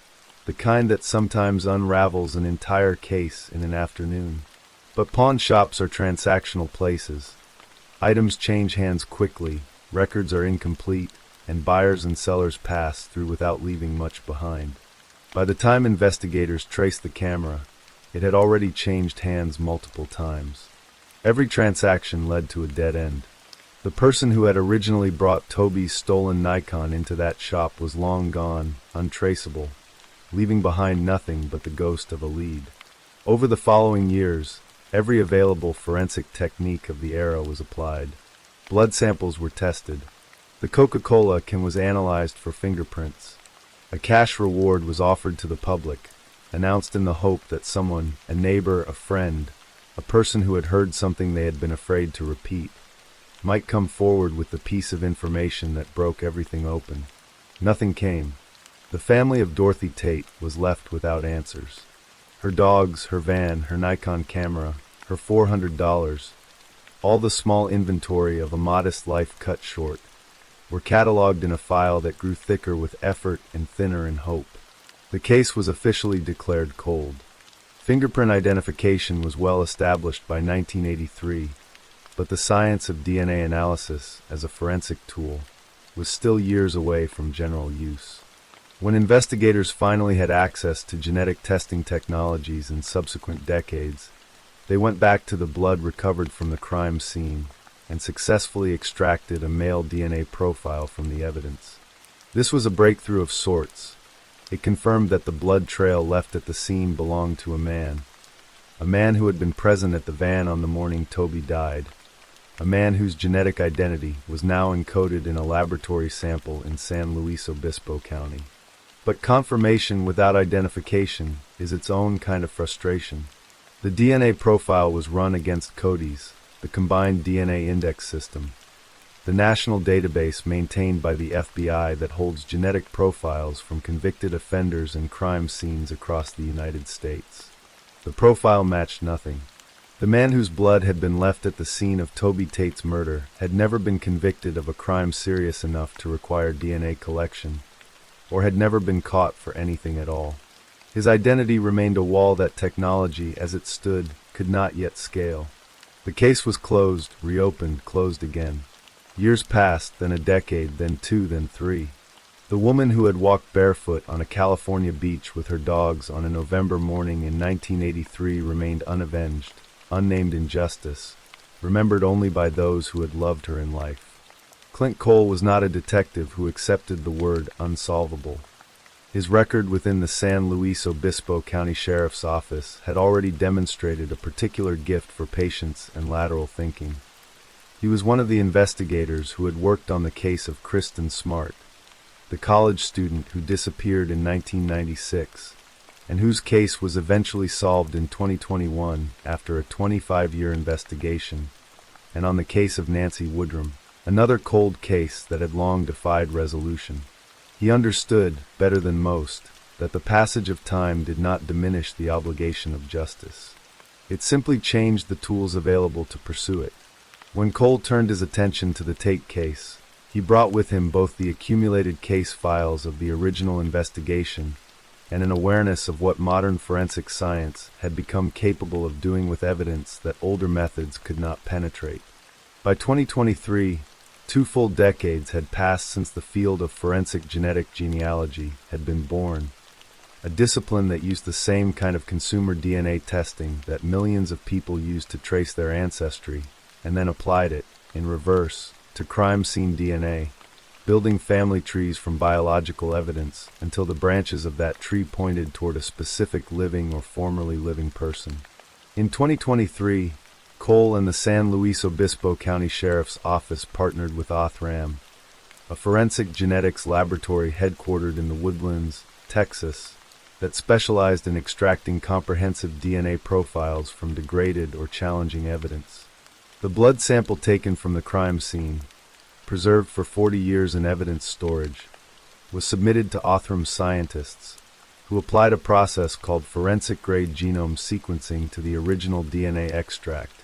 the kind that sometimes unravels an entire case in an afternoon. But pawn shops are transactional places. Items change hands quickly, records are incomplete, and buyers and sellers pass through without leaving much behind. By the time investigators traced the camera, it had already changed hands multiple times. Every transaction led to a dead end. The person who had originally brought Toby's stolen Nikon into that shop was long gone, untraceable, leaving behind nothing but the ghost of a lead. Over the following years, every available forensic technique of the era was applied. Blood samples were tested. The Coca-Cola can was analyzed for fingerprints. A cash reward was offered to the public, announced in the hope that someone, a neighbor, a friend, a person who had heard something they had been afraid to repeat, might come forward with the piece of information that broke everything open. Nothing came. The family of Dorothy Tate was left without answers. Her dogs, her van, her Nikon camera, her $400, all the small inventory of a modest life cut short, were cataloged in a file that grew thicker with effort and thinner in hope. The case was officially declared cold. Fingerprint identification was well established by 1983, but the science of DNA analysis as a forensic tool was still years away from general use. When investigators finally had access to genetic testing technologies in subsequent decades, they went back to the blood recovered from the crime scene and successfully extracted a male DNA profile from the evidence. This was a breakthrough of sorts. It confirmed that the blood trail left at the scene belonged to a man who had been present at the van on the morning Toby died, a man whose genetic identity was now encoded in a laboratory sample in San Luis Obispo County. But confirmation without identification is its own kind of frustration. The DNA profile was run against CODIS, the Combined DNA Index System, the national database maintained by the FBI that holds genetic profiles from convicted offenders and crime scenes across the United States. The profile matched nothing. The man whose blood had been left at the scene of Toby Tate's murder had never been convicted of a crime serious enough to require DNA collection, or had never been caught for anything at all. His identity remained a wall that technology, as it stood, could not yet scale. The case was closed, reopened, closed again. Years passed, then a decade, then two, then three. The woman who had walked barefoot on a California beach with her dogs on a November morning in 1983 remained unavenged, unnamed injustice, remembered only by those who had loved her in life. Clint Cole was not a detective who accepted the word unsolvable. His record within the San Luis Obispo County Sheriff's Office had already demonstrated a particular gift for patience and lateral thinking. He was one of the investigators who had worked on the case of Kristen Smart, the college student who disappeared in 1996, and whose case was eventually solved in 2021 after a 25-year investigation, and on the case of Nancy Woodrum, another cold case that had long defied resolution. He understood, better than most, that the passage of time did not diminish the obligation of justice. It simply changed the tools available to pursue it. When Cole turned his attention to the Tate case, he brought with him both the accumulated case files of the original investigation and an awareness of what modern forensic science had become capable of doing with evidence that older methods could not penetrate. By 2023, 2 full decades had passed since the field of forensic genetic genealogy had been born, a discipline that used the same kind of consumer DNA testing that millions of people used to trace their ancestry, and then applied it, in reverse, to crime scene DNA, building family trees from biological evidence until the branches of that tree pointed toward a specific living or formerly living person. In 2023, Cole and the San Luis Obispo County Sheriff's Office partnered with Othram, a forensic genetics laboratory headquartered in the Woodlands, Texas, that specialized in extracting comprehensive DNA profiles from degraded or challenging evidence. The blood sample taken from the crime scene, preserved for 40 years in evidence storage, was submitted to Othram scientists, who applied a process called forensic-grade genome sequencing to the original DNA extract,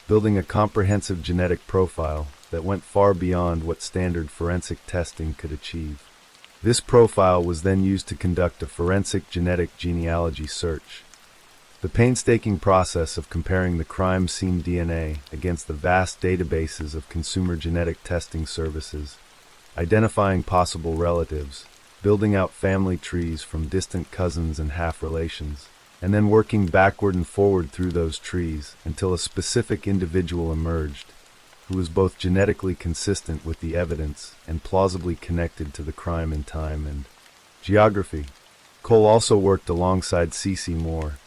building a comprehensive genetic profile that went far beyond what standard forensic testing could achieve. This profile was then used to conduct a forensic genetic genealogy search. The painstaking process of comparing the crime scene DNA against the vast databases of consumer genetic testing services, identifying possible relatives, building out family trees from distant cousins and half-relations, and then working backward and forward through those trees until a specific individual emerged, who was both genetically consistent with the evidence and plausibly connected to the crime in time and geography. Cole also worked alongside C.C. Moore,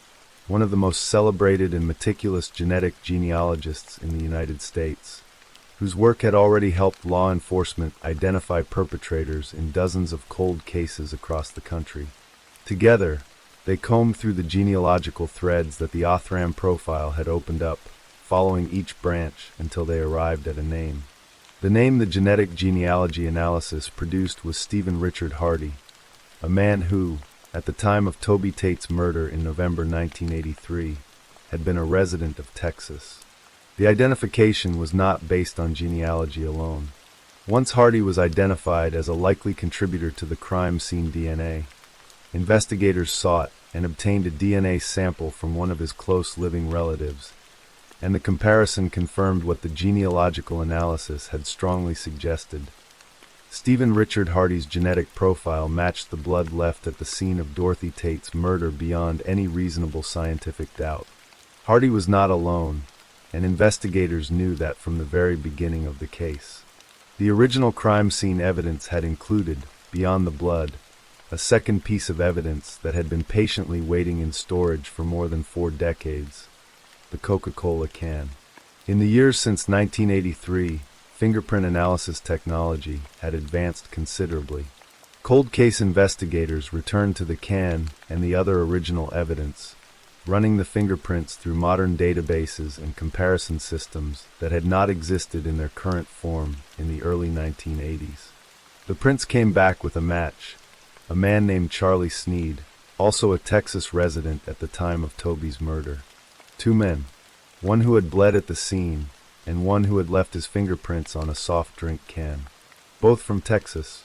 one of the most celebrated and meticulous genetic genealogists in the United States, whose work had already helped law enforcement identify perpetrators in dozens of cold cases across the country. Together, they combed through the genealogical threads that the Othram profile had opened up, following each branch until they arrived at a name. The name the genetic genealogy analysis produced was Stephen Richard Hardy, a man who, at the time of Toby Tate's murder in November 1983, had been a resident of Texas. The identification was not based on genealogy alone. Once Hardy was identified as a likely contributor to the crime scene DNA, investigators sought and obtained a DNA sample from one of his close living relatives, and the comparison confirmed what the genealogical analysis had strongly suggested. Stephen Richard Hardy's genetic profile matched the blood left at the scene of Dorothy Tate's murder beyond any reasonable scientific doubt. Hardy was not alone, and investigators knew that from the very beginning of the case. The original crime scene evidence had included, beyond the blood, a second piece of evidence that had been patiently waiting in storage for more than 4 decades: the Coca-Cola can. In the years since 1983, fingerprint analysis technology had advanced considerably. Cold case investigators returned to the can and the other original evidence, running the fingerprints through modern databases and comparison systems that had not existed in their current form in the early 1980s. The prints came back with a match: a man named Charlie Sneed, also a Texas resident at the time of Toby's murder. 2 men, one who had bled at the scene and one who had left his fingerprints on a soft drink can. Both from Texas.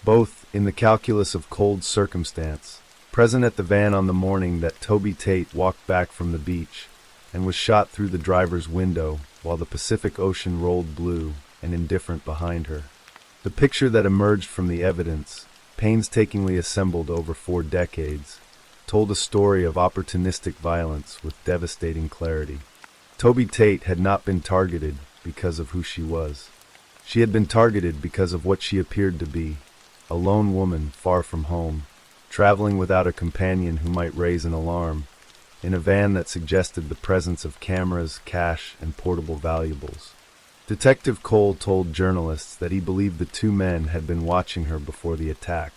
Both, in the calculus of cold circumstance, present at the van on the morning that Toby Tate walked back from the beach and was shot through the driver's window while the Pacific Ocean rolled blue and indifferent behind her. The picture that emerged from the evidence, painstakingly assembled over 4 decades, told a story of opportunistic violence with devastating clarity. Toby Tate had not been targeted because of who she was. She had been targeted because of what she appeared to be: a lone woman far from home, traveling without a companion who might raise an alarm, in a van that suggested the presence of cameras, cash, and portable valuables. Detective Cole told journalists that he believed the 2 men had been watching her before the attack,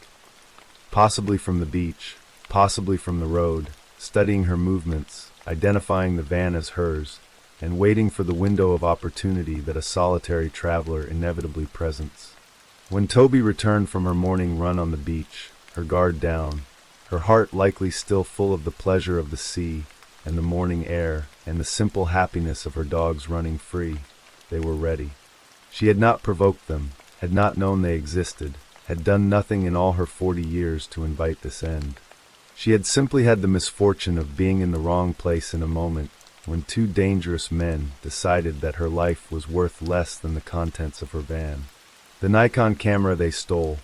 possibly from the beach, possibly from the road, studying her movements, identifying the van as hers, and waiting for the window of opportunity that a solitary traveler inevitably presents. When Toby returned from her morning run on the beach, her guard down, her heart likely still full of the pleasure of the sea and the morning air and the simple happiness of her dogs running free, they were ready. She had not provoked them, had not known they existed, had done nothing in all her 40 years to invite this end. She had simply had the misfortune of being in the wrong place in a moment when 2 dangerous men decided that her life was worth less than the contents of her van. The Nikon camera they stole,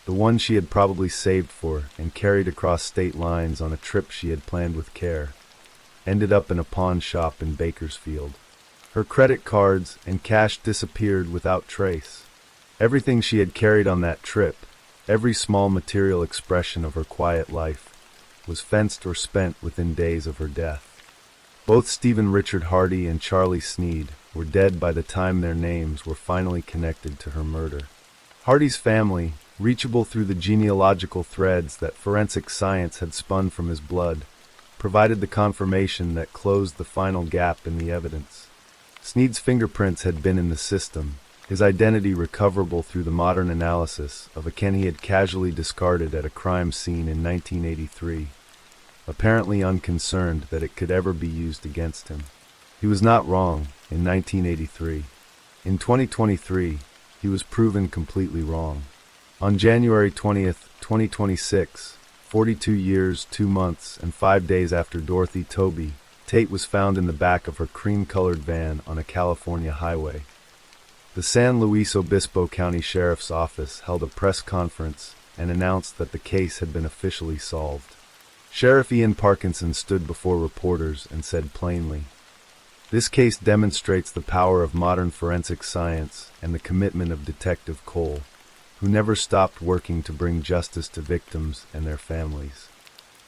the one she had probably saved for and carried across state lines on a trip she had planned with care, ended up in a pawn shop in Bakersfield. Her credit cards and cash disappeared without trace. Everything she had carried on that trip, every small material expression of her quiet life, was fenced or spent within days of her death. Both Stephen Richard Hardy and Charlie Sneed were dead by the time their names were finally connected to her murder. Hardy's family, reachable through the genealogical threads that forensic science had spun from his blood, provided the confirmation that closed the final gap in the evidence. Sneed's fingerprints had been in the system, his identity recoverable through the modern analysis of a can he had casually discarded at a crime scene in 1983, apparently unconcerned that it could ever be used against him. He was not wrong in 1983. In 2023, he was proven completely wrong. On January 20th, 2026, 42 years, 2 months, and 5 days after Dorothy Toby Tate was found in the back of her cream-colored van on a California highway, the San Luis Obispo County Sheriff's Office held a press conference and announced that the case had been officially solved. Sheriff Ian Parkinson stood before reporters and said plainly, "This case demonstrates the power of modern forensic science and the commitment of Detective Cole, who never stopped working to bring justice to victims and their families."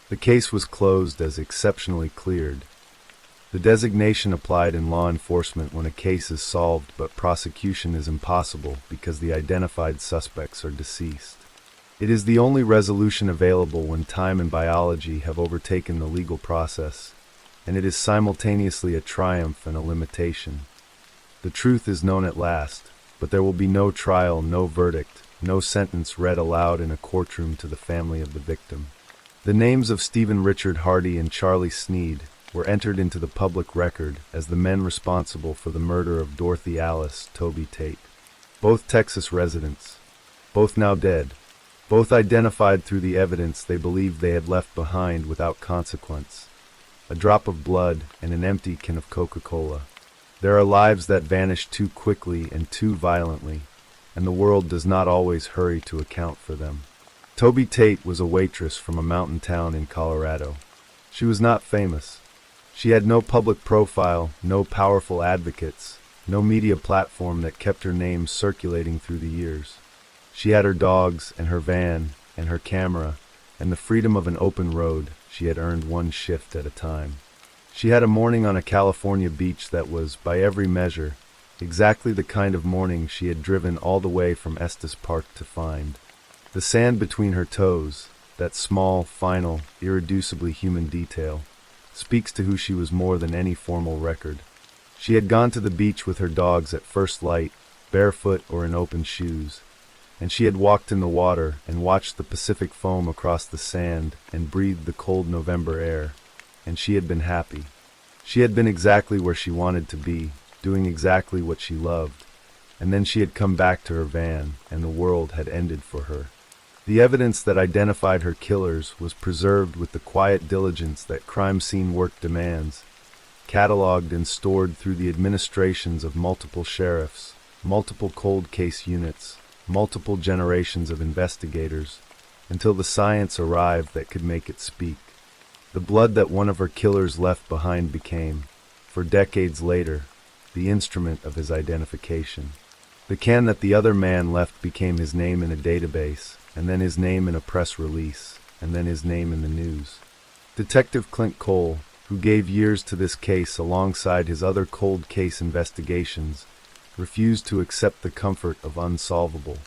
The case was closed as exceptionally cleared. The designation applied in law enforcement when a case is solved but prosecution is impossible because the identified suspects are deceased. It is the only resolution available when time and biology have overtaken the legal process, and it is simultaneously a triumph and a limitation. The truth is known at last, but there will be no trial, no verdict, no sentence read aloud in a courtroom to the family of the victim. The names of Stephen Richard Hardy and Charlie Sneed were entered into the public record as the men responsible for the murder of Dorothy Alice Toby Tate. Both Texas residents, both now dead, both identified through the evidence they believed they had left behind without consequence. A drop of blood and an empty can of Coca-Cola. There are lives that vanish too quickly and too violently, and the world does not always hurry to account for them. Toby Tate was a waitress from a mountain town in Colorado. She was not famous. She had no public profile, no powerful advocates, no media platform that kept her name circulating through the years. She had her dogs and her van and her camera and the freedom of an open road she had earned one shift at a time. She had a morning on a California beach that was, by every measure, exactly the kind of morning she had driven all the way from Estes Park to find. The sand between her toes, that small, final, irreducibly human detail, speaks to who she was more than any formal record. She had gone to the beach with her dogs at first light, barefoot or in open shoes, and she had walked in the water and watched the Pacific foam across the sand and breathed the cold November air, and she had been happy. She had been exactly where she wanted to be, doing exactly what she loved, and then she had come back to her van, and the world had ended for her. The evidence that identified her killers was preserved with the quiet diligence that crime scene work demands, cataloged and stored through the administrations of multiple sheriffs, multiple cold case units, multiple generations of investigators, until the science arrived that could make it speak. The blood that one of her killers left behind became, for decades later, the instrument of his identification. The can that the other man left became his name in a database, and then his name in a press release, and then his name in the news. Detective Clint Cole, who gave years to this case alongside his other cold case investigations, refused to accept the comfort of unsolvable.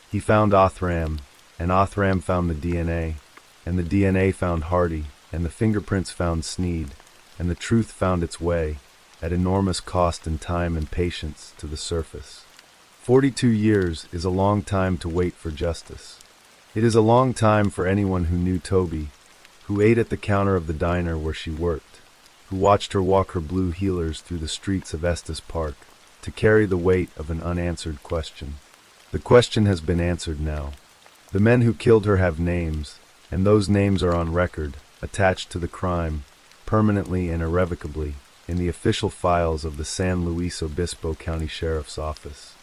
He found Othram, and Othram found the DNA, and the DNA found Hardy, and the fingerprints found Sneed, and the truth found its way, at enormous cost in time and patience, to the surface. 42 years is a long time to wait for justice. It is a long time for anyone who knew Toby, who ate at the counter of the diner where she worked, who watched her walk her blue heelers through the streets of Estes Park, to carry the weight of an unanswered question. The question has been answered now. The men who killed her have names, and those names are on record, attached to the crime, permanently and irrevocably, in the official files of the San Luis Obispo County Sheriff's Office.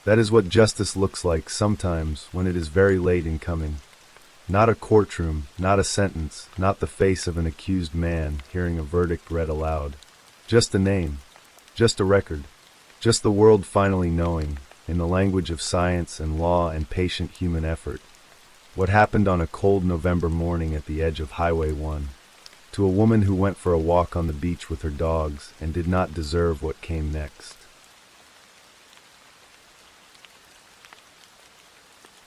That is what justice looks like sometimes when it is very late in coming. Not a courtroom, not a sentence, not the face of an accused man hearing a verdict read aloud. Just a name, just a record, just the world finally knowing, in the language of science and law and patient human effort, what happened on a cold November morning at the edge of Highway 1, to a woman who went for a walk on the beach with her dogs and did not deserve what came next.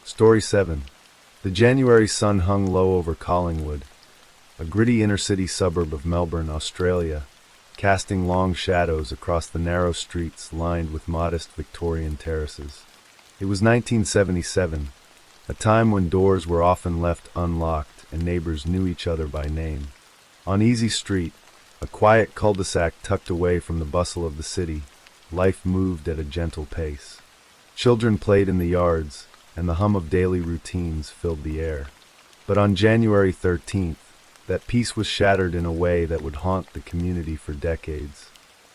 Story 7. The January sun hung low over Collingwood, a gritty inner-city suburb of Melbourne, Australia, casting long shadows across the narrow streets lined with modest Victorian terraces. It was 1977, a time when doors were often left unlocked and neighbors knew each other by name. On Easy Street, a quiet cul-de-sac tucked away from the bustle of the city, life moved at a gentle pace. Children played in the yards, and the hum of daily routines filled the air. But on January 13th, that peace was shattered in a way that would haunt the community for decades.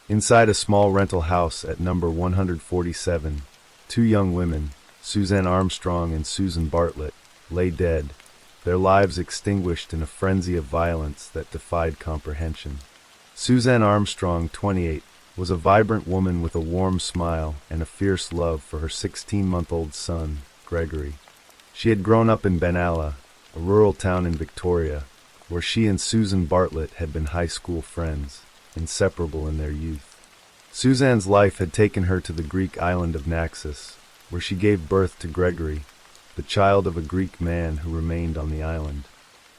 Inside a small rental house at number 147, two young women, Suzanne Armstrong and Susan Bartlett, lay dead, their lives extinguished in a frenzy of violence that defied comprehension. Suzanne Armstrong, 28, was a vibrant woman with a warm smile and a fierce love for her 16-month-old son, Gregory. She had grown up in Benalla, a rural town in Victoria, where she and Susan Bartlett had been high school friends, inseparable in their youth. Suzanne's life had taken her to the Greek island of Naxos, where she gave birth to Gregory, the child of a Greek man who remained on the island.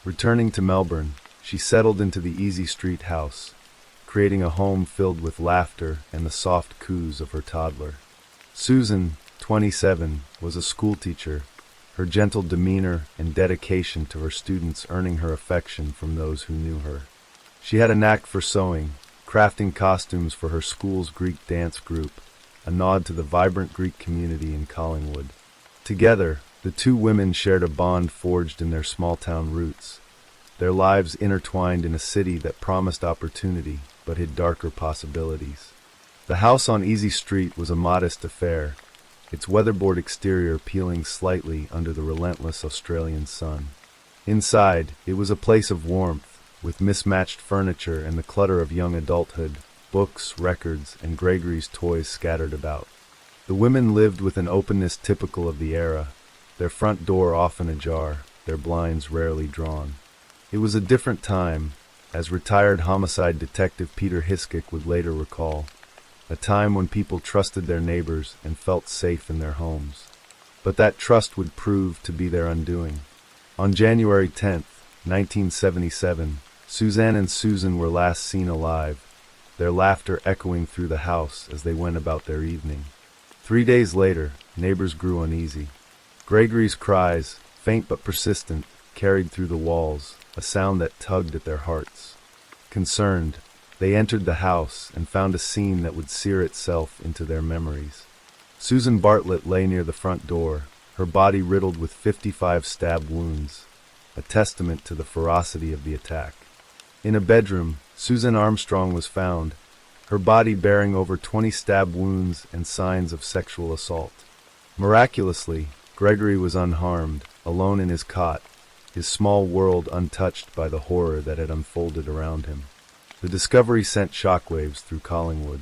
Returning to Melbourne, she settled into the Easy Street house, creating a home filled with laughter and the soft coos of her toddler. Susan, 27, was a schoolteacher, her gentle demeanor and dedication to her students earning her affection from those who knew her. She had a knack for sewing, crafting costumes for her school's Greek dance group, a nod to the vibrant Greek community in Collingwood. Together, the two women shared a bond forged in their small-town roots, their lives intertwined in a city that promised opportunity but hid darker possibilities. The house on Easy Street was a modest affair, its weatherboard exterior peeling slightly under the relentless Australian sun. Inside, it was a place of warmth, with mismatched furniture and the clutter of young adulthood, books, records, and Gregory's toys scattered about. The women lived with an openness typical of the era, their front door often ajar, their blinds rarely drawn. It was a different time, as retired homicide detective Peter Hiskik would later recall, a time when people trusted their neighbors and felt safe in their homes. But that trust would prove to be their undoing. On January 10th, 1977, Suzanne and Susan were last seen alive, their laughter echoing through the house as they went about their evening. 3 days later, neighbors grew uneasy. Gregory's cries, faint but persistent, carried through the walls, a sound that tugged at their hearts. Concerned, they entered the house and found a scene that would sear itself into their memories. Susan Bartlett lay near the front door, her body riddled with 55 stab wounds, a testament to the ferocity of the attack. In a bedroom, Susan Armstrong was found, her body bearing over 20 stab wounds and signs of sexual assault. Miraculously, Gregory was unharmed, alone in his cot, his small world untouched by the horror that had unfolded around him. The discovery sent shockwaves through Collingwood.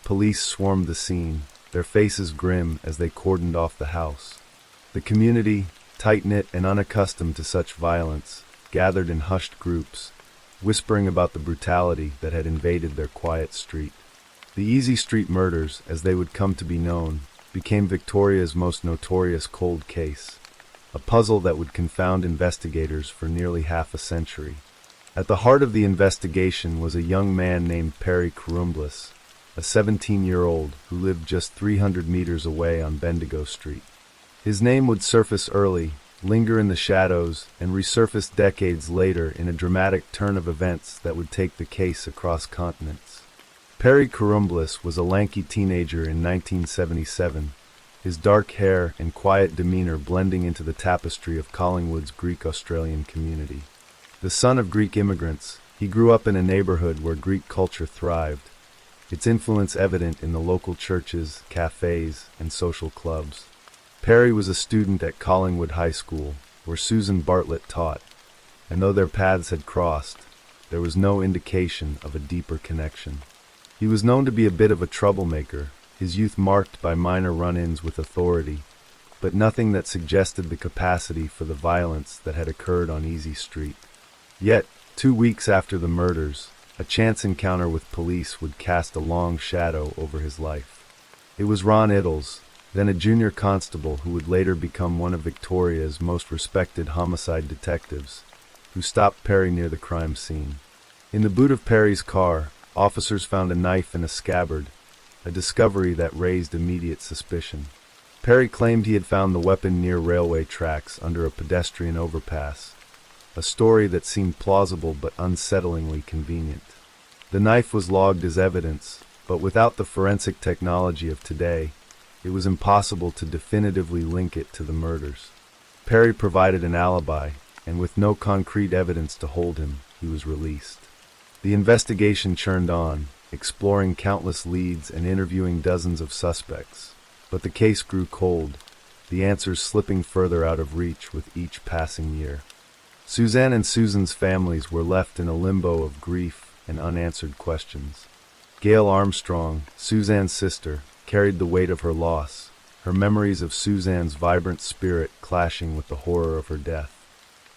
Police swarmed the scene, their faces grim as they cordoned off the house. The community, tight-knit and unaccustomed to such violence, gathered in hushed groups, whispering about the brutality that had invaded their quiet street. The Easy Street murders, as they would come to be known, became Victoria's most notorious cold case, a puzzle that would confound investigators for nearly half a century. At the heart of the investigation was a young man named Perry Karumblis, a 17-year-old who lived just 300 meters away on Bendigo Street. His name would surface early, linger in the shadows, and resurface decades later in a dramatic turn of events that would take the case across continents. Perry Karumblis was a lanky teenager in 1977, his dark hair and quiet demeanor blending into the tapestry of Collingwood's Greek-Australian community. The son of Greek immigrants, he grew up in a neighborhood where Greek culture thrived, its influence evident in the local churches, cafes, and social clubs. Perry was a student at Collingwood High School, where Susan Bartlett taught, and though their paths had crossed, there was no indication of a deeper connection. He was known to be a bit of a troublemaker, his youth marked by minor run-ins with authority, but nothing that suggested the capacity for the violence that had occurred on Easy Street. Yet, 2 weeks after the murders, a chance encounter with police would cast a long shadow over his life. It was Ron Iddles, then a junior constable who would later become one of Victoria's most respected homicide detectives, who stopped Perry near the crime scene. In the boot of Perry's car, officers found a knife in a scabbard, a discovery that raised immediate suspicion. Perry claimed he had found the weapon near railway tracks under a pedestrian overpass, a story that seemed plausible but unsettlingly convenient. The knife was logged as evidence, but without the forensic technology of today, it was impossible to definitively link it to the murders. Perry provided an alibi, and with no concrete evidence to hold him, he was released. The investigation churned on, exploring countless leads and interviewing dozens of suspects. But the case grew cold, the answers slipping further out of reach with each passing year. Suzanne and Susan's families were left in a limbo of grief and unanswered questions. Gail Armstrong, Suzanne's sister, carried the weight of her loss, her memories of Suzanne's vibrant spirit clashing with the horror of her death.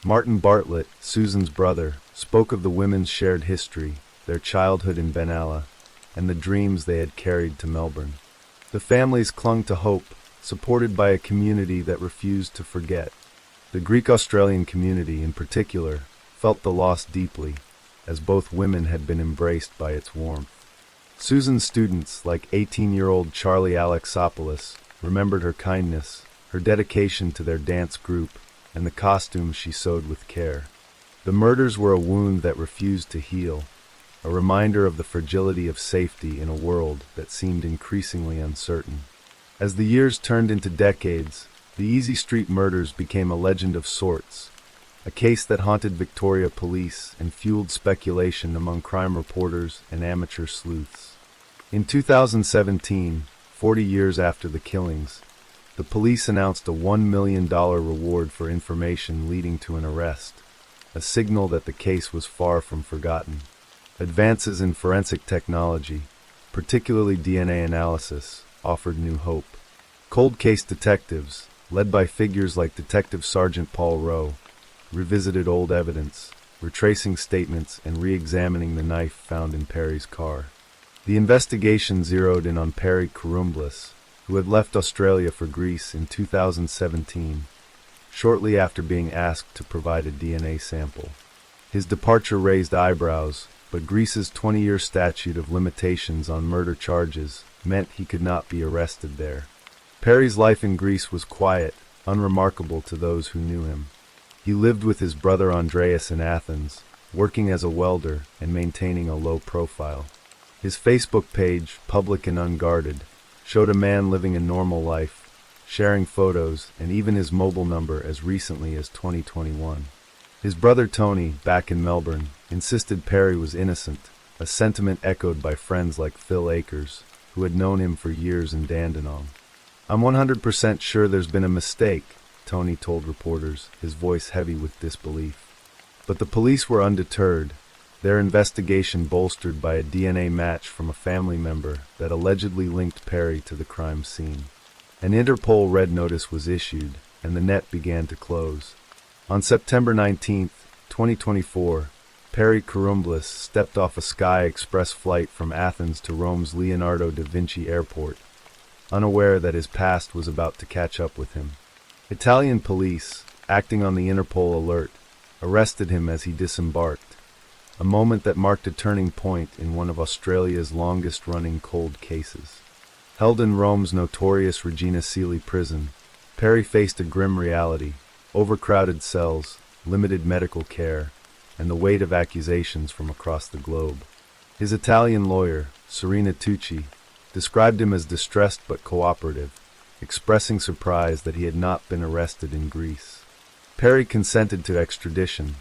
Martin Bartlett, Susan's brother, spoke of the women's shared history, their childhood in Benalla, and the dreams they had carried to Melbourne. The families clung to hope, supported by a community that refused to forget. The Greek-Australian community, in particular, felt the loss deeply, as both women had been embraced by its warmth. Susan's students, like 18-year-old Charlie Alexopoulos, remembered her kindness, her dedication to their dance group, and the costumes she sewed with care. The murders were a wound that refused to heal, a reminder of the fragility of safety in a world that seemed increasingly uncertain. As the years turned into decades, the Easy Street murders became a legend of sorts, a case that haunted Victoria police and fueled speculation among crime reporters and amateur sleuths. In 2017, 40 years after the killings, the police announced a $1 million reward for information leading to an arrest, a signal that the case was far from forgotten. Advances in forensic technology, particularly DNA analysis, offered new hope. Cold case detectives, led by figures like Detective Sergeant Paul Rowe, revisited old evidence, retracing statements and re-examining the knife found in Perry's car. The investigation zeroed in on Perry Karumblis, who had left Australia for Greece in 2017, shortly after being asked to provide a DNA sample. His departure raised eyebrows, but Greece's 20-year statute of limitations on murder charges meant he could not be arrested there. Perry's life in Greece was quiet, unremarkable to those who knew him. He lived with his brother Andreas in Athens, working as a welder and maintaining a low profile. His Facebook page, public and unguarded, showed a man living a normal life, sharing photos and even his mobile number as recently as 2021. His brother Tony, back in Melbourne, insisted Perry was innocent, a sentiment echoed by friends like Phil Akers, who had known him for years in Dandenong. "I'm 100% sure there's been a mistake," Tony told reporters, his voice heavy with disbelief. But the police were undeterred, their investigation bolstered by a DNA match from a family member that allegedly linked Perry to the crime scene. An Interpol red notice was issued, and the net began to close. On September 19, 2024, Perry Karumblis stepped off a Sky Express flight from Athens to Rome's Leonardo da Vinci Airport, unaware that his past was about to catch up with him. Italian police, acting on the Interpol alert, arrested him as he disembarked, a moment that marked a turning point in one of Australia's longest-running cold cases. Held in Rome's notorious Regina Coeli prison, Perry faced a grim reality: overcrowded cells, limited medical care, and the weight of accusations from across the globe. His Italian lawyer, Serena Tucci, described him as distressed but cooperative, expressing surprise that he had not been arrested in Greece. Perry consented to extradition,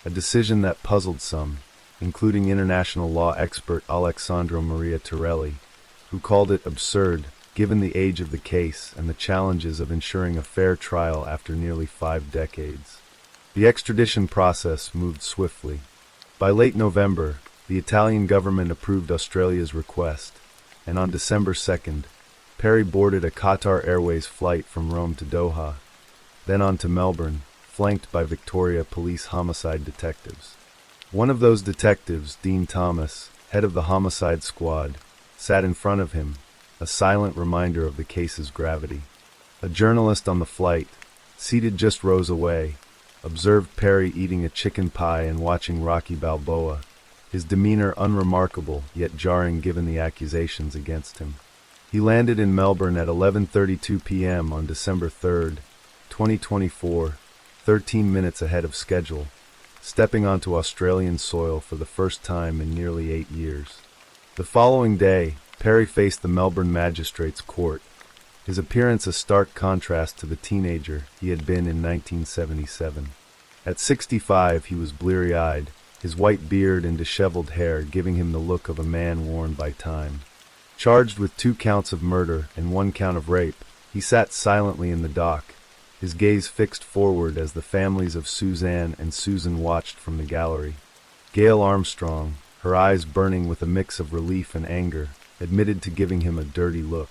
a decision that puzzled some, including international law expert Alexandro Maria Torelli, who called it absurd given the age of the case and the challenges of ensuring a fair trial after nearly 5 decades. The extradition process moved swiftly. By late November, the Italian government approved Australia's request, and on December 2nd, Perry boarded a Qatar Airways flight from Rome to Doha, then on to Melbourne, flanked by Victoria Police homicide detectives. One of those detectives, Dean Thomas, head of the homicide squad, sat in front of him, a silent reminder of the case's gravity. A journalist on the flight, seated just rows away, observed Perry eating a chicken pie and watching Rocky Balboa, his demeanor unremarkable yet jarring given the accusations against him. He landed in Melbourne at 11:32 p.m. on December 3, 2024, 13 minutes ahead of schedule, stepping onto Australian soil for the first time in nearly 8 years. The following day, Perry faced the Melbourne Magistrates' Court, his appearance a stark contrast to the teenager he had been in 1977. At 65, he was bleary-eyed, his white beard and disheveled hair giving him the look of a man worn by time. Charged with 2 counts of murder and 1 count of rape, he sat silently in the dock, his gaze fixed forward as the families of Suzanne and Susan watched from the gallery. Gail Armstrong, her eyes burning with a mix of relief and anger, admitted to giving him a dirty look.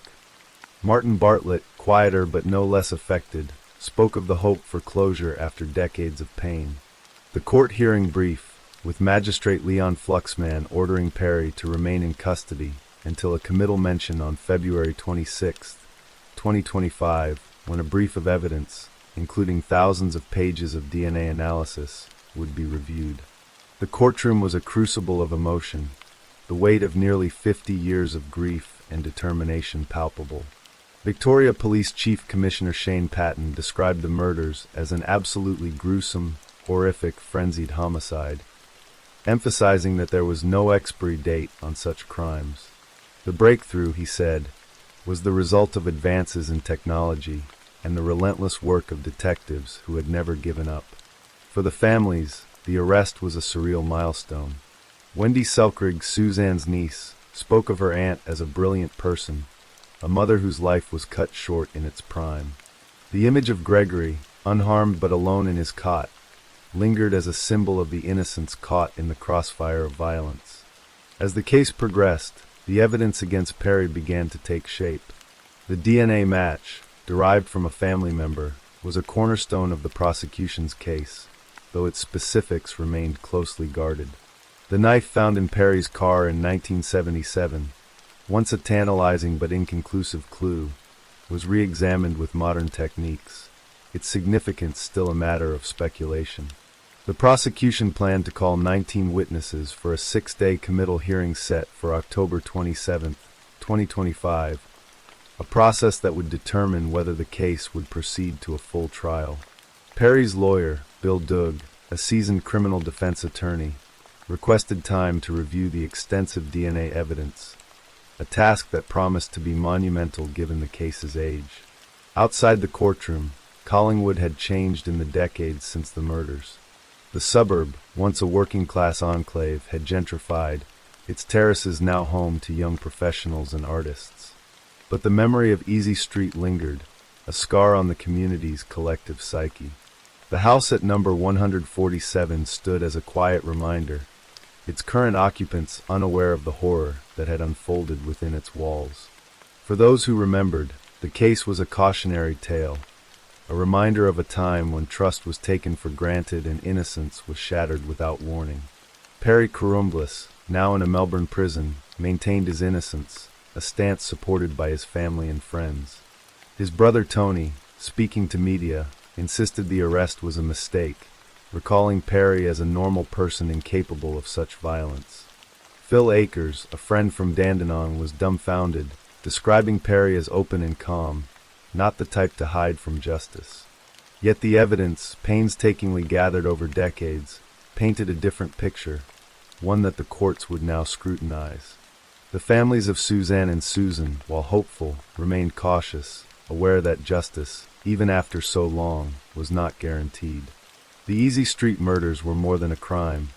Martin Bartlett, quieter but no less affected, spoke of the hope for closure after decades of pain. The court hearing brief, with Magistrate Leon Fluxman ordering Perry to remain in custody until a committal mention on February 26, 2025, when a brief of evidence, including thousands of pages of DNA analysis, would be reviewed. The courtroom was a crucible of emotion, the weight of nearly 50 years of grief and determination palpable. Victoria Police Chief Commissioner Shane Patton described the murders as an absolutely gruesome, horrific, frenzied homicide, emphasizing that there was no expiry date on such crimes. The breakthrough, he said, was the result of advances in technology and the relentless work of detectives who had never given up. For the families, the arrest was a surreal milestone. Wendy Selkrig, Suzanne's niece, spoke of her aunt as a brilliant person, a mother whose life was cut short in its prime. The image of Gregory, unharmed but alone in his cot, lingered as a symbol of the innocents caught in the crossfire of violence. As the case progressed, the evidence against Perry began to take shape. The DNA match, derived from a family member, was a cornerstone of the prosecution's case, though its specifics remained closely guarded. The knife found in Perry's car in 1977, once a tantalizing but inconclusive clue, was re-examined with modern techniques, its significance still a matter of speculation. The prosecution planned to call 19 witnesses for a 6-day committal hearing set for October 27, 2025, a process that would determine whether the case would proceed to a full trial. Perry's lawyer, Bill Doug, a seasoned criminal defense attorney, requested time to review the extensive DNA evidence, a task that promised to be monumental given the case's age. Outside the courtroom, Collingwood had changed in the decades since the murders. The suburb, once a working-class enclave, had gentrified, its terraces now home to young professionals and artists. But the memory of Easy Street lingered, a scar on the community's collective psyche. The house at number 147 stood as a quiet reminder, its current occupants unaware of the horror that had unfolded within its walls. For those who remembered, the case was a cautionary tale, a reminder of a time when trust was taken for granted and innocence was shattered without warning. Perry Corumblis, now in a Melbourne prison, maintained his innocence, a stance supported by his family and friends. His brother Tony, speaking to media, insisted the arrest was a mistake, recalling Perry as a normal person incapable of such violence. Phil Akers, a friend from Dandenong, was dumbfounded, describing Perry as open and calm, not the type to hide from justice. Yet the evidence, painstakingly gathered over decades, painted a different picture, one that the courts would now scrutinize. The families of Suzanne and Susan, while hopeful, remained cautious, aware that justice, even after so long, was not guaranteed. The Easy Street murders were more than a crime.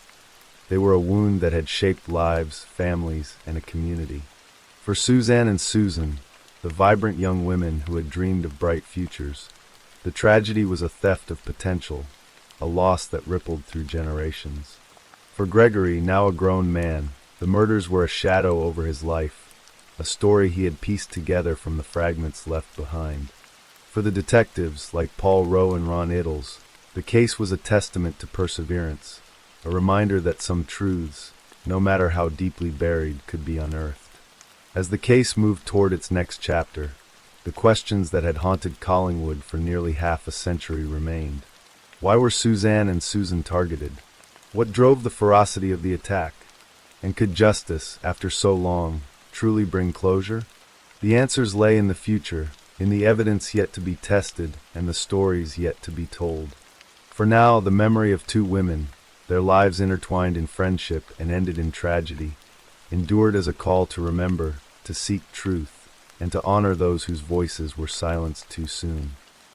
They were a wound that had shaped lives, families, and a community. For Suzanne and Susan, the vibrant young women who had dreamed of bright futures, the tragedy was a theft of potential, a loss that rippled through generations. For Gregory, now a grown man, the murders were a shadow over his life, a story he had pieced together from the fragments left behind. For the detectives, like Paul Rowe and Ron Iddles, the case was a testament to perseverance, a reminder that some truths, no matter how deeply buried, could be unearthed. As the case moved toward its next chapter, the questions that had haunted Collingwood for nearly half a century remained. Why were Suzanne and Susan targeted? What drove the ferocity of the attack? And could justice, after so long, truly bring closure? The answers lay in the future, in the evidence yet to be tested and the stories yet to be told. For now, the memory of two women, their lives intertwined in friendship and ended in tragedy, endured as a call to remember, to seek truth, and to honor those whose voices were silenced too soon.